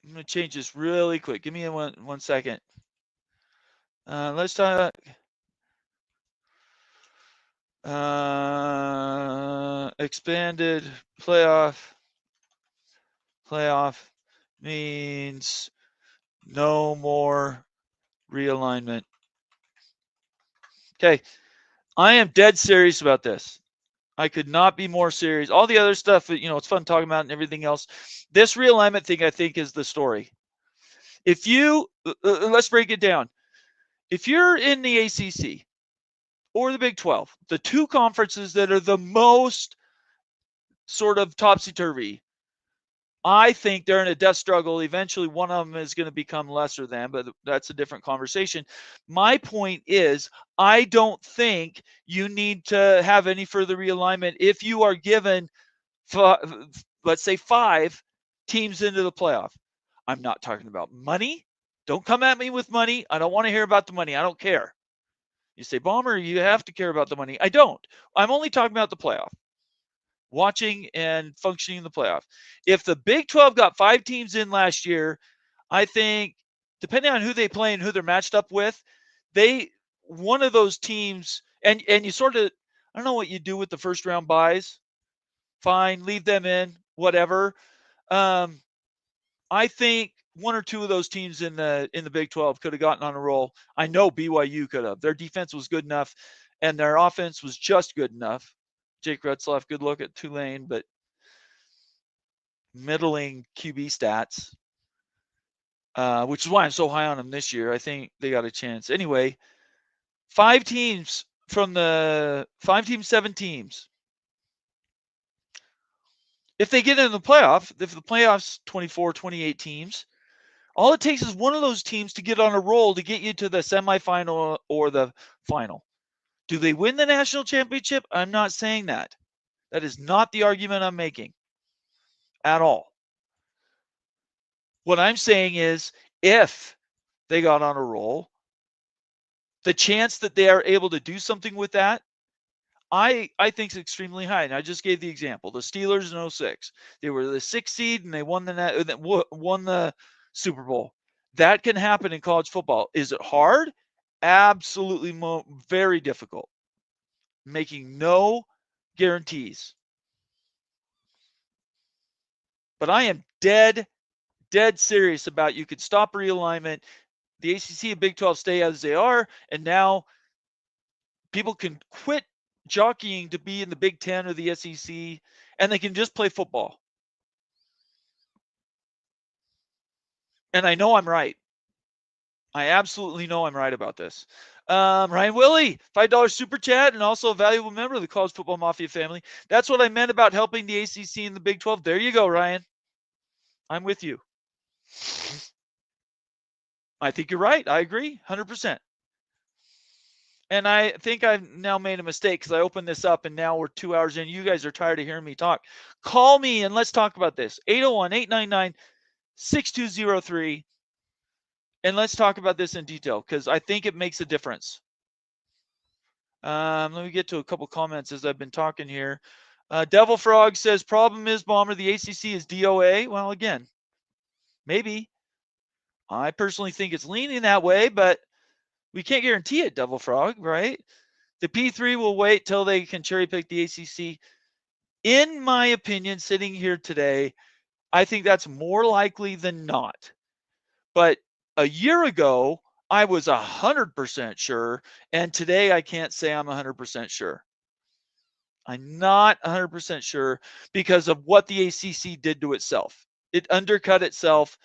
I'm going to change this really quick. Give me one second. Let's talk. Expanded playoff means no more realignment. Okay, I am dead serious about this. I could not be more serious. All the other stuff, it's fun talking about and everything else. This realignment thing, I think, is the story. If you, let's break it down. If you're in the ACC or the Big 12, the two conferences that are the most sort of topsy-turvy, I think they're in a death struggle. Eventually, one of them is going to become lesser than, but that's a different conversation. My point is, I don't think you need to have any further realignment if you are given, let's say, 5 teams into the playoff. I'm not talking about money. Don't come at me with money. I don't want to hear about the money. I don't care. You say, Bomber, you have to care about the money. I don't. I'm only talking about the playoff. Watching and functioning in the playoff. If the Big 12 got 5 teams in last year, I think, depending on who they play and who they're matched up with, one of those teams, and you sort of, I don't know what you do with the first round buys. Fine, leave them in, whatever. I think 1 or 2 of those teams in the Big 12 could have gotten on a roll. I know BYU could have. Their defense was good enough, and their offense was just good enough. Jake Retzlaff, good look at Tulane, but middling QB stats, which is why I'm so high on them this year. I think they got a chance. Anyway, 5 teams from the 5 teams, 7 teams. If they get in the playoff, if the playoff's 24, 28 teams, all it takes is one of those teams to get on a roll to get you to the semifinal or the final. Do they win the national championship? I'm not saying that. That is not the argument I'm making at all. What I'm saying is, if they got on a roll, the chance that they are able to do something with that, I think is extremely high. And I just gave the example. The Steelers in 06. They were the 6th seed and they won the Super Bowl. That can happen in college football. Is it hard? Absolutely very difficult. Making no guarantees. But I am dead serious about you could stop realignment. The ACC and Big 12 stay as they are, and now people can quit jockeying to be in the Big 10 or the SEC, and they can just play football. And I know I'm right. I absolutely know I'm right about this. Ryan Willie, $5 super chat, and also a valuable member of the College Football Mafia family. That's what I meant about helping the ACC and the Big 12. There you go, Ryan. I'm with you. I think you're right. I agree 100%. And I think I've now made a mistake because I opened this up and now we're 2 hours in. You guys are tired of hearing me talk. Call me and let's talk about this. 801-899-6203. And let's talk about this in detail because I think it makes a difference. Let me get to a couple comments as I've been talking here. Devil Frog says, problem is, Bomber, the ACC is DOA. Well, again, maybe. I personally think it's leaning that way, but we can't guarantee it, Devil Frog, right? The P3 will wait till they can cherry pick the ACC. In my opinion, sitting here today, I think that's more likely than not. But a year ago, I was 100% sure, and today I can't say I'm 100% sure. I'm not 100% sure because of what the ACC did to itself. It undercut itself,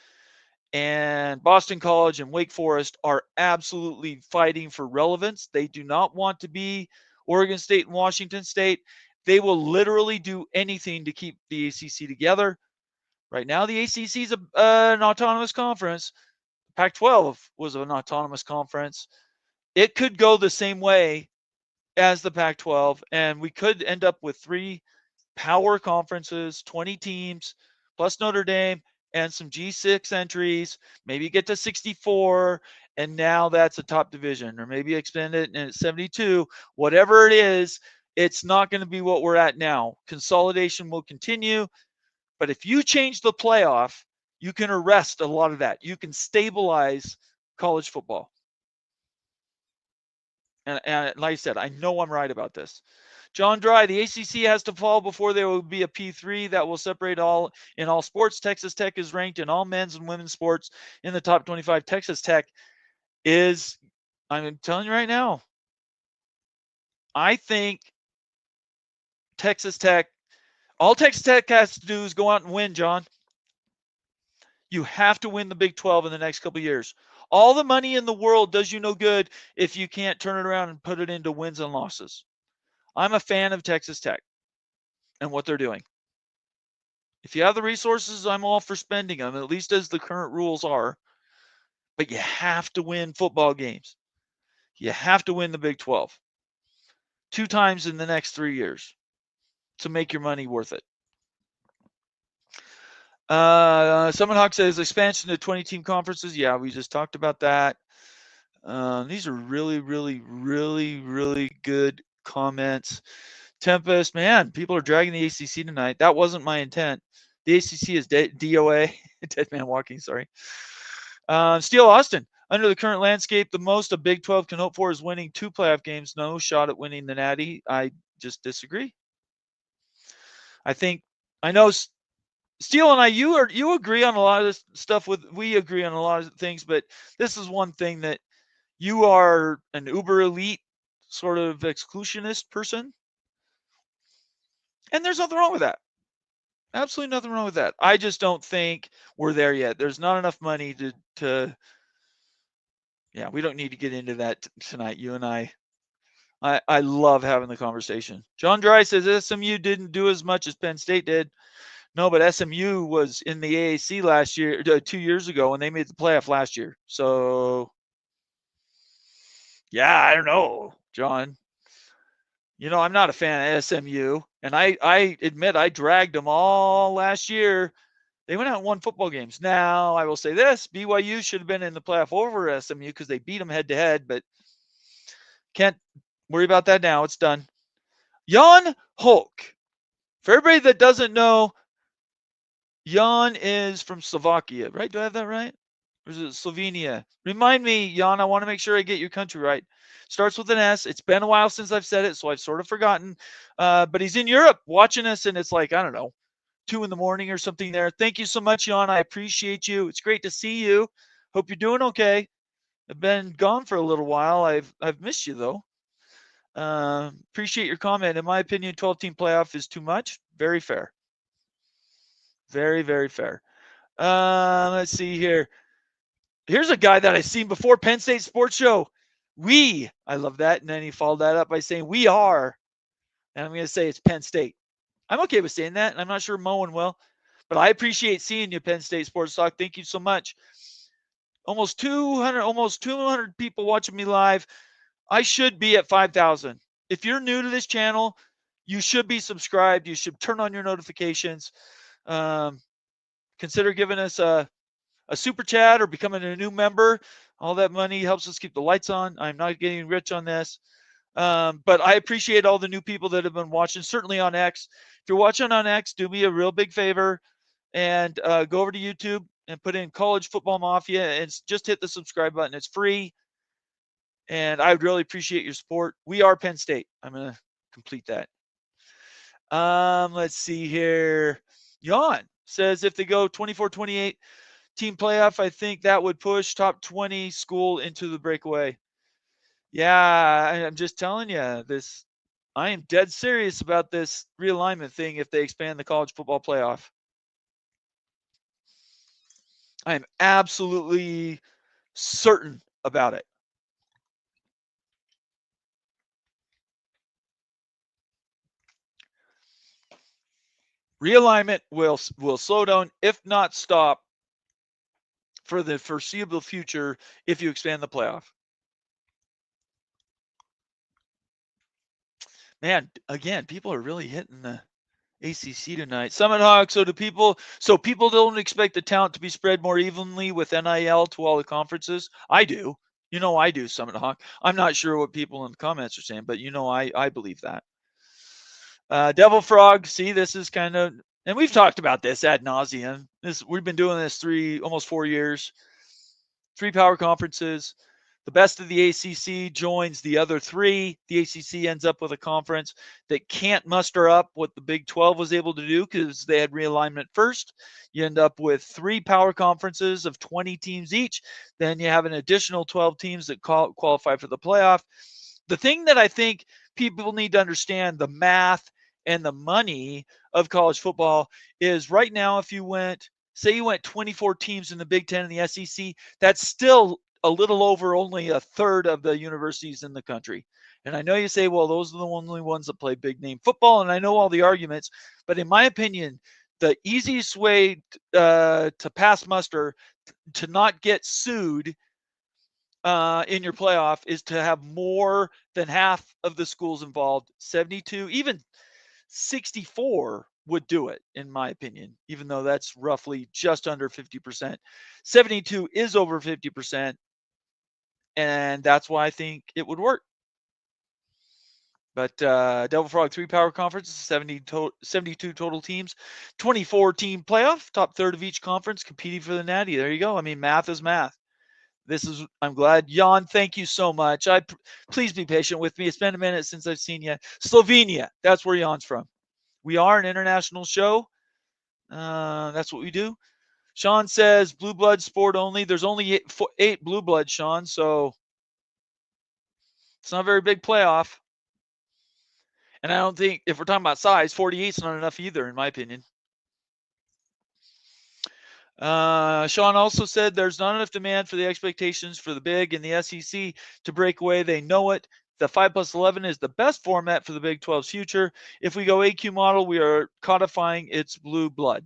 and Boston College and Wake Forest are absolutely fighting for relevance. They do not want to be Oregon State and Washington State. They will literally do anything to keep the ACC together. Right now, the ACC is an autonomous conference. Pac-12 was an autonomous conference. It could go the same way as the Pac-12, and we could end up with 3 power conferences, 20 teams, plus Notre Dame, and some G6 entries, maybe get to 64, and now that's a top division, or maybe extend it and it's 72. Whatever it is, it's not going to be what we're at now. Consolidation will continue, but if you change the playoff, you can arrest a lot of that. You can stabilize college football. And like I said, I know I'm right about this. John Dry, the ACC has to fall before there will be a P3 that will separate all in all sports. Texas Tech is ranked in all men's and women's sports in the top 25. Texas Tech is, I'm telling you right now, I think Texas Tech, all Texas Tech has to do is go out and win, John. You have to win the Big 12 in the next couple of years. All the money in the world does you no good if you can't turn it around and put it into wins and losses. I'm a fan of Texas Tech and what they're doing. If you have the resources, I'm all for spending them, at least as the current rules are. But you have to win football games. You have to win the Big 12 2 times in the next 3 years to make your money worth it. Summon Hawk says expansion to 20-team conferences. Yeah, we just talked about that. These are really, really, really, really good comments. Tempest, man, people are dragging the ACC tonight. That wasn't my intent. The ACC is DOA. Dead man walking, sorry. Steel Austin, under the current landscape, the most a Big 12 can hope for is winning 2 playoff games. No shot at winning the Natty. I just disagree. I know Steele and I, you agree on a lot of this stuff we agree on a lot of things, but this is one thing that you are an uber elite sort of exclusionist person. And there's nothing wrong with that. Absolutely nothing wrong with that. I just don't think we're there yet. There's not enough money to yeah, we don't need to get into that tonight, you and I love having the conversation. John Dry says SMU didn't do as much as Penn State did. No, but SMU was in the AAC last year, 2 years ago, and they made the playoff last year. So, yeah, I don't know, John. You know, I'm not a fan of SMU, and I admit I dragged them all last year. They went out and won football games. Now, I will say this, BYU should have been in the playoff over SMU because they beat them head-to-head, but can't worry about that now. It's done. Jan Hulk. For everybody that doesn't know, Jan is from Slovakia, right? Do I have that right? Or is it Slovenia? Remind me, Jan, I want to make sure I get your country right. Starts with an S. It's been a while since I've said it, so I've sort of forgotten. But he's in Europe watching us, and it's like, I don't know, 2 a.m. or something there. Thank you so much, Jan. I appreciate you. It's great to see you. Hope you're doing okay. I've been gone for a little while. I've missed you, though. Appreciate your comment. In my opinion, 12-team playoff is too much. Very fair. Very, very fair. Let's see here. Here's a guy that I've seen before, Penn State Sports Show. I love that. And then he followed that up by saying, we are. And I'm going to say it's Penn State. I'm okay with saying that. And I'm not sure Moen will. But I appreciate seeing you, Penn State Sports Talk. Thank you so much. Almost 200 people watching me live. I should be at 5,000. If you're new to this channel, you should be subscribed. You should turn on your notifications. Consider giving us a a super chat or becoming a new member. All that money helps us keep the lights on. I'm not getting rich on this. But I appreciate all the new people that have been watching, certainly on X. If you're watching on X, do me a real big favor and go over to YouTube and put in College Football Mafia and just hit the subscribe button. It's free. And I would really appreciate your support. We are Penn State. I'm going to complete that. Let's see here. Jan says if they go 24-28 team playoff, I think that would push top 20 school into the breakaway. Yeah, I'm just telling you this. I am dead serious about this realignment thing if they expand the college football playoff. I am absolutely certain about it. Realignment will slow down, if not stop, for the foreseeable future if you expand the playoff. Man, again, people are really hitting the ACC tonight. Summit Hawk, so people don't expect the talent to be spread more evenly with NIL to all the conferences? I do. You know I do, Summit Hawk. I'm not sure what people in the comments are saying, but you know I believe that. Devil Frog, see, this is kind of, and we've talked about this ad nauseum. We've been doing this almost 4 years. 3 power conferences. The best of the ACC joins the other 3. The ACC ends up with a conference that can't muster up what the Big 12 was able to do because they had realignment first. You end up with 3 power conferences of 20 teams each. Then you have an additional 12 teams that qualify for the playoff. The thing that I think people need to understand, the math and the money of college football, is right now if you went 24 teams in the Big 10 and the SEC, that's still a little over only a third of the universities in the country. And I know you say, well, those are the only ones that play big name football. And I know all the arguments, but in my opinion, the easiest way to pass muster, to not get sued in your playoff, is to have more than half of the schools involved. 72, even 64 would do it, in my opinion, even though that's roughly just under 50%. 72 is over 50%. And that's why I think it would work. But Devil Frog 3 power conferences, 72 total teams, 24 team playoff, top third of each conference competing for the natty. There you go. I mean, math is math. I'm glad. Jan, thank you so much. Please be patient with me. It's been a minute since I've seen you. Slovenia, that's where Jan's from. We are an international show. That's what we do. Sean says blue blood sport only. There's only 8 blue blood, Sean, so it's not a very big playoff. And I don't think, if we're talking about size, 48 is not enough either, in my opinion. Sean also said there's not enough demand for the expectations for the Big and the SEC to break away. They know it. The 5+11 is the best format for the Big 12's future. If we go AQ model, we are codifying its blue blood.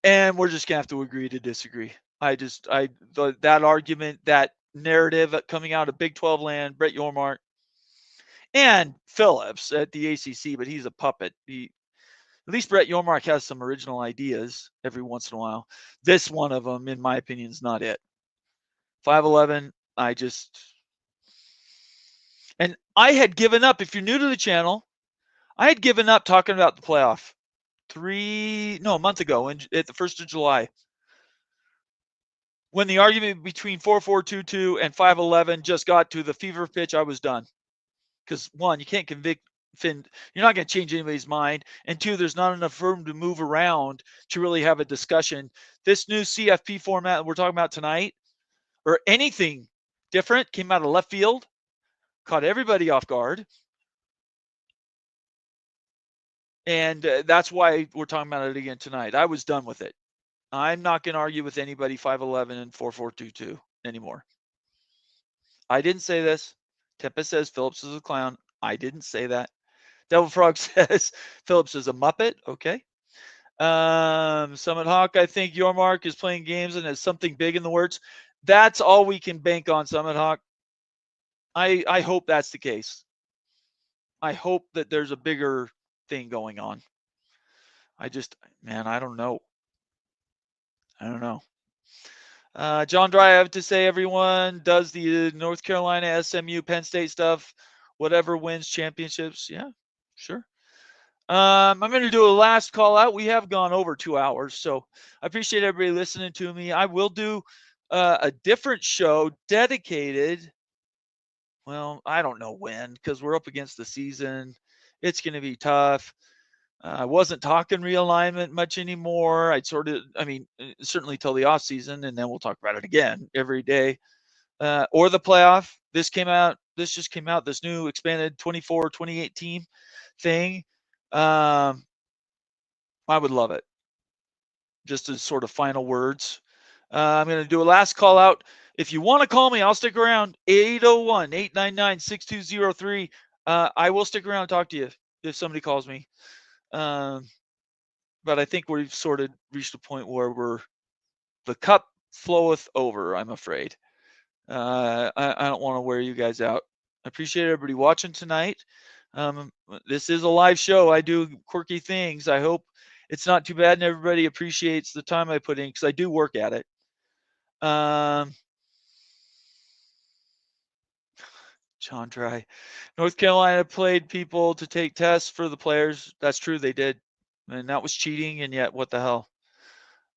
And we're just going to have to agree to disagree. That argument, that narrative coming out of Big 12 land, Brett Yormark, and Phillips at the ACC, but he's a puppet. At least Brett Yormark has some original ideas every once in a while. This one of them, in my opinion, is not it. 5'11", and I had given up. If you're new to the channel, I had given up talking about the playoff a month ago at the 1st of July. When the argument between 4.422 and 5'11 just got to the fever pitch, I was done. Because 1, you can't you're not going to change anybody's mind. And 2, there's not enough room to move around to really have a discussion. This new CFP format we're talking about tonight, or anything different, came out of left field, caught everybody off guard. And that's why we're talking about it again tonight. I was done with it. I'm not going to argue with anybody 5'11 and 4.422 anymore. I didn't say this. Tempest says Phillips is a clown. I didn't say that. Devil Frog says Phillips is a Muppet. Okay. Summit Hawk, I think Yormark is playing games and has something big in the works. That's all we can bank on, Summit Hawk. I hope that's the case. I hope that there's a bigger thing going on. I don't know. I don't know. John Dry, I have to say, everyone does the North Carolina, SMU, Penn State stuff. Whatever wins championships. Yeah, sure. I'm going to do a last call out. We have gone over 2 hours, so I appreciate everybody listening to me. I will do a different show dedicated. Well, I don't know when, because we're up against the season. It's going to be tough. I wasn't talking realignment much anymore. Certainly till the off season, and then we'll talk about it again every day. Or the playoff. This just came out, this new expanded 24-28 team thing. I would love it. Just as sort of final words. I'm going to do a last call out. If you want to call me, I'll stick around. 801-899-6203. I will stick around and talk to you if somebody calls me. But I think we've sort of reached a point where the cup floweth over, I'm afraid. I don't want to wear you guys out. I appreciate everybody watching tonight. This is a live show. I do quirky things. I hope it's not too bad and everybody appreciates the time I put in, because I do work at it. John Dry. North Carolina played people to take tests for the players. That's true, they did. And that was cheating, and yet what the hell?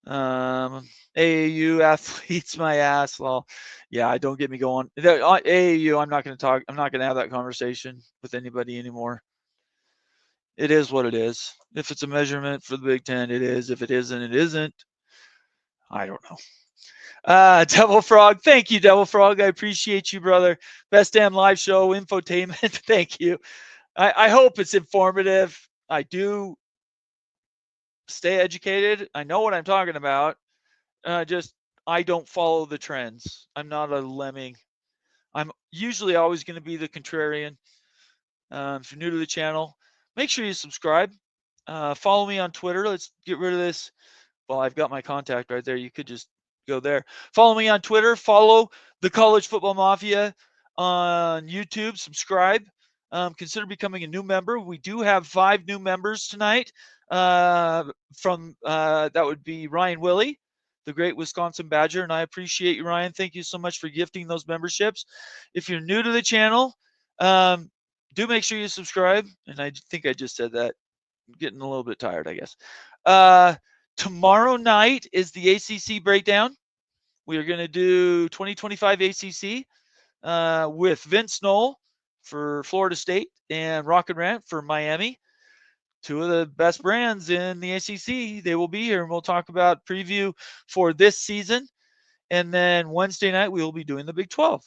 AAU athletes, my ass. Well, yeah, don't get me going. AAU, I'm not going to have that conversation with anybody anymore. It is what it is. If it's a measurement for the Big Ten, it is. If it isn't, it isn't. I don't know. Devil Frog, thank you, Devil Frog. I appreciate you, brother. Best damn live show, infotainment. Thank you. I hope it's informative. I do stay educated. I know what I'm talking about. I don't follow the trends. I'm not a lemming. I'm usually always going to be the contrarian. If you're new to the channel, make sure you subscribe. Follow me on Twitter. Let's get rid of this. Well, I've got my contact right there. You could just go there. Follow me on Twitter. Follow the College Football Mafia on YouTube. Subscribe. Consider becoming a new member. We do have 5 new members tonight. That would be Ryan Willie, the great Wisconsin Badger, and I appreciate you, Ryan. Thank you so much for gifting those memberships. If you're new to the channel, do make sure you subscribe. And I think I just said that. I'm getting a little bit tired, I guess. Tomorrow night is the ACC breakdown. We are going to do 2025 ACC with Vince Knoll for Florida State and Rock and Rant for Miami. 2 of the best brands in the ACC. They will be here, and we'll talk about preview for this season. And then Wednesday night, we will be doing the Big 12.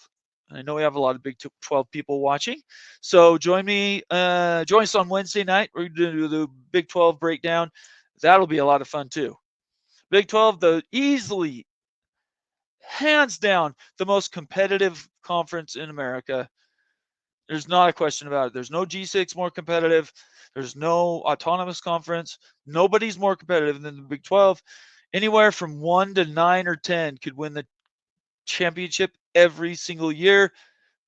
I know we have a lot of Big 12 people watching. So join us on Wednesday night. We're going to do the Big 12 breakdown. That'll be a lot of fun too. Big 12, easily, hands down, the most competitive conference in America. There's not a question about it. There's no G6 more competitive. There's no autonomous conference. Nobody's more competitive than the Big 12. Anywhere from 1 to 9 or 10 could win the championship every single year.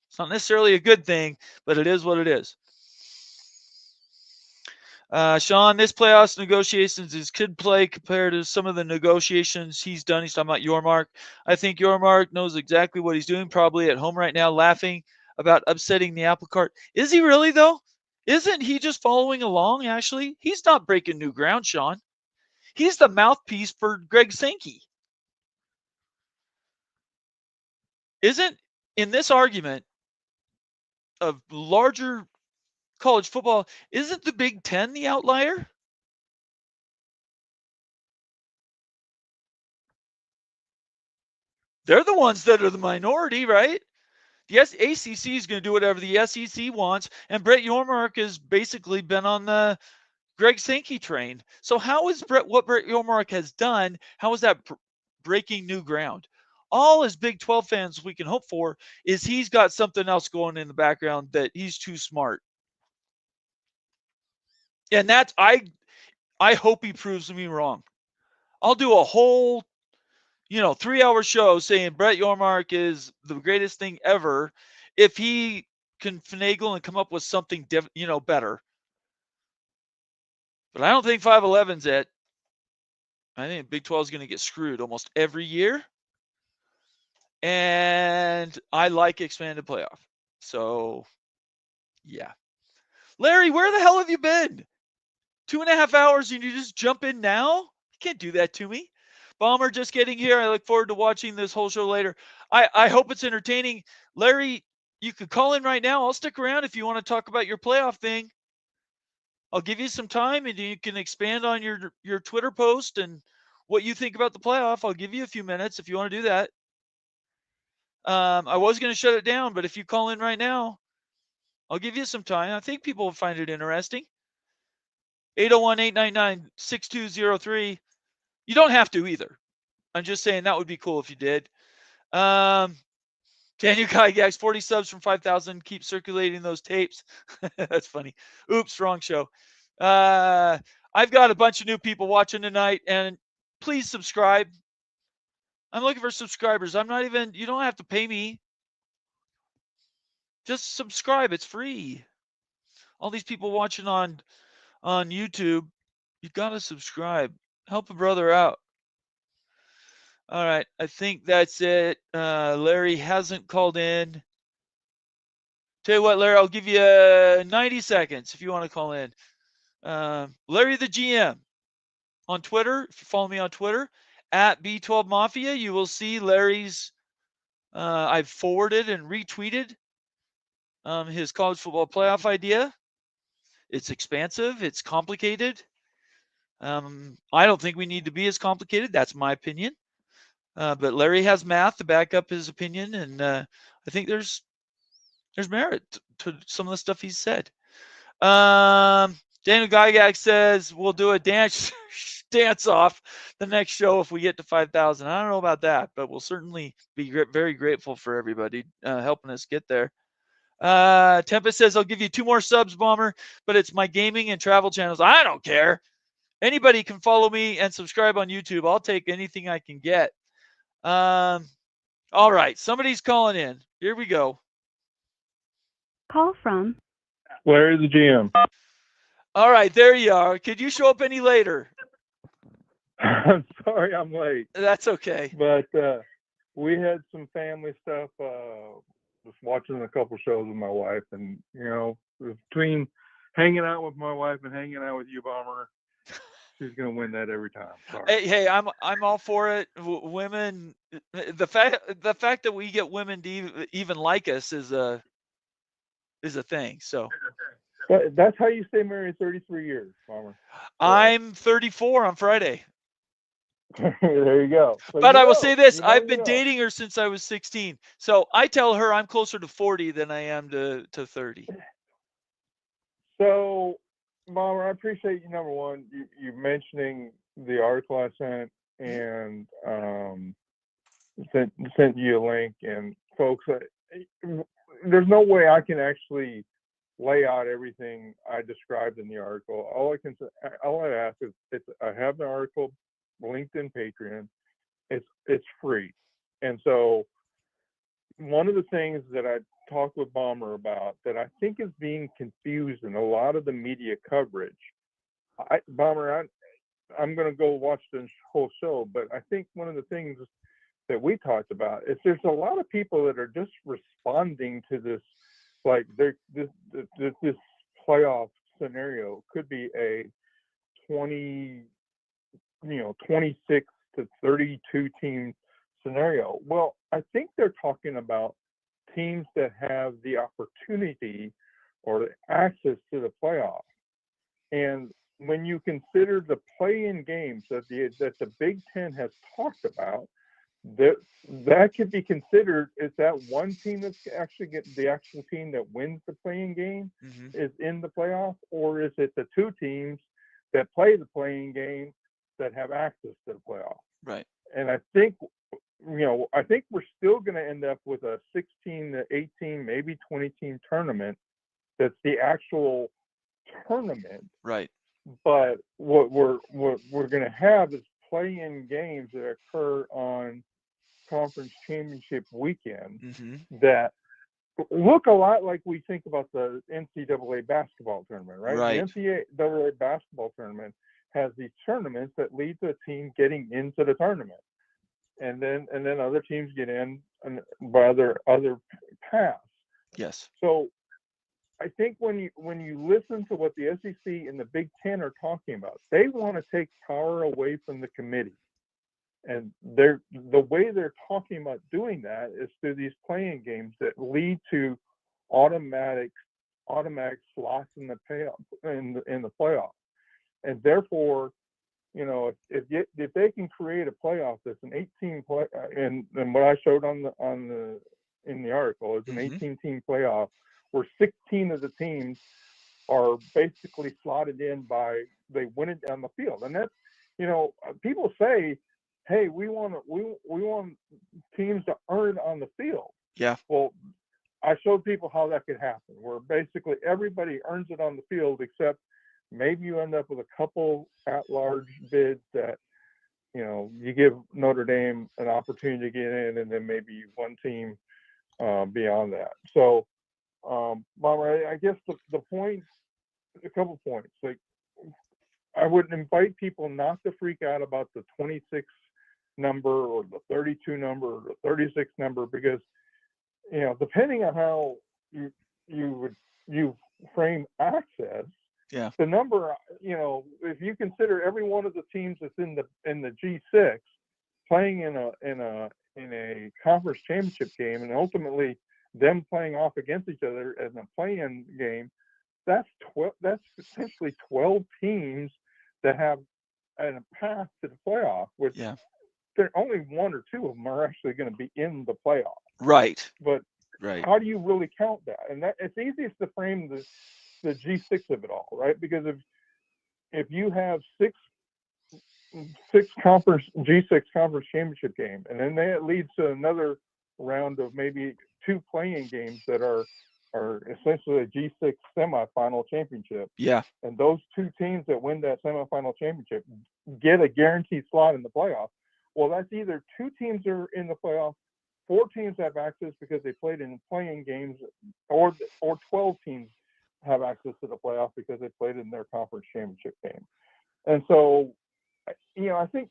It's not necessarily a good thing, but it is what it is. Sean, this playoffs negotiations is kid play compared to some of the negotiations he's done. He's talking about Yormark. I think Yormark knows exactly what he's doing, probably at home right now laughing about upsetting the apple cart. Is he really, though? Isn't he just following along, actually? He's not breaking new ground, Sean. He's the mouthpiece for Greg Sankey. Isn't, in this argument of larger college football, isn't the Big Ten the outlier? They're the ones that are the minority, right? The ACC is going to do whatever the SEC wants, and Brett Yormark has basically been on the Greg Sankey train. So how is what Brett Yormark has done, how is that breaking new ground? All as Big 12 fans we can hope for is he's got something else going in the background that he's too smart. And that's, I hope he proves me wrong. I'll do a whole 3-hour show saying Brett Yormark is the greatest thing ever if he can finagle and come up with something better. But I don't think 5'11's it. I think Big 12 is going to get screwed almost every year. And I like expanded playoff. So, yeah. Larry, where the hell have you been? 2.5 hours and you just jump in now? You can't do that to me. Bomber just getting here. I look forward to watching this whole show later. I hope it's entertaining. Larry, you could call in right now. I'll stick around if you want to talk about your playoff thing. I'll give you some time and you can expand on your Twitter post and what you think about the playoff. I'll give you a few minutes if you want to do that. I was going to shut it down, but if you call in right now, I'll give you some time. I think people will find it interesting. 801-899-6203. You don't have to either. I'm just saying that would be cool if you did. Daniel Gygax, 40 subs from 5,000. Keep circulating those tapes. That's funny. Oops, wrong show. I've got a bunch of new people watching tonight, and please subscribe. I'm looking for subscribers. You don't have to pay me. Just subscribe. It's free. All these people watching on YouTube, you got to subscribe. Help a brother out. All right. I think that's it. Larry hasn't called in. Tell you what, Larry, I'll give you 90 seconds if you want to call in. Larry the GM on Twitter. If you follow me on Twitter, at B12 Mafia, you will see Larry's, I've forwarded and retweeted his college football playoff idea. It's expansive. It's complicated. I don't think we need to be as complicated. That's my opinion. But Larry has math to back up his opinion, and I think there's merit to some of the stuff he's said. Daniel Gygax says we'll do a dance off the next show if we get to 5,000. I don't know about that, but we'll certainly be very grateful for everybody helping us get there. Tempest says I'll give you 2 more subs, Bomber, but it's my gaming and travel channels. I don't care. Anybody can follow me and subscribe on YouTube. I'll take anything I can get. All right, somebody's calling in. Here we go. Call from Larry the GM. All right, there you are. Could you show up any later? I'm sorry I'm late. That's okay. But we had some family stuff. Just watching a couple shows with my wife, and between hanging out with my wife and hanging out with you, Bomber, she's gonna win that every time. Sorry. Hey, I'm all for it. Women, the fact that we get women to even like us is a thing. So. But that's how you stay married 33 years, Bomber. I'm 34 on Friday. There you go. But I will say this, I've been dating her since I was 16. So I tell her I'm closer to 40 than I am to 30. So, Bomber, I appreciate you, number one, you mentioning the article I sent and sent you a link. And folks, there's no way I can actually lay out everything I described in the article. All I ask is I have the article linked in Patreon. It's free. And so one of the things that I talked with Bomber about that I think is being confused in a lot of the media coverage, Bomber, I'm going to go watch the whole show, but I think one of the things that we talked about is there's a lot of people that are just responding to this, like this playoff scenario could be a 26 to 32 team scenario. Well, I think they're talking about teams that have the opportunity or the access to the playoff. And when you consider the play-in games that the Big Ten has talked about, that could be considered is that one team that's actually the actual team that wins the play-in game is in the playoff, or is it the 2 teams that play the play-in game that have access to the playoff? Right. And I think we're still going to end up with a 16 to 18, maybe 20 team tournament. That's the actual tournament. Right. But what we're going to have is play-in games that occur on conference championship weekend that look a lot like we think about the NCAA basketball tournament, right? Right. The NCAA basketball tournament has these tournaments that lead to a team getting into the tournament, and then other teams get in by other paths. Yes. So I think when you listen to what the SEC and the Big Ten are talking about, they want to take power away from the committee, and the way they're talking about doing that is through these playing games that lead to automatic slots in the playoff, and therefore, you know, if they can create a playoff that's an 18 play, and what I showed in the article is an 18-team playoff where 16 of the teams are basically slotted in by they win it down the field, and that's, you know, people say, hey, we want teams to earn on the field. Yeah. Well, I showed people how that could happen, where basically everybody earns it on the field, except maybe you end up with a couple at-large bids that, you know, you give Notre Dame an opportunity to get in, and then maybe one team beyond that. So, Bomber, I guess the point, a couple points. Like, I would invite people not to freak out about the 26 number or the 32 number or the 36 number, because, you know, depending on how you frame access, yeah, the number, you know, if you consider every one of the teams that's in the G6 playing in a conference championship game, and ultimately them playing off against each other in a play-in game, that's potentially 12 teams that have a path to the playoff, which there only one or two of them are actually going to be in the playoff. Right. But right. How do you really count that? And that it's easiest to frame the G6 of it all, right? Because if you have six conference G6 conference championship game, and then that leads to another round of maybe 2 playing games that are essentially a G6 semifinal championship. Yeah. And those 2 teams that win that semifinal championship get a guaranteed slot in the playoff. Well, that's either 2 teams are in the playoff, 4 teams have access because they played in playing games, or 12 teams have access to the playoff because they played in their conference championship game. And so, you know, I think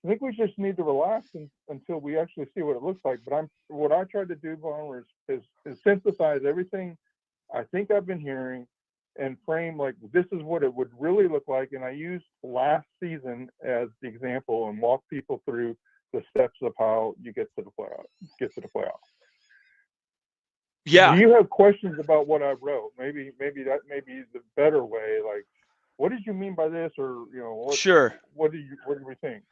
we just need to relax until we actually see what it looks like. But what I tried to do, Bomber, is synthesize everything I think I've been hearing and frame like this is what it would really look like. And I used last season as the example and walk people through the steps of how you get to the playoff. Yeah. Do you have questions about what I wrote? Maybe that may be the better way. Like, what did you mean by this? Or, you know, sure. What do we think?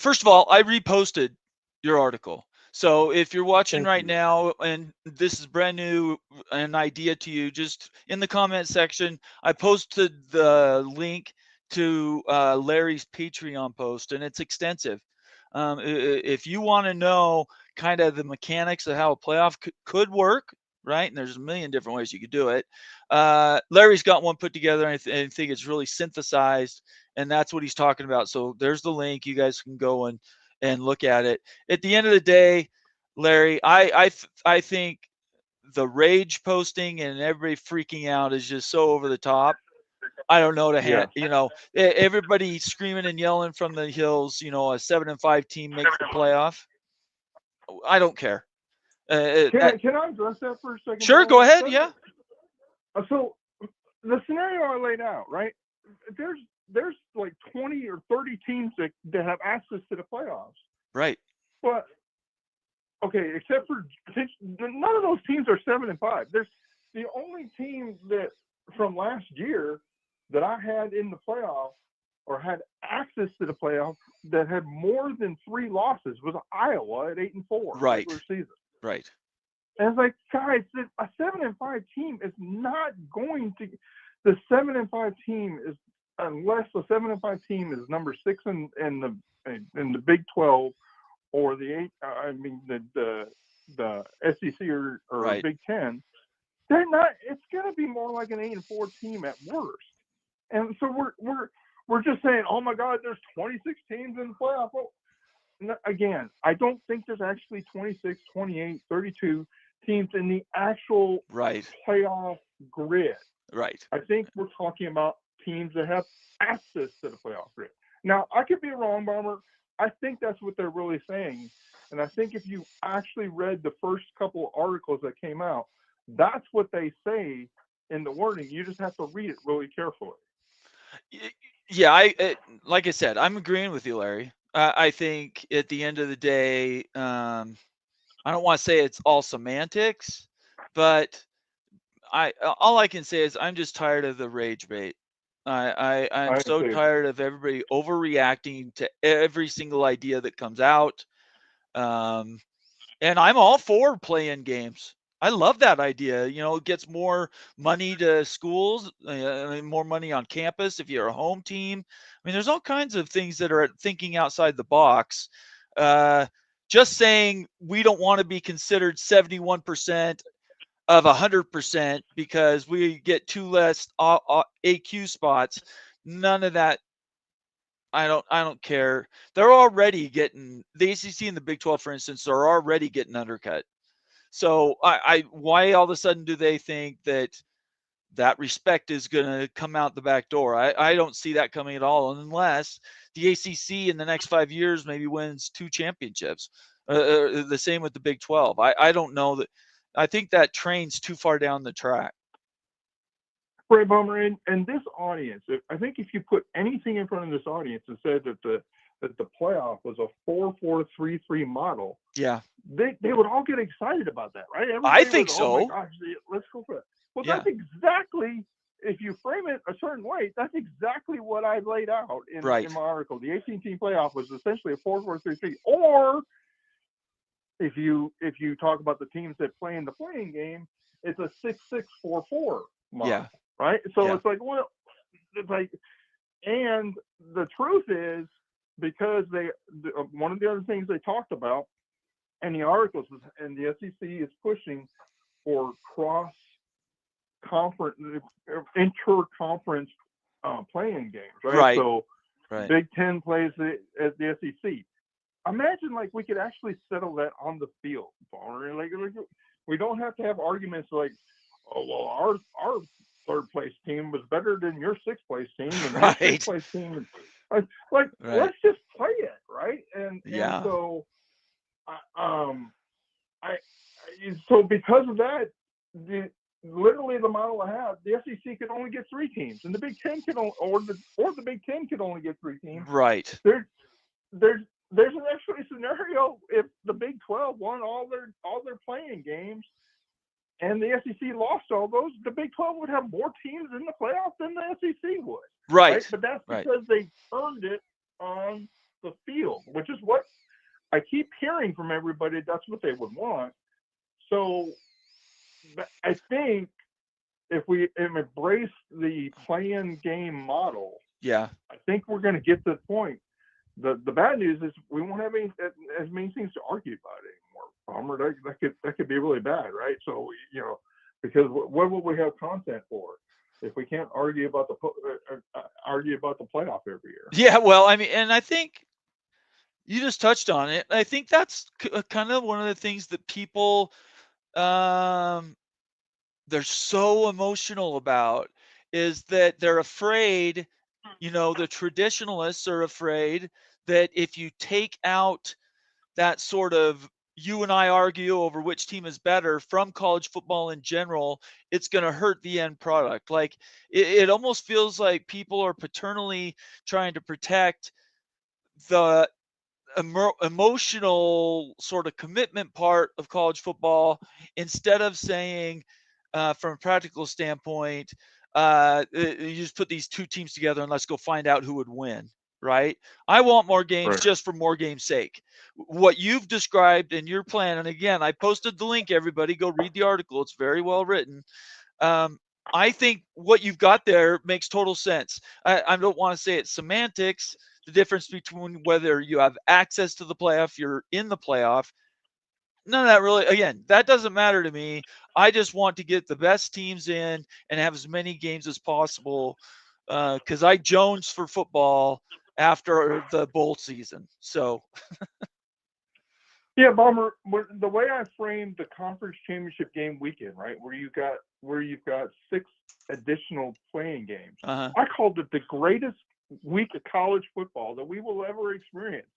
First of all, I reposted your article. So if you're watching right now and this is brand new, an idea to you, just in the comment section, I posted the link to Larry's Patreon post, and it's extensive. If you want to know kind of the mechanics of how a playoff could work, right? And there's a million different ways you could do it. Larry's got one put together, and I think it's really synthesized, and that's what he's talking about. So there's the link. You guys can go and look at it. At the end of the day, Larry, I think the rage posting and everybody freaking out is just so over the top. I don't know you know, everybody screaming and yelling from the hills, you know, a 7-5 team makes the playoff. I don't care. Can I address that for a second? Sure, go ahead. Yeah. So the scenario I laid out, right? There's like 20 or 30 teams that have access to the playoffs. Right. But okay, except for none of those teams are 7-5. There's the only team that from last year that I had in the playoff or had access to the playoff that had more than 3 losses was Iowa at 8-4 regular season. Right. And it's like, guys, a 7-5 team is not going to. The 7-5 team is, unless the 7-5 team is number 6 in the Big 12 or the SEC or Big 10. They're not. It's going to be more like an 8-4 team at worst. And so we're just saying, oh my God, there's 26 teams in the playoff. Well, again, I don't think there's actually 26, 28, 32 teams in the actual playoff grid. Right. I think we're talking about teams that have access to the playoff grid. Now, I could be wrong, Bomber. I think that's what they're really saying. And I think if you actually read the first couple of articles that came out, that's what they say in the wording. You just have to read it really carefully. Yeah, like I said, I'm agreeing with you, Larry. I think at the end of the day, I don't want to say it's all semantics, but all I can say is I'm just tired of the rage bait. I'm I so see. tired of everybody overreacting to every single idea that comes out. And I'm all for playing games. I love that idea. It gets more money to schools, more money on campus if you're a home team. I mean, there's all kinds of things that are thinking outside the box. Just saying we don't want to be considered 71% of 100% because we get 2 less AQ spots. None of that. I don't care. They're already getting the ACC and the Big 12, for instance, are already getting undercut. So why all of a sudden do they think that respect is going to come out the back door? I don't see that coming at all, unless the ACC in the next 5 years maybe wins 2 championships. The same with the Big 12. I don't know that. I think that train's too far down the track. Right, Bomber, and this audience, I think if you put anything in front of this audience and said that the playoff was a 4-4-3-3 model, yeah, they would all get excited about that, right? I think so. Oh my gosh, let's go for it. Well, yeah. That's exactly, if you frame it a certain way, that's exactly what I laid out in my article. The 18-team playoff was essentially a 4-4-3-3, or if you talk about the teams that play in the playing game, it's a 6-6-4-4 model. Yeah. Right. So it's like, well, it's like, and the truth is, because one of the other things they talked about in the articles was, and the SEC is pushing for cross-conference, inter-conference playing games, right? So Big Ten plays at the SEC. Imagine like we could actually settle that on the field. Like we don't have to have arguments like, oh well, our third place team was better than your sixth place team, and your sixth place team. Let's just play it, right? And so, so because of that, literally the model I have, the SEC could only get 3 teams, and the Big Ten could only, or the Big Ten could only get 3 teams. Right. There's an actually scenario if the Big 12 won all their playing games, and the SEC lost all those, the Big 12 would have more teams in the playoff than the SEC would. Right. But that's because they earned it on the field, which is what I keep hearing from everybody. That's what they would want. So I think if we embrace the play-in game model, I think we're going to get to the point. The bad news is we won't have as many things to argue about anymore. Palmer, that could be really bad, right? So because what will we have content for if we can't argue about the playoff every year? Yeah, well, I mean, and I think you just touched on it. I think that's kind of one of the things that people they're so emotional about, is that they're afraid. The traditionalists are afraid that if you take out that sort of you and I argue over which team is better from college football in general, it's going to hurt the end product. Like it almost feels like people are paternally trying to protect the emotional sort of commitment part of college football, instead of saying from a practical standpoint, you just put these 2 teams together and let's go find out who would win. Right. I want more games just for more game's sake. What you've described in your plan, and again, I posted the link, everybody go read the article. It's very well written. I think what you've got there makes total sense. I don't want to say it's semantics, the difference between whether you have access to the playoff, you're in the playoff. None of that really, again, that doesn't matter to me. I just want to get the best teams in and have as many games as possible, because I jones for football after the bowl season. So Yeah, Bomber. The way I framed the conference championship game weekend, right, where you've got 6 additional playing games, Uh-huh. I called it the greatest week of college football that we will ever experience.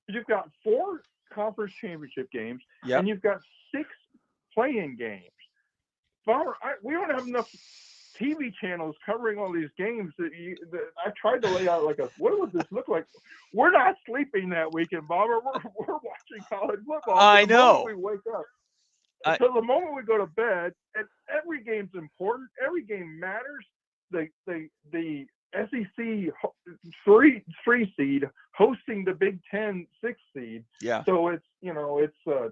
You've got 4 conference championship games, Yep. and you've got 6 playing games. Bomber, we don't have enough TV channels covering all these games that I tried to lay out what would this look like? We're not sleeping that weekend, Bomber. We're watching college football. I the know. moment we wake up until the moment we go to bed, and every game's important. Every game matters. The SEC 3 seed hosting the Big Ten 6 seed. Yeah. So it's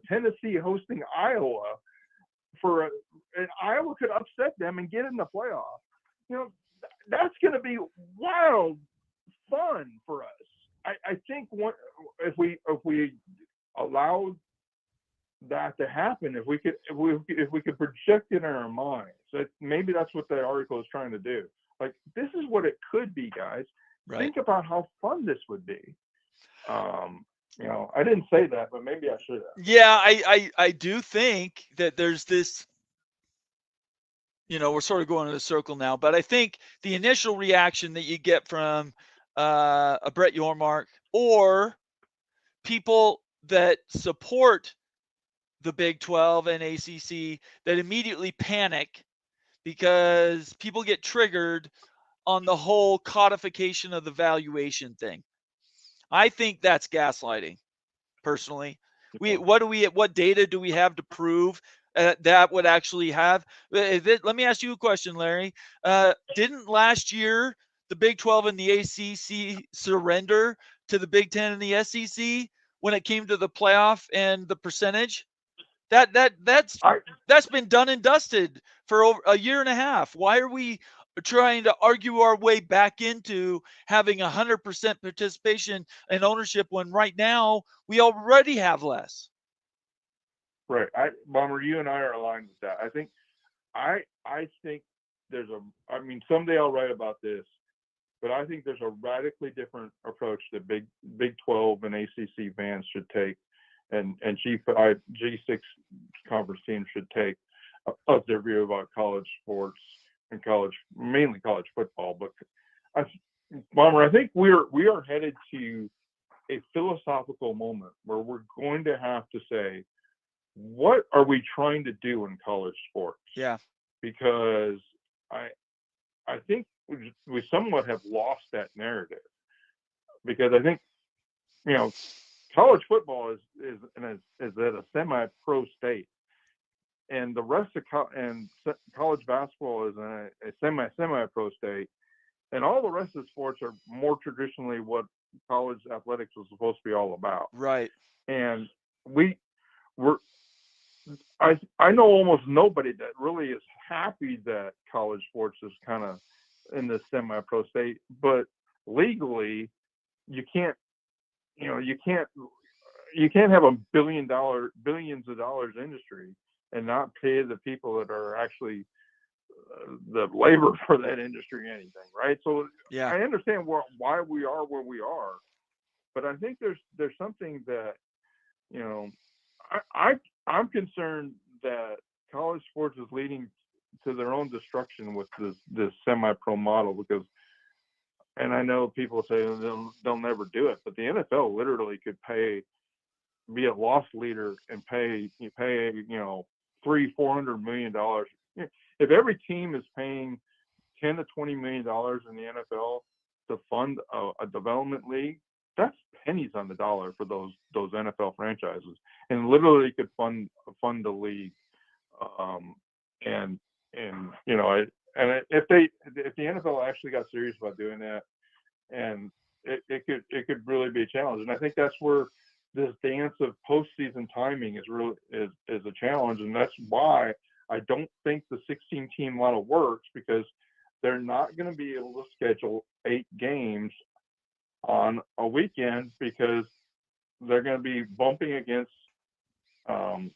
Tennessee hosting Iowa. And Iowa could upset them and get in the playoff. That's going to be wild fun for us. I think if we allow that to happen, if we could project it in our minds, maybe that's what the article is trying to do. Like, this is what it could be, guys. Right. Think about how fun this would be. I didn't say that, but maybe I should have. Yeah, I do think that there's this, we're sort of going in a circle now, but I think the initial reaction that you get from a Brett Yormark or people that support the Big 12 and ACC that immediately panic because people get triggered on the whole codification of the valuation thing. I think that's gaslighting, personally. What data do we have to prove that would actually have? Let me ask you a question, Larry. Didn't last year the Big 12 and the ACC surrender to the Big 10 and the SEC when it came to the playoff and the percentage? That's been done and dusted for over a year and a half. Why are we trying to argue our way back into having 100% participation and ownership when right now we already have less? Right. Bomber, you and I are aligned with that. I think someday I'll write about this, but I think there's a radically different approach that Big 12 and ACC fans should take, and G5, G6 conference teams should take of their view about college sports and mainly college football. But Bomber, I think we are headed to a philosophical moment where we're going to have to say, what are we trying to do in college sports? Yeah. Because I think we somewhat have lost that narrative, because I think college football is at a semi-pro state, and the rest of college basketball is in a semi-pro state, and all the rest of the sports are more traditionally what college athletics was supposed to be all about. Right. And I know almost nobody that really is happy that college sports is kind of in the semi-pro state, but legally you can't have a billions of dollars industry and not pay the people that are actually the labor for that industry anything, right? So yeah. I understand why we are where we are, but I think there's something that I'm concerned that college sports is leading to their own destruction with this semi-pro model, because, and I know people say they'll never do it, but the NFL literally could be a loss leader and pay $300-400 million. If every team is paying $10 to $20 million in the NFL to fund a development league, that's pennies on the dollar for those NFL franchises, and literally could fund the league. And if the NFL actually got serious about doing that, and it could really be a challenge. And I think that's where this dance of postseason timing is a challenge, and that's why I don't think the 16-team model works, because they're not going to be able to schedule 8 games on a weekend, because they're going to be bumping against the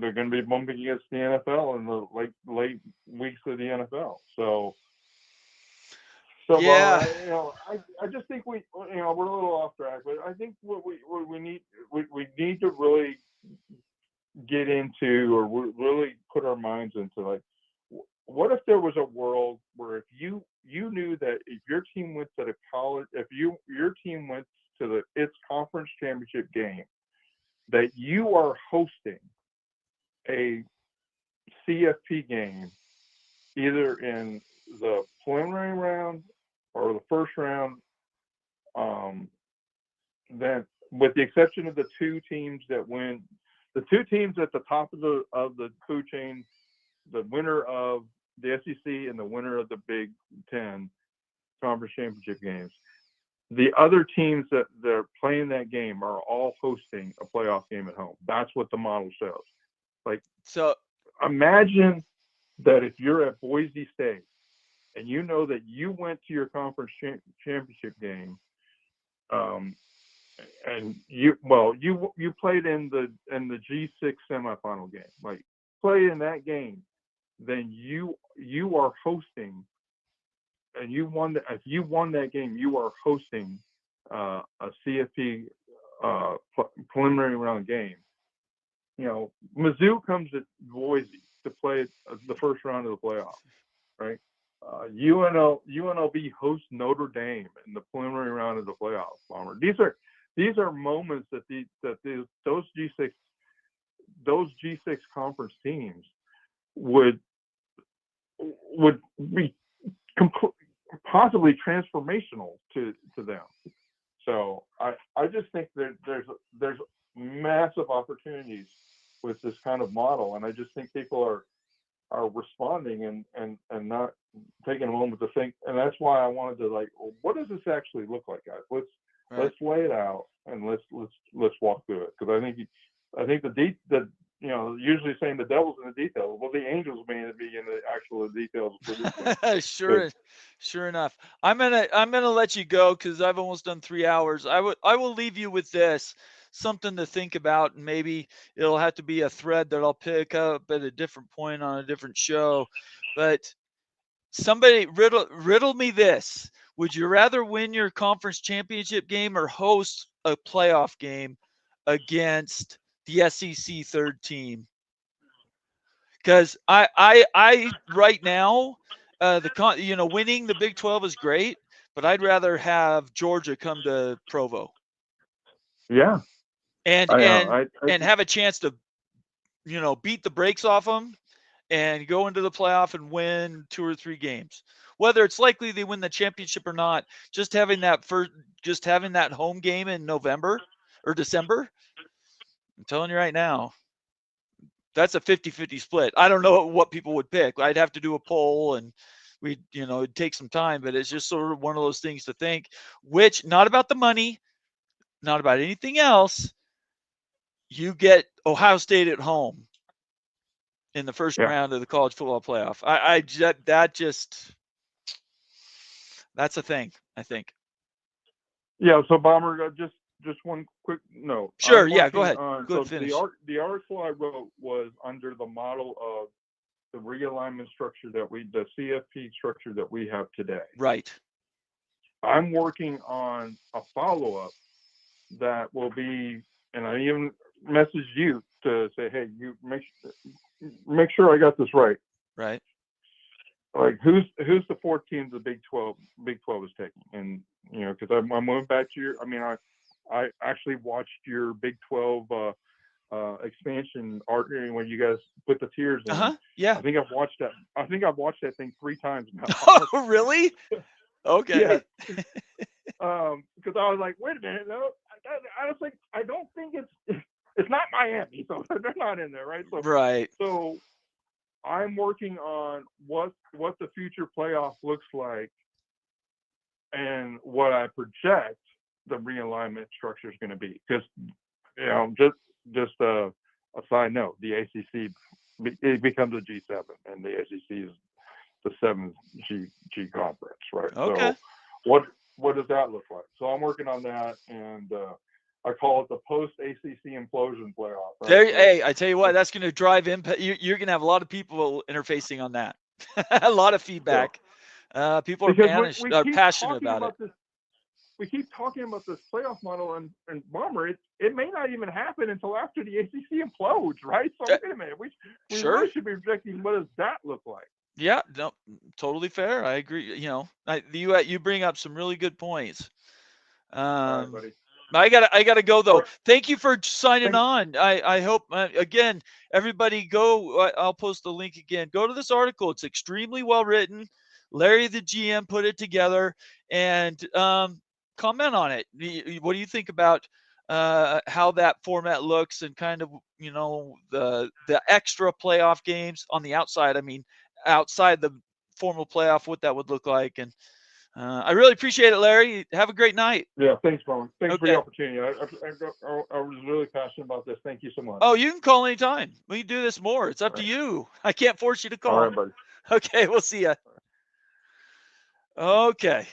NFL in the late weeks of the NFL. So yeah. I just think we're a little off track, but I think what we need to really get into, or really put our minds into, like, what if there was a world where if you knew that if your team went to the college, if your team went to its conference championship game, that you are hosting a CFP game either in the preliminary round or the first round, then with the exception of the two teams that win, the two teams at the top of the food chain, the winner of the SEC and the winner of the Big Ten conference championship games, the other teams that they're playing that game are all hosting a playoff game at home. That's what the model shows. Like, So imagine that if you're at Boise State and you know that you went to your conference championship game, and you played in the G6 semifinal game, like play in that game, then you are hosting, and if you won that game, you are hosting a CFP preliminary round game. Mizzou comes to Boise to play the first round of the playoff, right? UNLV hosts Notre Dame in the preliminary round of the playoff. Bomber. These are moments that those G6 conference teams would be possibly transformational to them. So I just think that there's massive opportunities with this kind of model, and I just think people are responding and not taking a moment to think, and that's why I wanted to, like, well, what does this actually look like, guys? Let's lay it out and let's walk through it, because I think usually saying the devil's in the details. Well, the angels may be in the actual details. Sure enough. I'm gonna let you go because I've almost done 3 hours. I will leave you with this, something to think about, and maybe it'll have to be a thread that I'll pick up at a different point on a different show. But somebody riddle me this: would you rather win your conference championship game or host a playoff game against the SEC third team? Because I right now, winning the Big 12 is great, but I'd rather have Georgia come to Provo. Yeah. And have a chance to, beat the brakes off them and go into the playoff and win 2 or 3 games. Whether it's likely they win the championship or not, just having that home game in November or December, I'm telling you right now, that's a 50-50 split. I don't know what people would pick. I'd have to do a poll, and it'd take some time, but it's just sort of one of those things to think, which, not about the money, not about anything else. You get Ohio State at home in the first round of the college football playoff. That's a thing, I think. Yeah. So, Bomber, just one quick note. Sure. Yeah. Go ahead. Finish. The article I wrote was under the model of the realignment structure the CFP structure that we have today. Right. I'm working on a follow-up that will be, and I even messaged you to say, hey, you make sure I got this right. Right. Like, who's the 4 teams the Big 12 is taking? And because I'm going back to I actually watched your Big 12 expansion art when you guys put the tiers in. Yeah. I think I've watched that thing 3 times now. Oh, really? Okay. Yeah. Because I was like, wait a minute, no, I don't think it's not Miami, so they're not in there, right? So, right. So I'm working on what the future playoff looks like and what I project the realignment structure is going to be. Because just a side note, the ACC it becomes a G7, and the SEC is the 7th G conference, right? Okay. So what does that look like? So I'm working on that, and I call it the post-ACC implosion playoff. Right? Hey, I tell you what, that's going to drive impact. You're going to have a lot of people interfacing on that. A lot of feedback. People are passionate about it. we keep talking about this playoff model and Bomber. It may not even happen until after the ACC implodes, right? So wait a minute, we Sure. really should be projecting what does that look like? Yeah, no, totally fair. I agree. You bring up some really good points. All right, buddy. I gotta go though. Sure. Thank you for signing Thanks. on. I hope again everybody go. I'll post the link again. Go to this article. It's extremely well written. Larry the GM put it together, and comment on it. What do you think about how that format looks and kind of the extra playoff games on the outside? I mean, outside the formal playoff, what that would look like. And I really appreciate it, Larry. Have a great night. Yeah, thanks, Bomber. Thanks for Okay. the opportunity. I was really passionate about this. Thank you so much. Oh, you can call anytime. We can do this more. It's up to you. I can't force you to call. All right, buddy. Okay, we'll see ya. Okay.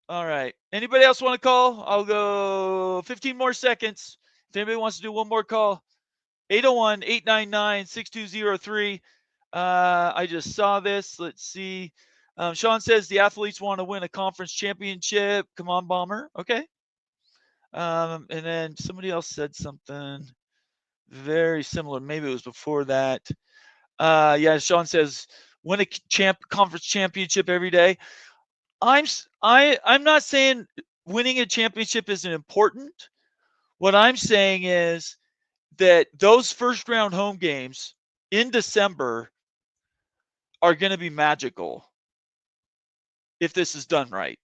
All right. Anybody else want to call? I'll go 15 more seconds. If anybody wants to do one more call, 801-899-6203. I just saw this. Let's see. Sean says the athletes want to win a conference championship. Come on, Bomber. Okay. And then somebody else said something very similar. Maybe it was before that. Yeah, Sean says win a conference championship every day. I'm not saying winning a championship isn't important. What I'm saying is that those first round home games in December are going to be magical if this is done right.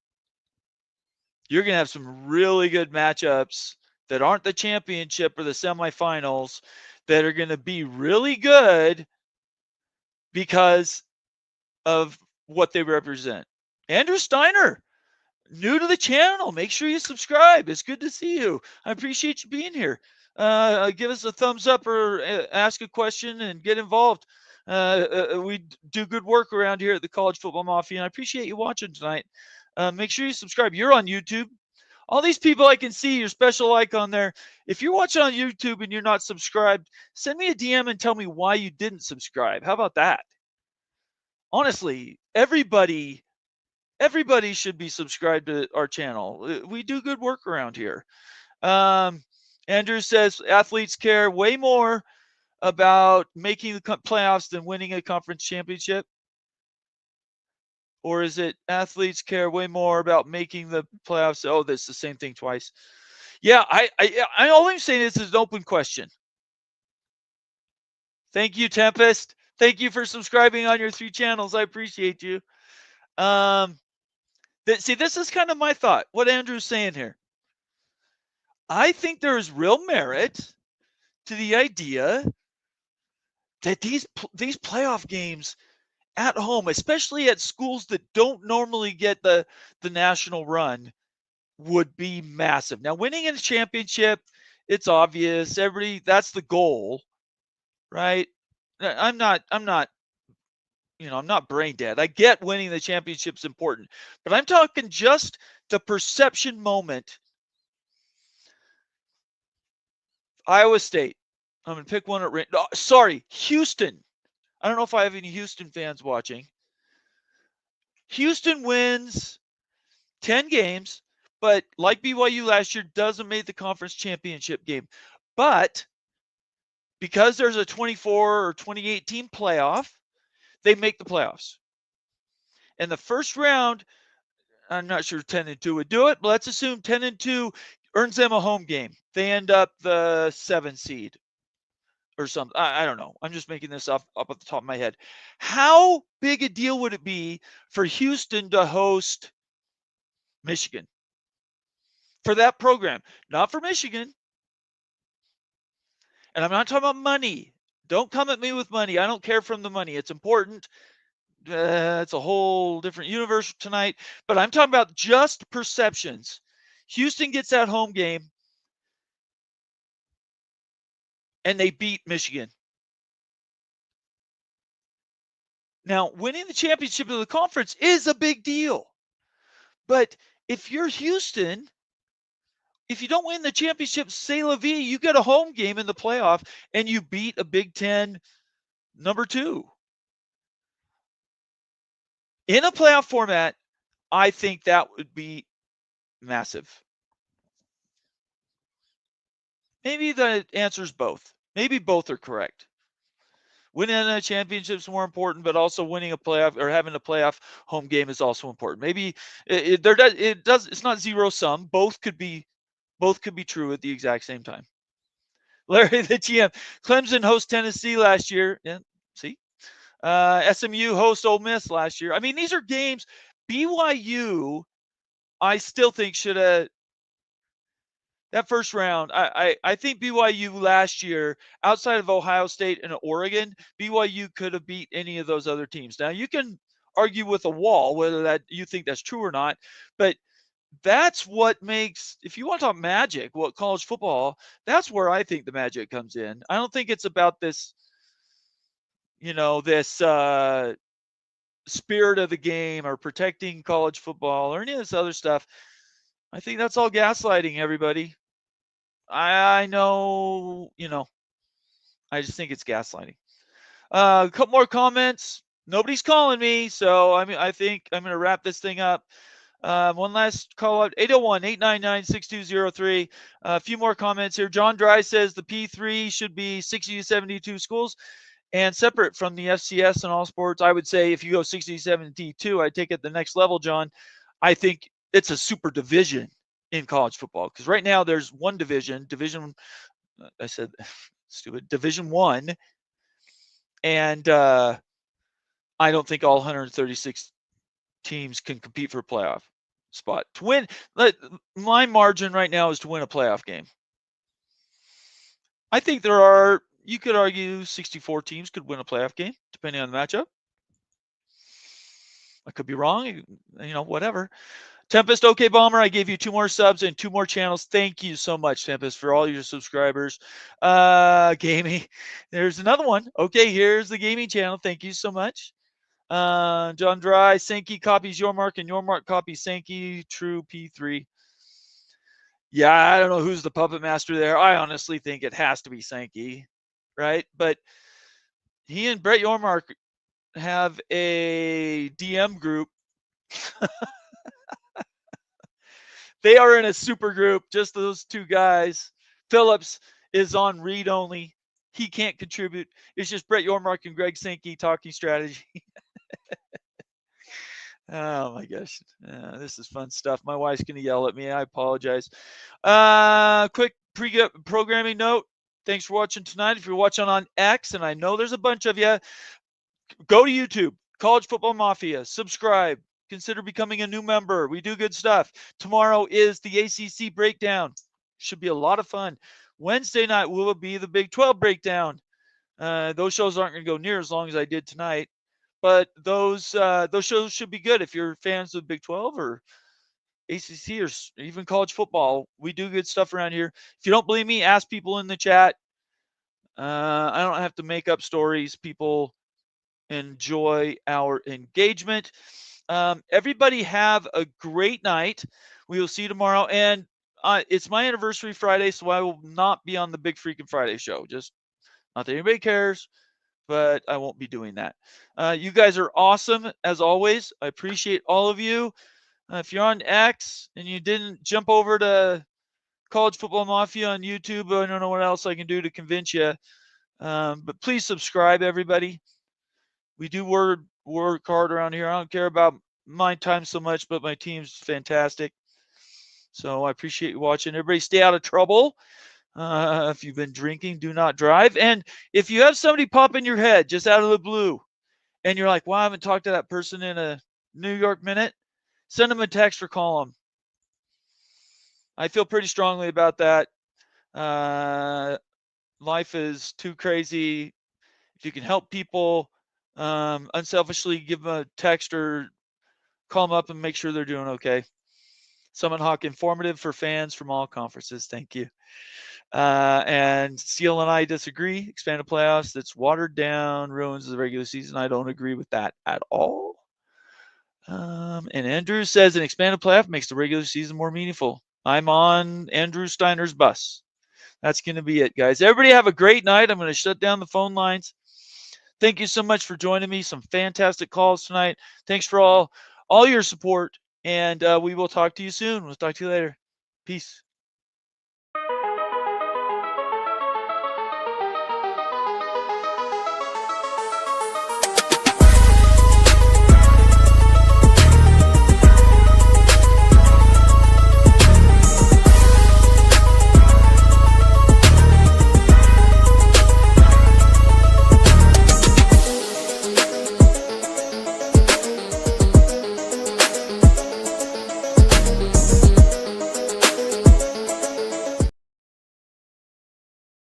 You're going to have some really good matchups that aren't the championship or the semifinals that are going to be really good because of what they represent. Andrew Steiner, new to the channel. Make sure you subscribe. It's good to see you. I appreciate you being here. Give us a thumbs up or ask a question and get involved. We do good work around here at the College Football Mafia, and I appreciate you watching tonight. Make sure you subscribe. You're on YouTube. All these people I can see, your special icon there. If you're watching on YouTube and you're not subscribed, send me a DM and tell me why you didn't subscribe. How about that? Honestly, everybody should be subscribed to our channel. We do good work around here. Andrew says athletes care way more about making the playoffs than winning a conference championship. Or is it athletes care way more about making the playoffs? Oh, that's the same thing twice. Yeah, all I'm saying is it's an open question. Thank you, Tempest. Thank you for subscribing on your 3 channels. I appreciate you. See, this is kind of my thought, what Andrew's saying here. I think there is real merit to the idea that these playoff games at home, especially at schools that don't normally get the national run, would be massive. Now, winning a championship, it's obvious. That's the goal, right? I'm not brain dead. I get winning the championship's important, but I'm talking just the perception moment. Iowa State. I'm going to pick one at random. Oh, sorry, Houston. I don't know if I have any Houston fans watching. Houston wins 10 games, but like BYU last year, doesn't make the conference championship game. But because there's a 24 or 28 team playoff, they make the playoffs. And the first round, I'm not sure 10-2 would do it, but let's assume 10-2 earns them a home game. They end up the 7 seed or something. I don't know. I'm just making this up at the top of my head. How big a deal would it be for Houston to host Michigan? For that program, not for Michigan. And I'm not talking about money. Don't come at me with money. I don't care from the money. It's important. It's a whole different universe tonight. But I'm talking about just perceptions. Houston gets that home game, and they beat Michigan. Now, winning the championship of the conference is a big deal. But if you're Houston, if you don't win the championship, c'est la vie, you get a home game in the playoff, and you beat a Big Ten number 2. In a playoff format, I think that would be massive? Maybe the answer is both. Maybe both are correct. Winning a championship is more important, but also winning a playoff or having a playoff home game is also important. Maybe it's not zero sum. Both could be true at the exact same time. Larry, the GM, Clemson host Tennessee last year. Yeah, see, SMU host Ole Miss last year. I mean, these are games. BYU, I still think should have. That first round, I think BYU last year, outside of Ohio State and Oregon, BYU could have beat any of those other teams. Now, you can argue with a wall whether that you think that's true or not, but that's what makes, if you want to talk magic, what college football, that's where I think the magic comes in. I don't think it's about this, this spirit of the game or protecting college football or any of this other stuff. I think that's all gaslighting, everybody. I know, I just think it's gaslighting. A couple more comments. Nobody's calling me, so I think I'm going to wrap this thing up. One last call out, 801-899-6203. A few more comments here. John Dry says the P3 should be 60 to 72 schools and separate from the FCS and all sports. I would say if you go 60 to 72, I take it the next level, John. I think it's a super division in college football, because right now there's one division, I said stupid, Division 1, and I don't think all 136 teams can compete for a playoff spot. To win, my margin right now is to win a playoff game. I think you could argue 64 teams could win a playoff game, depending on the matchup. I could be wrong, whatever. Tempest, okay, Bomber, I gave you 2 more subs and 2 more channels. Thank you so much, Tempest, for all your subscribers. Gaming, there's another one. Okay, here's the gaming channel. Thank you so much. John Dry, Sankey copies your mark and your mark copies Sankey. True P3. Yeah, I don't know who's the puppet master there. I honestly think it has to be Sankey, right? But he and Brett Yormark have a DM group. They are in a super group, just those 2 guys. Phillips is on read only. He can't contribute. It's just Brett Yormark and Greg Sankey talking strategy. Oh my gosh. This is fun stuff. My wife's going to yell at me. I apologize. Quick programming note. Thanks for watching tonight. If you're watching on X, and I know there's a bunch of you, go to YouTube, College Football Mafia, subscribe. Consider becoming a new member. We do good stuff. Tomorrow is the ACC breakdown. Should be a lot of fun. Wednesday night will be the Big 12 breakdown. Those shows aren't going to go near as long as I did tonight, but those shows should be good if you're fans of Big 12 or ACC or even college football. We do good stuff around here. If you don't believe me, ask people in the chat. I don't have to make up stories. People enjoy our engagement. Everybody have a great night. We will see you tomorrow. And it's my anniversary Friday, so I will not be on the Big Freaking Friday show. Just not that anybody cares, but I won't be doing that. You guys are awesome, as always. I appreciate all of you. If you're on X and you didn't jump over to College Football Mafia on YouTube, I don't know what else I can do to convince you. But please subscribe, everybody. We do work hard around here. I don't care about my time so much, but my team's fantastic. So I appreciate you watching. Everybody stay out of trouble. If you've been drinking, do not drive. And if you have somebody pop in your head just out of the blue and you're like, well, I haven't talked to that person in a New York minute, send them a text or call them. I feel pretty strongly about that. Life is too crazy. If you can help people, unselfishly give them a text or call them up and make sure they're doing okay. Summon Hawk, informative for fans from all conferences. Thank you. And Seal and I disagree. Expanded playoffs, that's watered down, ruins the regular season. I don't agree with that at all. And Andrew says an expanded playoff makes the regular season more meaningful. I'm on Andrew Steiner's bus. That's going to be it, guys. Everybody have a great night. I'm going to shut down the phone lines. Thank you so much for joining me. Some fantastic calls tonight. Thanks for all your support. And we will talk to you soon. We'll talk to you later. Peace.